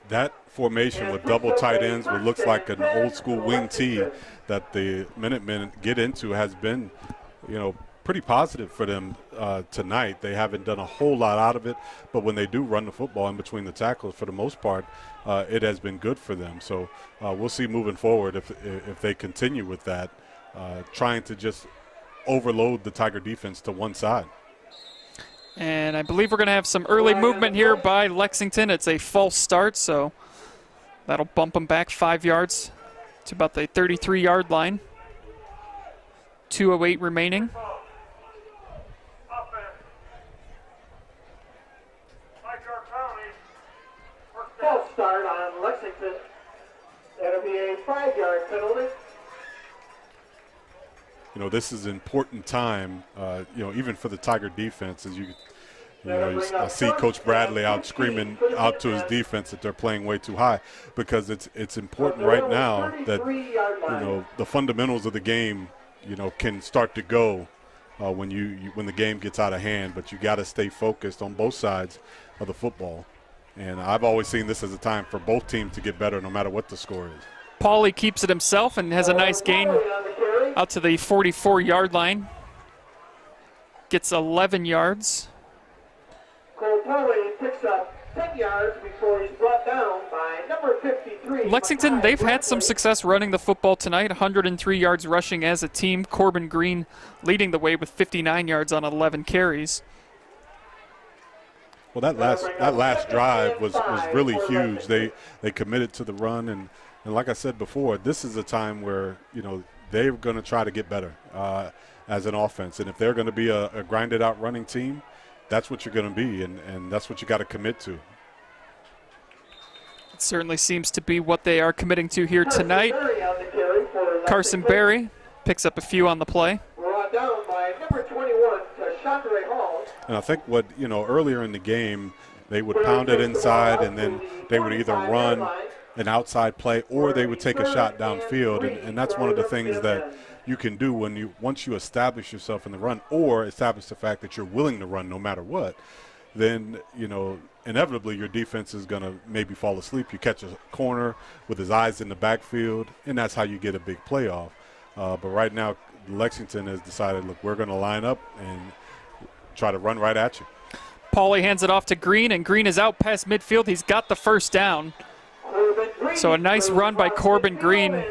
that formation with double tight ends, what looks like an old school wing tee that the Minutemen get into, has been, you know, pretty positive for them tonight. They haven't done a whole lot out of it, but when they do run the football in between the tackles, for the most part, it has been good for them. So we'll see moving forward if they continue with that, trying to just overload the Tiger defense to one side. And I believe we're going to have some early movement here by Lexington. It's a false start, so that'll bump them back 5 yards to about the 33-yard line. 2:08 remaining. False start on Lexington. That'll be a 5-yard penalty. You know, this is an important time, you know, even for the Tiger defense, as you see Coach Bradley out screaming out to his defense that they're playing way too high, because it's important right now that, you know, the fundamentals of the game, you know, can start to go when the game gets out of hand, but you got to stay focused on both sides of the football. And I've always seen this as a time for both teams to get better no matter what the score is. Pauly keeps it himself and has a nice gain out to the 44-yard line. Gets 11 yards. Cole Pauly picks up 10 yards before he's brought down by number 53. Lexington, they've had some success running the football tonight. 103 yards rushing as a team. Corbin Green leading the way with 59 yards on 11 carries. Well, that last drive was really huge. They committed to the run, and like I said before, this is a time where, you know, they're going to try to get better as an offense. And if they're going to be a grinded-out running team, that's what you're going to be, and that's what you got to commit to. It certainly seems to be what they are committing to here tonight. Carson Berry picks up a few on the play. Brought down by number 21 to Chandre Hall. And I think earlier in the game, they would pound it inside, and then they would either run an outside play or they would take a shot downfield, and that's one of the things that you can do once you establish yourself in the run, or establish the fact that you're willing to run no matter what. Then, you know, inevitably your defense is going to maybe fall asleep. You catch a corner with his eyes in the backfield, and that's how you get a big play off. But right now, Lexington has decided, look, we're going to line up and try to run right at you. Pauly hands it off to Green, and Green is out past midfield. He's got the first down. So a nice run by Corbin Green.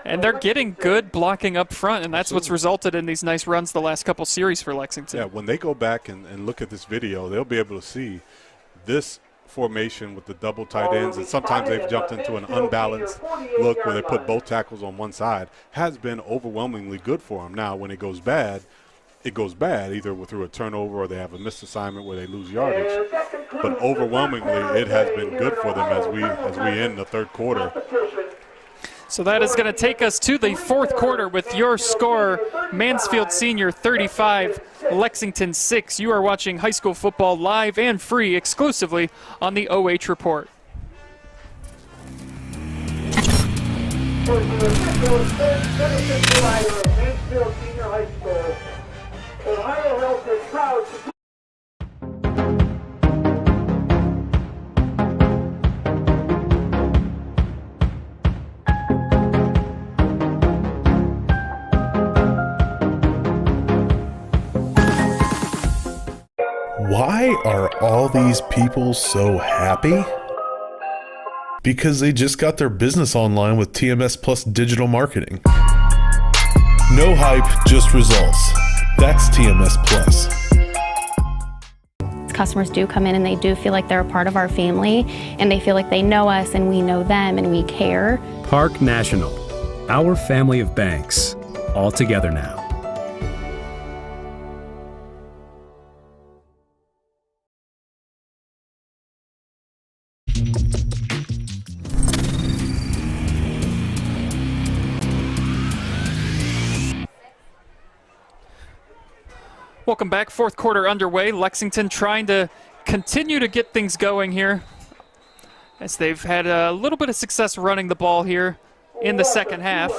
And they're getting good blocking up front, and that's what's resulted in these nice runs the last couple series for Lexington. Yeah, when they go back and look at this video, they'll be able to see this formation with the double tight ends, and sometimes they've jumped into an unbalanced look where they put both tackles on one side, has been overwhelmingly good for them. Now, when it goes bad, either through a turnover or they have a missed assignment where they lose yardage. But overwhelmingly, it has been good for them as we end the third quarter. So that is going to take us to the fourth quarter with your score, Mansfield Senior 35, Lexington 6. You are watching high school football live and free exclusively on the OH Report. Mansfield Senior High School. Ohio Health is proud to Why are all these people so happy? Because they just got their business online with TMS Plus Digital Marketing. No hype, just results. That's TMS Plus. Customers do come in and they do feel like they're a part of our family, and they feel like they know us and we know them and we care. Park National, our family of banks, all together now. Welcome back. Fourth quarter underway. Lexington trying to continue to get things going here. as they've had a little bit of success running the ball here in the second half.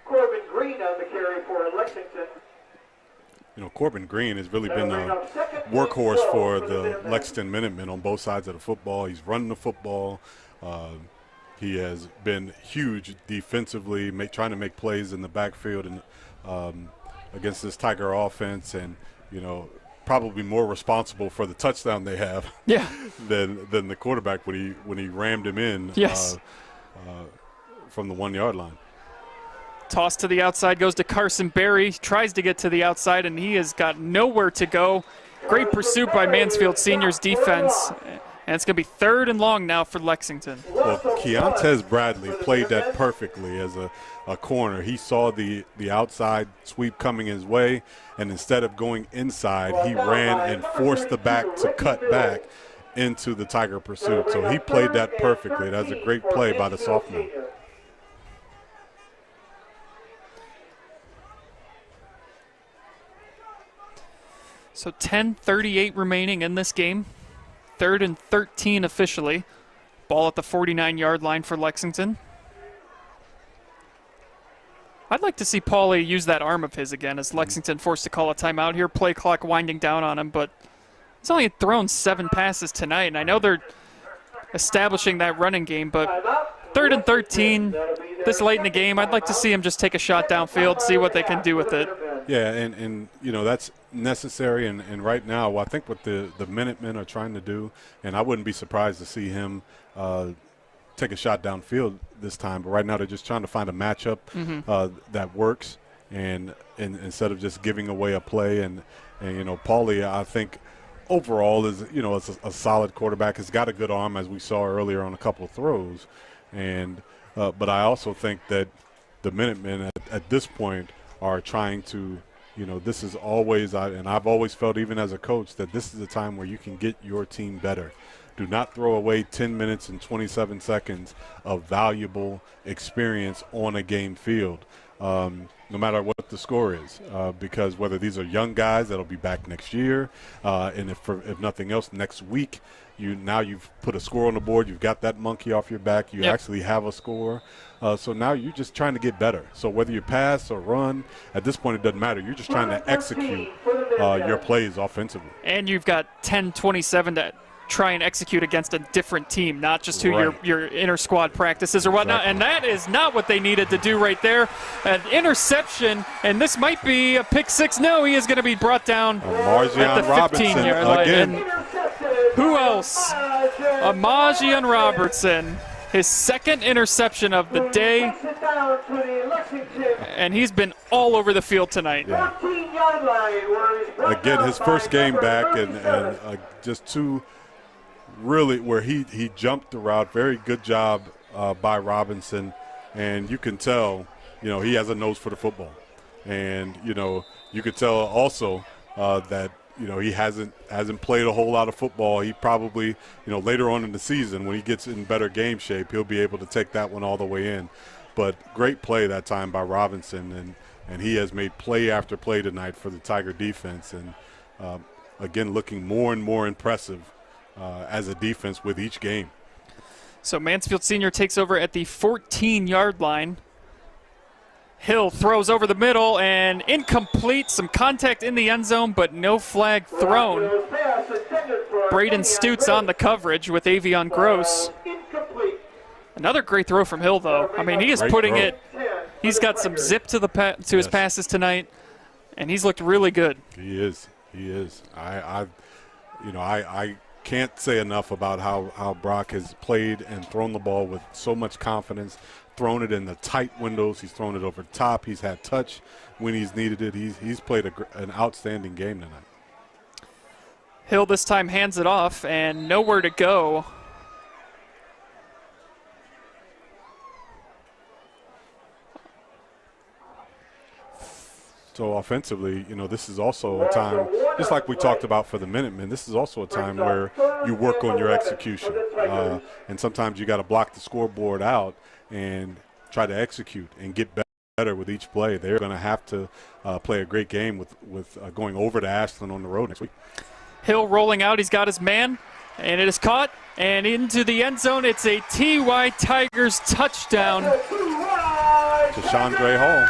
Corbin Green on the carry for Lexington. You know, Corbin Green has really been a workhorse for the Lexington Minutemen on both sides of the football. He's running the football. He has been huge defensively, trying to make plays in the backfield and against this Tiger offense, and you know, probably more responsible for the touchdown they have than the quarterback when he rammed him in from the 1 yard line. Toss to the outside goes to Carson Berry. Tries to get to the outside, and he has got nowhere to go. Great pursuit by Mansfield Senior's defense. And it's going to be 3rd and long now for Lexington. Well, Keontae Bradley played that perfectly as a corner. He saw the outside sweep coming his way, and instead of going inside, he ran and forced the back to cut back into the Tiger pursuit. So he played that perfectly. That's a great play by the sophomore. So 10:38 remaining in this game. 3rd and 13 officially. Ball at the 49-yard line for Lexington. I'd like to see Pauly use that arm of his again as Lexington forced to call a timeout here. Play clock winding down on him, but he's only thrown 7 passes tonight, and I know they're establishing that running game, but 3rd and 13, this late in the game, I'd like to see him just take a shot downfield, see what they can do with it. Yeah, and you know, that's necessary, and right now I think what the Minutemen are trying to do, and I wouldn't be surprised to see him take a shot downfield this time, but right now they're just trying to find a matchup that works, and instead of just giving away a play, and you know, Pauly, I think overall is, you know, it's a solid quarterback. He's got a good arm, as we saw earlier on a couple of throws, and but I also think that the Minutemen at this point are trying to, you know, this is always, and I've always felt even as a coach that this is a time where you can get your team better. Do not throw away 10 minutes and 27 seconds of valuable experience on a game field, no matter what the score is, because whether these are young guys that'll be back next year, and if nothing else, next week, you've put a score on the board, you've got that monkey off your back, you actually have a score. So now you're just trying to get better. So whether you pass or run, at this point it doesn't matter. You're just trying to execute your plays offensively. And you've got 10-27 to try and execute against a different team, not just who your inter-squad practices or whatnot. And that is not what they needed to do right there. An interception, and this might be a pick six. No, he is going to be brought down at the 15-yard line. And who else? Amajian Robertson. His 2nd interception of the day, and he's been all over the field tonight. Yeah. Again, his first game back, and just two really where he jumped the route. Very good job by Robinson, and you can tell, you know, he has a nose for the football, and you know, you could tell also that, you know, he hasn't played a whole lot of football. He probably, you know, later on in the season when he gets in better game shape, he'll be able to take that one all the way in. But great play that time by Robinson, and he has made play after play tonight for the Tiger defense, and again, looking more and more impressive as a defense with each game. So Mansfield Senior takes over at the 14-yard line. Hill throws over the middle and incomplete. Some contact in the end zone, but no flag thrown. Braden Stutes on the coverage with Avion Gross. Another great throw from Hill, though. I mean, he is putting it. He's got some zip to his passes tonight, and he's looked really good. He is. He is. I can't say enough about how Brock has played and thrown the ball with so much confidence. Thrown it in the tight windows. He's thrown it over the top. He's had touch when he's needed it. He's played an outstanding game tonight. Hill this time hands it off and nowhere to go. So offensively, you know, this is also a time, just like we talked about for the Minutemen, this is also a time where you work on your execution. And sometimes you got to block the scoreboard out and try to execute and get better with each play. They're going to have to play a great game with going over to Ashland on the road next week. Hill rolling out. He's got his man, and it is caught. And into the end zone. It's a TY Tigers touchdown. To Chandre Hall.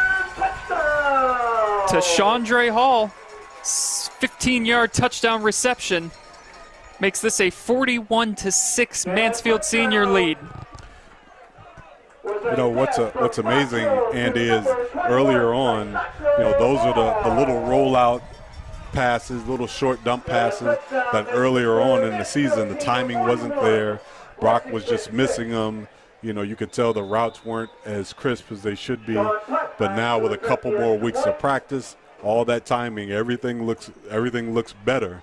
To Chandre Hall. 15-yard touchdown reception. Makes this a 41-6 Mansfield Senior lead. You know, what's amazing, Andy, is earlier on, you know, those are the little rollout passes, little short dump passes that earlier on in the season, the timing wasn't there. Brock was just missing them. You know, you could tell the routes weren't as crisp as they should be. But now with a couple more weeks of practice, all that timing, everything looks better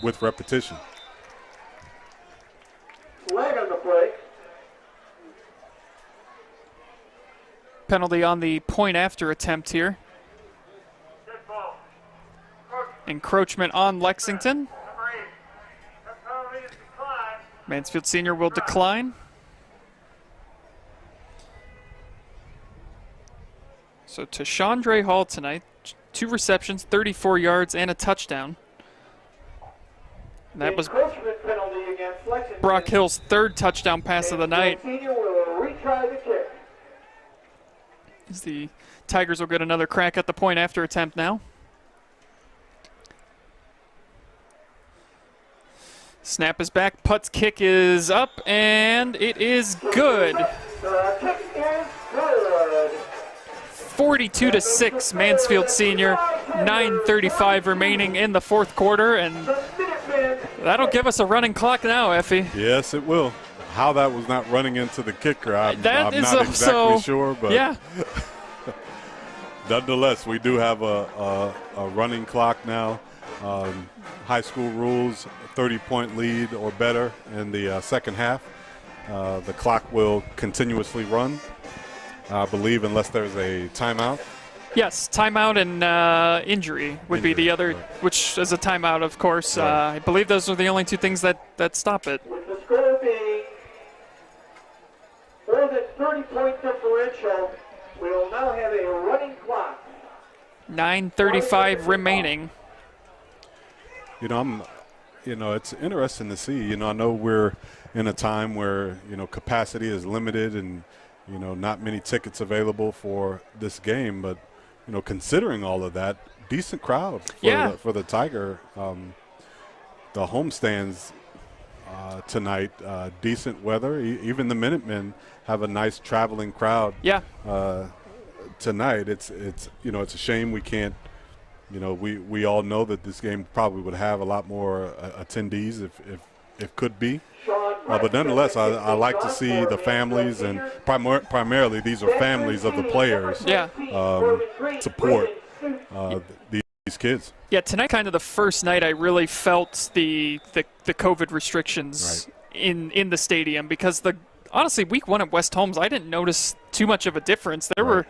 with repetition. Flag on the play. Penalty on the point after attempt here. Encroachment on Lexington. Mansfield Senior will decline. So to Chandre Hall tonight, 2 receptions, 34 yards, and a touchdown. And that was Brock Hill's 3rd touchdown pass of the night. As the Tigers will get another crack at the point after attempt now. Snap is back, Putt's kick is up, and it is good. 42-6 Mansfield Senior, 9:35 remaining in the 4th quarter, and that'll give us a running clock now, Effie. Yes, it will. How that was not running into the kicker, I'm not also, exactly sure, but yeah. Nonetheless, we do have a running clock now. High school rules, 30-point lead or better in the second half. The clock will continuously run, I believe, unless there's a timeout. Yes, timeout and injury would be the other, which is a timeout, of course. Right. I believe those are the only 2 things that stop it. With the score being more than 30-point differential, we will now have a running clock. 9:35 remaining. You know, it's interesting to see. You know, I know we're in a time where, you know, capacity is limited and, you know, not many tickets available for this game. But, you know, considering all of that, decent crowd for the Tiger. The homestands tonight, decent weather. Even the Minutemen have a nice traveling crowd. Yeah. Tonight, it's you know, it's a shame we can't. You know, we all know that this game probably would have a lot more attendees if could be. But nonetheless, I like to see the families, and primarily these are families of the players, support these kids. Yeah, tonight kind of the first night I really felt the COVID restrictions in the stadium, because honestly, week 1 at West Holmes, I didn't notice too much of a difference. There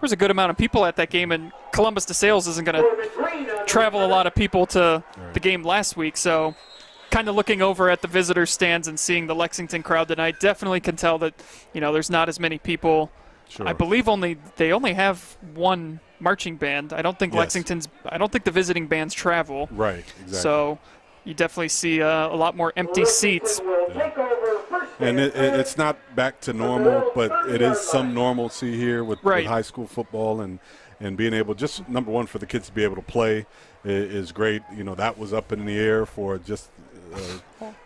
was a good amount of people at that game, and Columbus DeSales isn't going to travel a lot of people to the game last week. So kind of looking over at the visitor stands and seeing the Lexington crowd tonight, definitely can tell that, you know, there's not as many people. Sure. I believe they only have 1 marching band. I don't think I don't think the visiting bands travel. Right, exactly. So you definitely see a lot more empty seats. Yeah. And it's not back to normal, but it is some normalcy here with high school football, and being able, just number one, for the kids to be able to play is great. You know, that was up in the air for just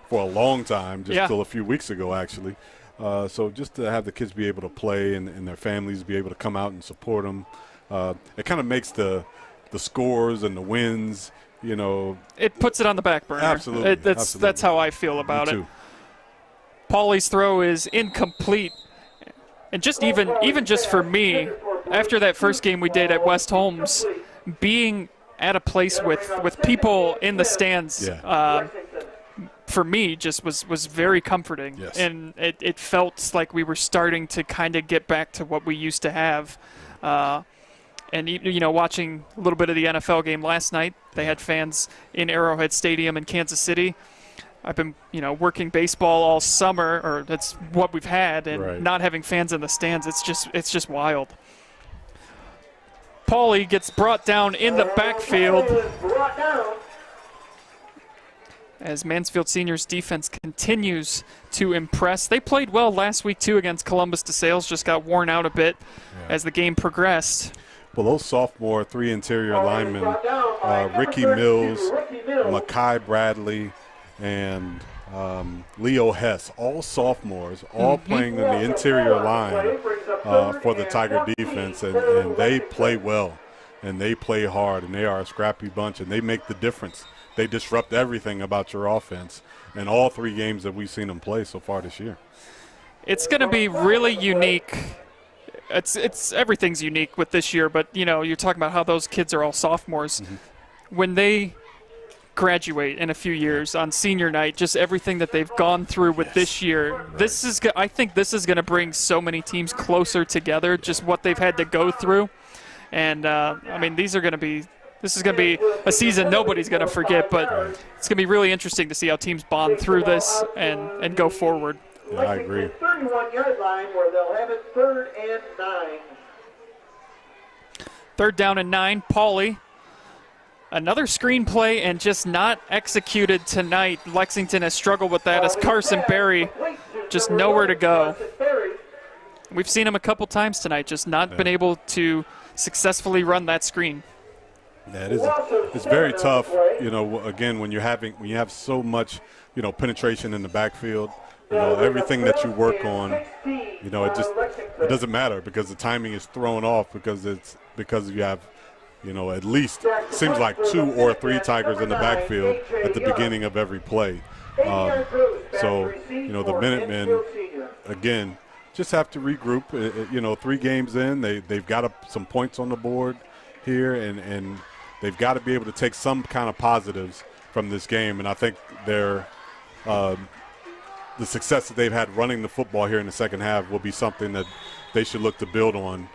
for a long time, just till a few weeks ago, actually. So just to have the kids be able to play and their families be able to come out and support them, it kind of makes the scores and the wins, you know. It puts it on the back burner. Absolutely. That's how I feel about it. Paulie's throw is incomplete. And just even just for me, after that first game we did at West Holmes, being at a place with people in the stands, for me, just was very comforting. Yes. And it felt like we were starting to kind of get back to what we used to have. And, you know, watching a little bit of the NFL game last night, they had fans in Arrowhead Stadium in Kansas City. I've been, you know, working baseball all summer, or that's what we've had, and not having fans in the stands, it's just wild. Pauly gets brought down in the backfield as Mansfield Senior's defense continues to impress. They played well last week, too, against Columbus DeSales, just got worn out a bit as the game progressed. Well, those sophomore 3 interior linemen, Ricky Mills, Makai Bradley, and Leo Hess, all sophomores, all playing in the interior line for the Tiger defense, and they play well, and they play hard, and they are a scrappy bunch, and they make the difference. They disrupt everything about your offense in all 3 games that we've seen them play so far this year. It's going to be really unique. It's everything's unique with this year, but you're talking about how those kids are all sophomores. When they graduate in a few years on senior night, just everything that they've gone through with this year, I think this is going to bring so many teams closer together, just what they've had to go through. And I mean, this is going to be a season nobody's going to forget, but it's going to be really interesting to see how teams bond through this and go forward. Yeah, I agree. 31-yard line where they'll have it 3rd and 9. 3rd down and 9. Pauly. Another screenplay and just not executed tonight. Lexington has struggled with that as Carson Berry just nowhere to go. We've seen him a couple times tonight, just not been able to successfully run that screen. Yeah, it's very tough, again, when you have so much, penetration in the backfield. Everything that you work on, it doesn't matter because the timing is thrown off because you have, at least seems like 2 or 3 Tigers in the backfield at the beginning of every play. So the Minutemen, again, just have to regroup. 3 games in, they've got some points on the board here, and they've got to be able to take some kind of positives from this game. And I think the success that they've had running the football here in the second half will be something that they should look to build on,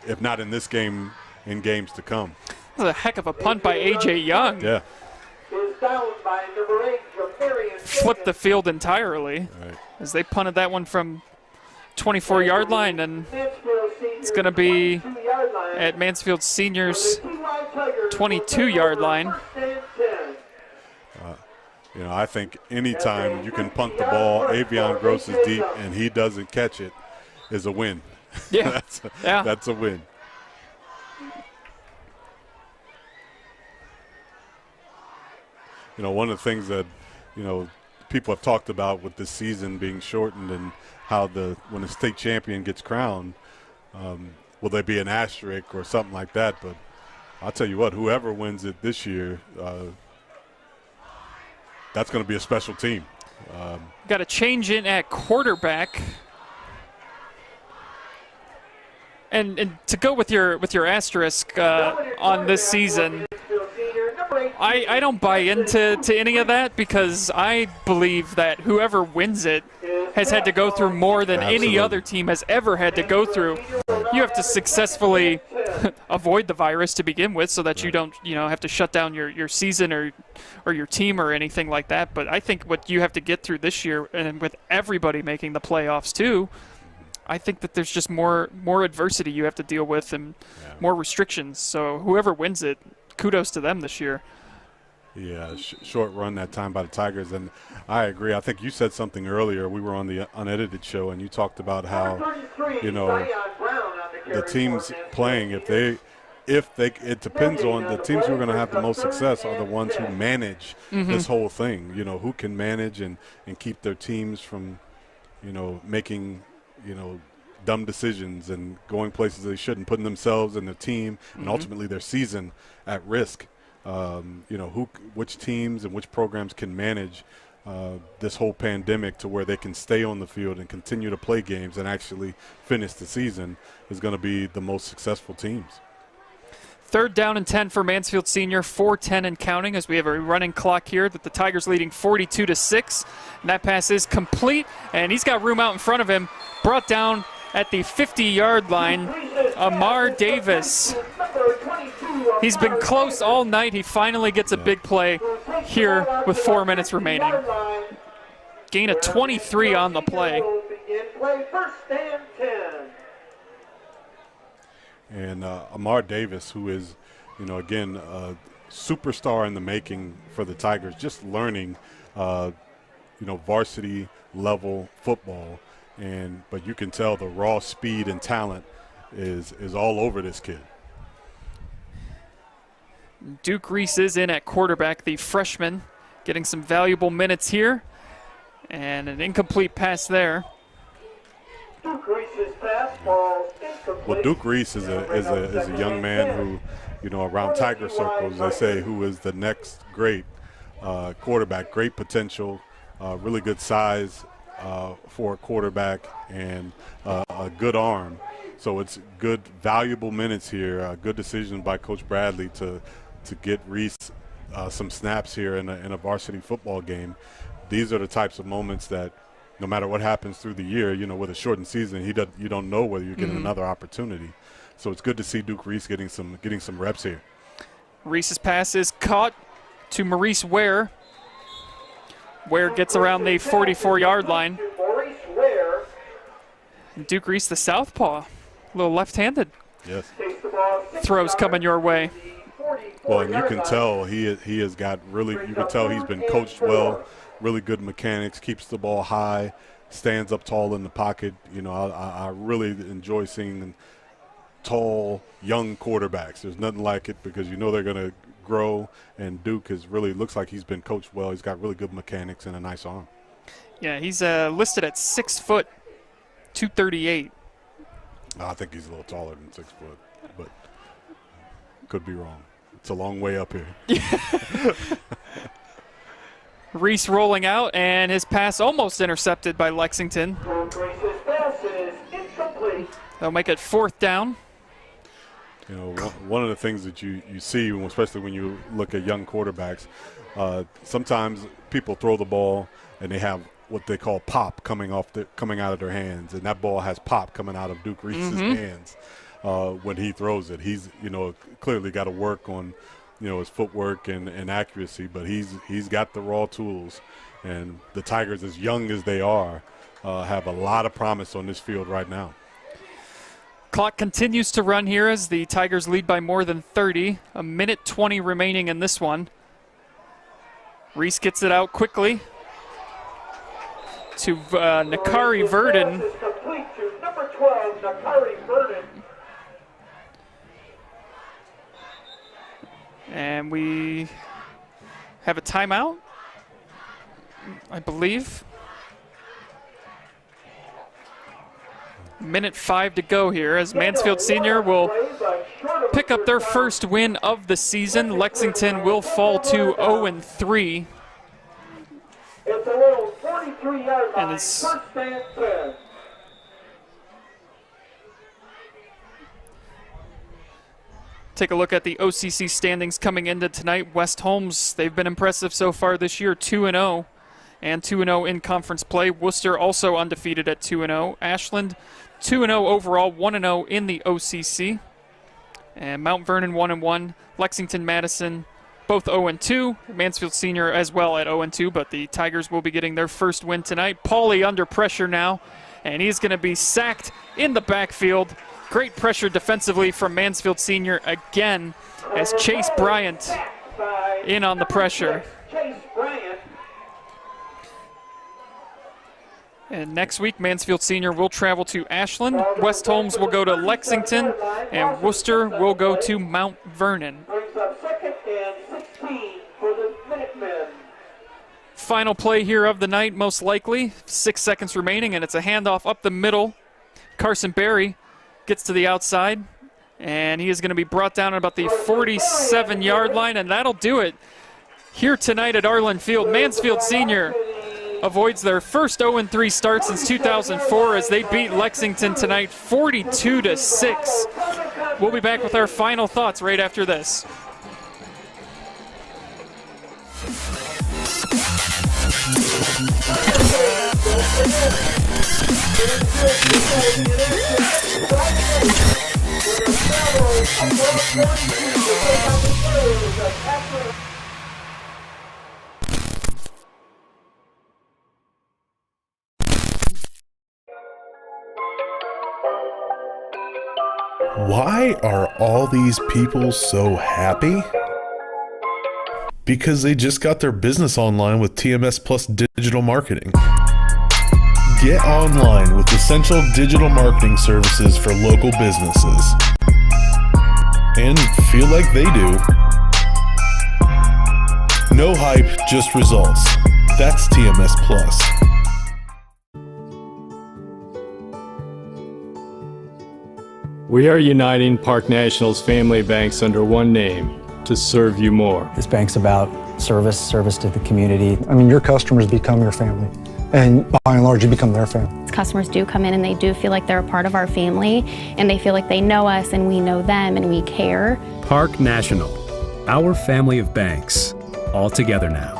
if not in this game, in games to come. That was a heck of a punt by A.J. Young. Yeah. Flipped the field entirely as they punted that one from 24-yard line, and it's going to be at Mansfield Senior's 22-yard line. I think anytime you can punt the ball, Avion Gross is deep, and he doesn't catch it, is a win. Yeah, that's a win. One of the things that, people have talked about with this season being shortened and how when the state champion gets crowned, will there be an asterisk or something like that? But I'll tell you what, whoever wins it this year, that's going to be a special team. Got a change in at quarterback. And to go with your asterisk on this season, I don't buy into any of that because I believe that whoever wins it has had to go through more than any other team has ever had to go through. You have to successfully avoid the virus to begin with so that you don't have to shut down your season or your team or anything like that. But I think what you have to get through this year, and with everybody making the playoffs too, I think that there's just more adversity you have to deal with and more restrictions. So whoever wins it, kudos to them this year. Yeah, short run that time by the Tigers, and I agree. I think you said something earlier. We were on the unedited show, and you talked about how, the teams playing, it depends on the teams who are going to have the most success are the ones who manage this whole thing. Who can manage and keep their teams from, making, dumb decisions and going places they shouldn't, putting themselves and their team and ultimately their season at risk. Which teams and which programs can manage this whole pandemic to where they can stay on the field and continue to play games and actually finish the season is going to be the most successful teams. 3rd down and 10 for Mansfield Senior, 4:10 and counting as we have a running clock here that the Tigers leading 42-6. And that pass is complete, and he's got room out in front of him. Brought down at the 50-yard line, Amar Davis. He's been close all night. He finally gets a big play here with 4 minutes remaining. Gain of 23 on the play. And Amar Davis, who is, again, a superstar in the making for the Tigers, just learning, varsity level football. But you can tell the raw speed and talent is all over this kid. Duke Reese is in at quarterback, the freshman, getting some valuable minutes here. And an incomplete pass there. Duke Reese's pass falls incomplete. Well, Duke Reese is a young man who, around Tiger circles, they say, who is the next great quarterback, great potential, really good size for a quarterback, and a good arm. So it's good, valuable minutes here. Good decision by Coach Bradley to get Reese some snaps here in a varsity football game. These are the types of moments that, no matter what happens through the year, with a shortened season, you don't know whether you're getting another opportunity. So it's good to see Duke Reese getting some reps here. Reese's pass is caught to Maurice Ware. Ware gets around the 44-yard line. And Duke Reese, the southpaw, a little left-handed. Yes. Throws coming your way. Well, and you can tell he has got really. You can tell he's been coached well. Really good mechanics, keeps the ball high, stands up tall in the pocket. I really enjoy seeing tall, young quarterbacks. There's nothing like it because they're going to grow, and Duke looks like he's been coached well. He's got really good mechanics and a nice arm. Yeah, he's listed at 6 foot, 238. I think he's a little taller than 6 foot, but could be wrong. It's a long way up here. Reese rolling out, and his pass almost intercepted by Lexington. They'll make it 4th down. One of the things that you see, especially when you look at young quarterbacks, sometimes people throw the ball and they have what they call pop coming out of their hands, and that ball has pop coming out of Duke Reese's hands when he throws it. He's clearly got to work on his footwork and accuracy, but he's got the raw tools. And the Tigers, as young as they are, have a lot of promise on this field right now. Clock continues to run here as the Tigers lead by more than 30. A minute 20 remaining in this one. Reese gets it out quickly to Nakari Verdon. Complete to number 12, Nakari Verdon. And we have a timeout, I believe. Minute 5 to go here as Mansfield Senior will pick up their first win of the season. Lexington will fall to 0-3. It's a little 43-yard line, And first and 10. Take a look at the OCC standings coming into tonight. West Holmes, they've been impressive so far this year, 2-0, and 2-0 in conference play. Worcester also undefeated at 2-0. Ashland, 2-0 overall, 1-0 in the OCC. And Mount Vernon, 1-1. Lexington, Madison, both 0-2. Mansfield Senior as well at 0-2, but the Tigers will be getting their first win tonight. Pauly under pressure now, and he's going to be sacked in the backfield. Great pressure defensively from Mansfield Senior again as Chase Bryant in on the pressure. And next week, Mansfield Senior will travel to Ashland. West Holmes will go to Lexington, and Worcester will go to Mount Vernon. Final play here of the night, most likely. 6 seconds remaining, and it's a handoff up the middle. Carson Berry gets to the outside, and he is going to be brought down at about the 47-yard line, and that'll do it here tonight at Arlin Field. Mansfield Senior avoids their first 0-3 start since 2004 as they beat Lexington tonight 42-6. We'll be back with our final thoughts right after this. Why are all these people so happy? Because they just got their business online with TMS Plus Digital Marketing. Get online with essential digital marketing services for local businesses. And feel like they do. No hype, just results. That's TMS Plus. We are uniting Park National's family banks under one name to serve you more. This bank's about service to the community. I mean, your customers become your family, and by and large, you become their family. Customers do come in and they do feel like they're a part of our family, and they feel like they know us and we know them and we care. Park National, our family of banks, all together now.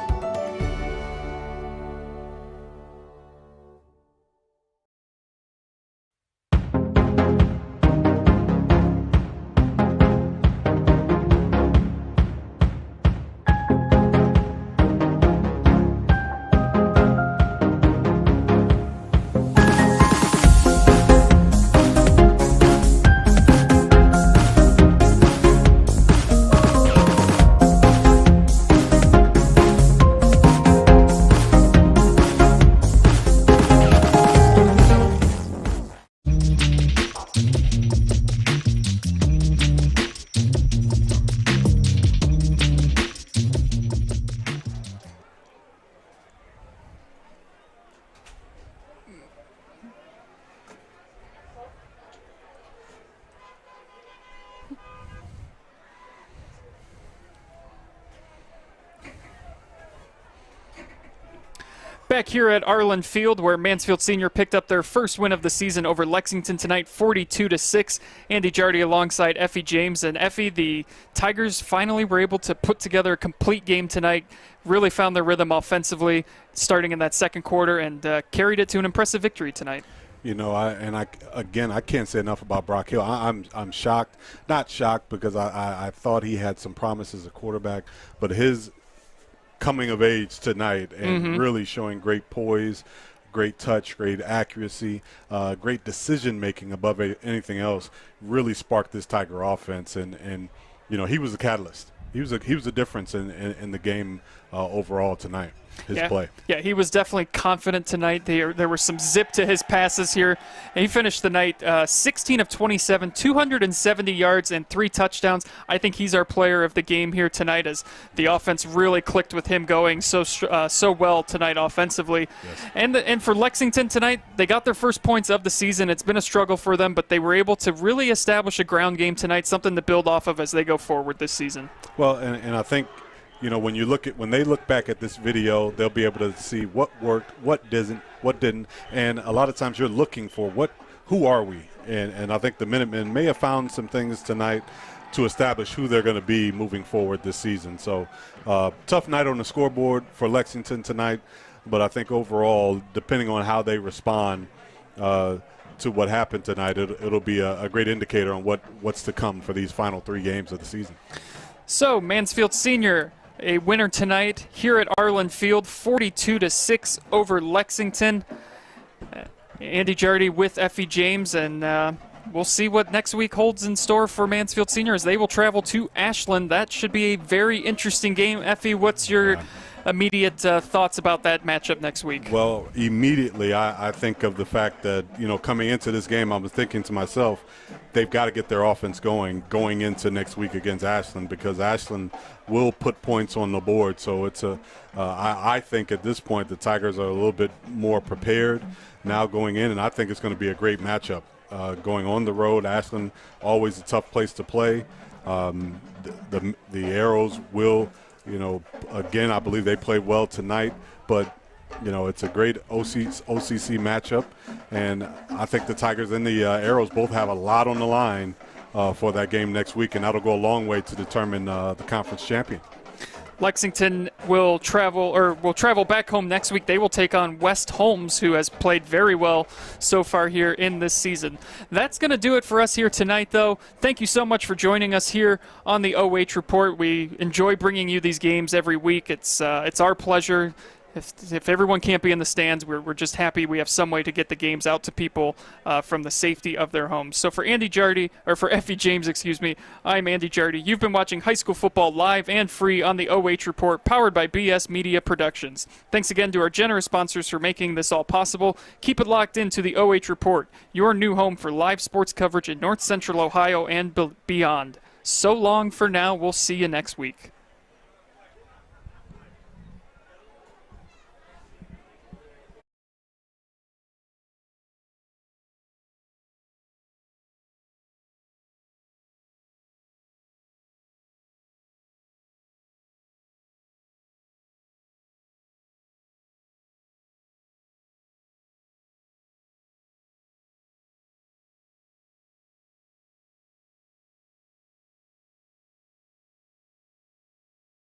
Back here at Arlin Field, where Mansfield Senior picked up their first win of the season over Lexington tonight, 42-6. Andy Jardy alongside Effie James. And Effie, the Tigers finally were able to put together a complete game tonight, really found their rhythm offensively starting in that second quarter, and carried it to an impressive victory tonight. You know, I can't say enough about Brock Hill. I'm shocked, not shocked because I thought he had some promise as a quarterback, but his coming of age tonight and really showing great poise, great touch, great accuracy, great decision making above anything else really sparked this Tiger offense, and you know, he was the catalyst. He was a difference in the game overall tonight. His play. Yeah, he was definitely confident tonight. There was some zip to his passes here. And he finished the night 16 of 27, 270 yards and 3 touchdowns. I think he's our player of the game here tonight, as the offense really clicked with him going so well tonight offensively. Yes. And for Lexington tonight, they got their first points of the season. It's been a struggle for them, but they were able to really establish a ground game tonight, something to build off of as they go forward this season. Well, and I think, you know, when they look back at this video, they'll be able to see what worked, what didn't, and a lot of times you're looking for who are we, and I think the Minutemen may have found some things tonight to establish who they're going to be moving forward this season. So tough night on the scoreboard for Lexington tonight, but I think overall, depending on how they respond to what happened tonight, it'll be a great indicator on what's to come for these final 3 games of the season. So Mansfield Senior, a winner tonight here at Arlin Field, 42-6 over Lexington. Andy Jardy with Effie James, and we'll see what next week holds in store for Mansfield Senior as they will travel to Ashland. That should be a very interesting game. Effie, what's your immediate thoughts about that matchup next week? Well, immediately I think of the fact that, you know, coming into this game, I was thinking to myself, they've got to get their offense going into next week against Ashland, because Ashland will put points on the board. So it's I think at this point the Tigers are a little bit more prepared now going in, and I think it's going to be a great matchup going on the road. Ashland, always a tough place to play. The Arrows will, you know, again, I believe they played well tonight, but, you know, it's a great OCC matchup, and I think the Tigers and the Arrows both have a lot on the line for that game next week, and that'll go a long way to determine the conference champion. Lexington will travel back home next week. They will take on West Holmes, who has played very well so far here in this season. That's going to do it for us here tonight, though. Thank you so much for joining us here on the OH Report. We enjoy bringing you these games every week. It's our pleasure. if everyone can't be in the stands, we're just happy we have some way to get the games out to people from the safety of their homes. So for Andy Jardy, or for Effie James, excuse me, I'm Andy Jardy. You've been watching high school football live and free on the OH Report, powered by BS Media Productions. Thanks again to our generous sponsors for making this all possible. Keep it locked into the OH Report, your new home for live sports coverage in North Central Ohio and beyond. So long for now. We'll see you next week.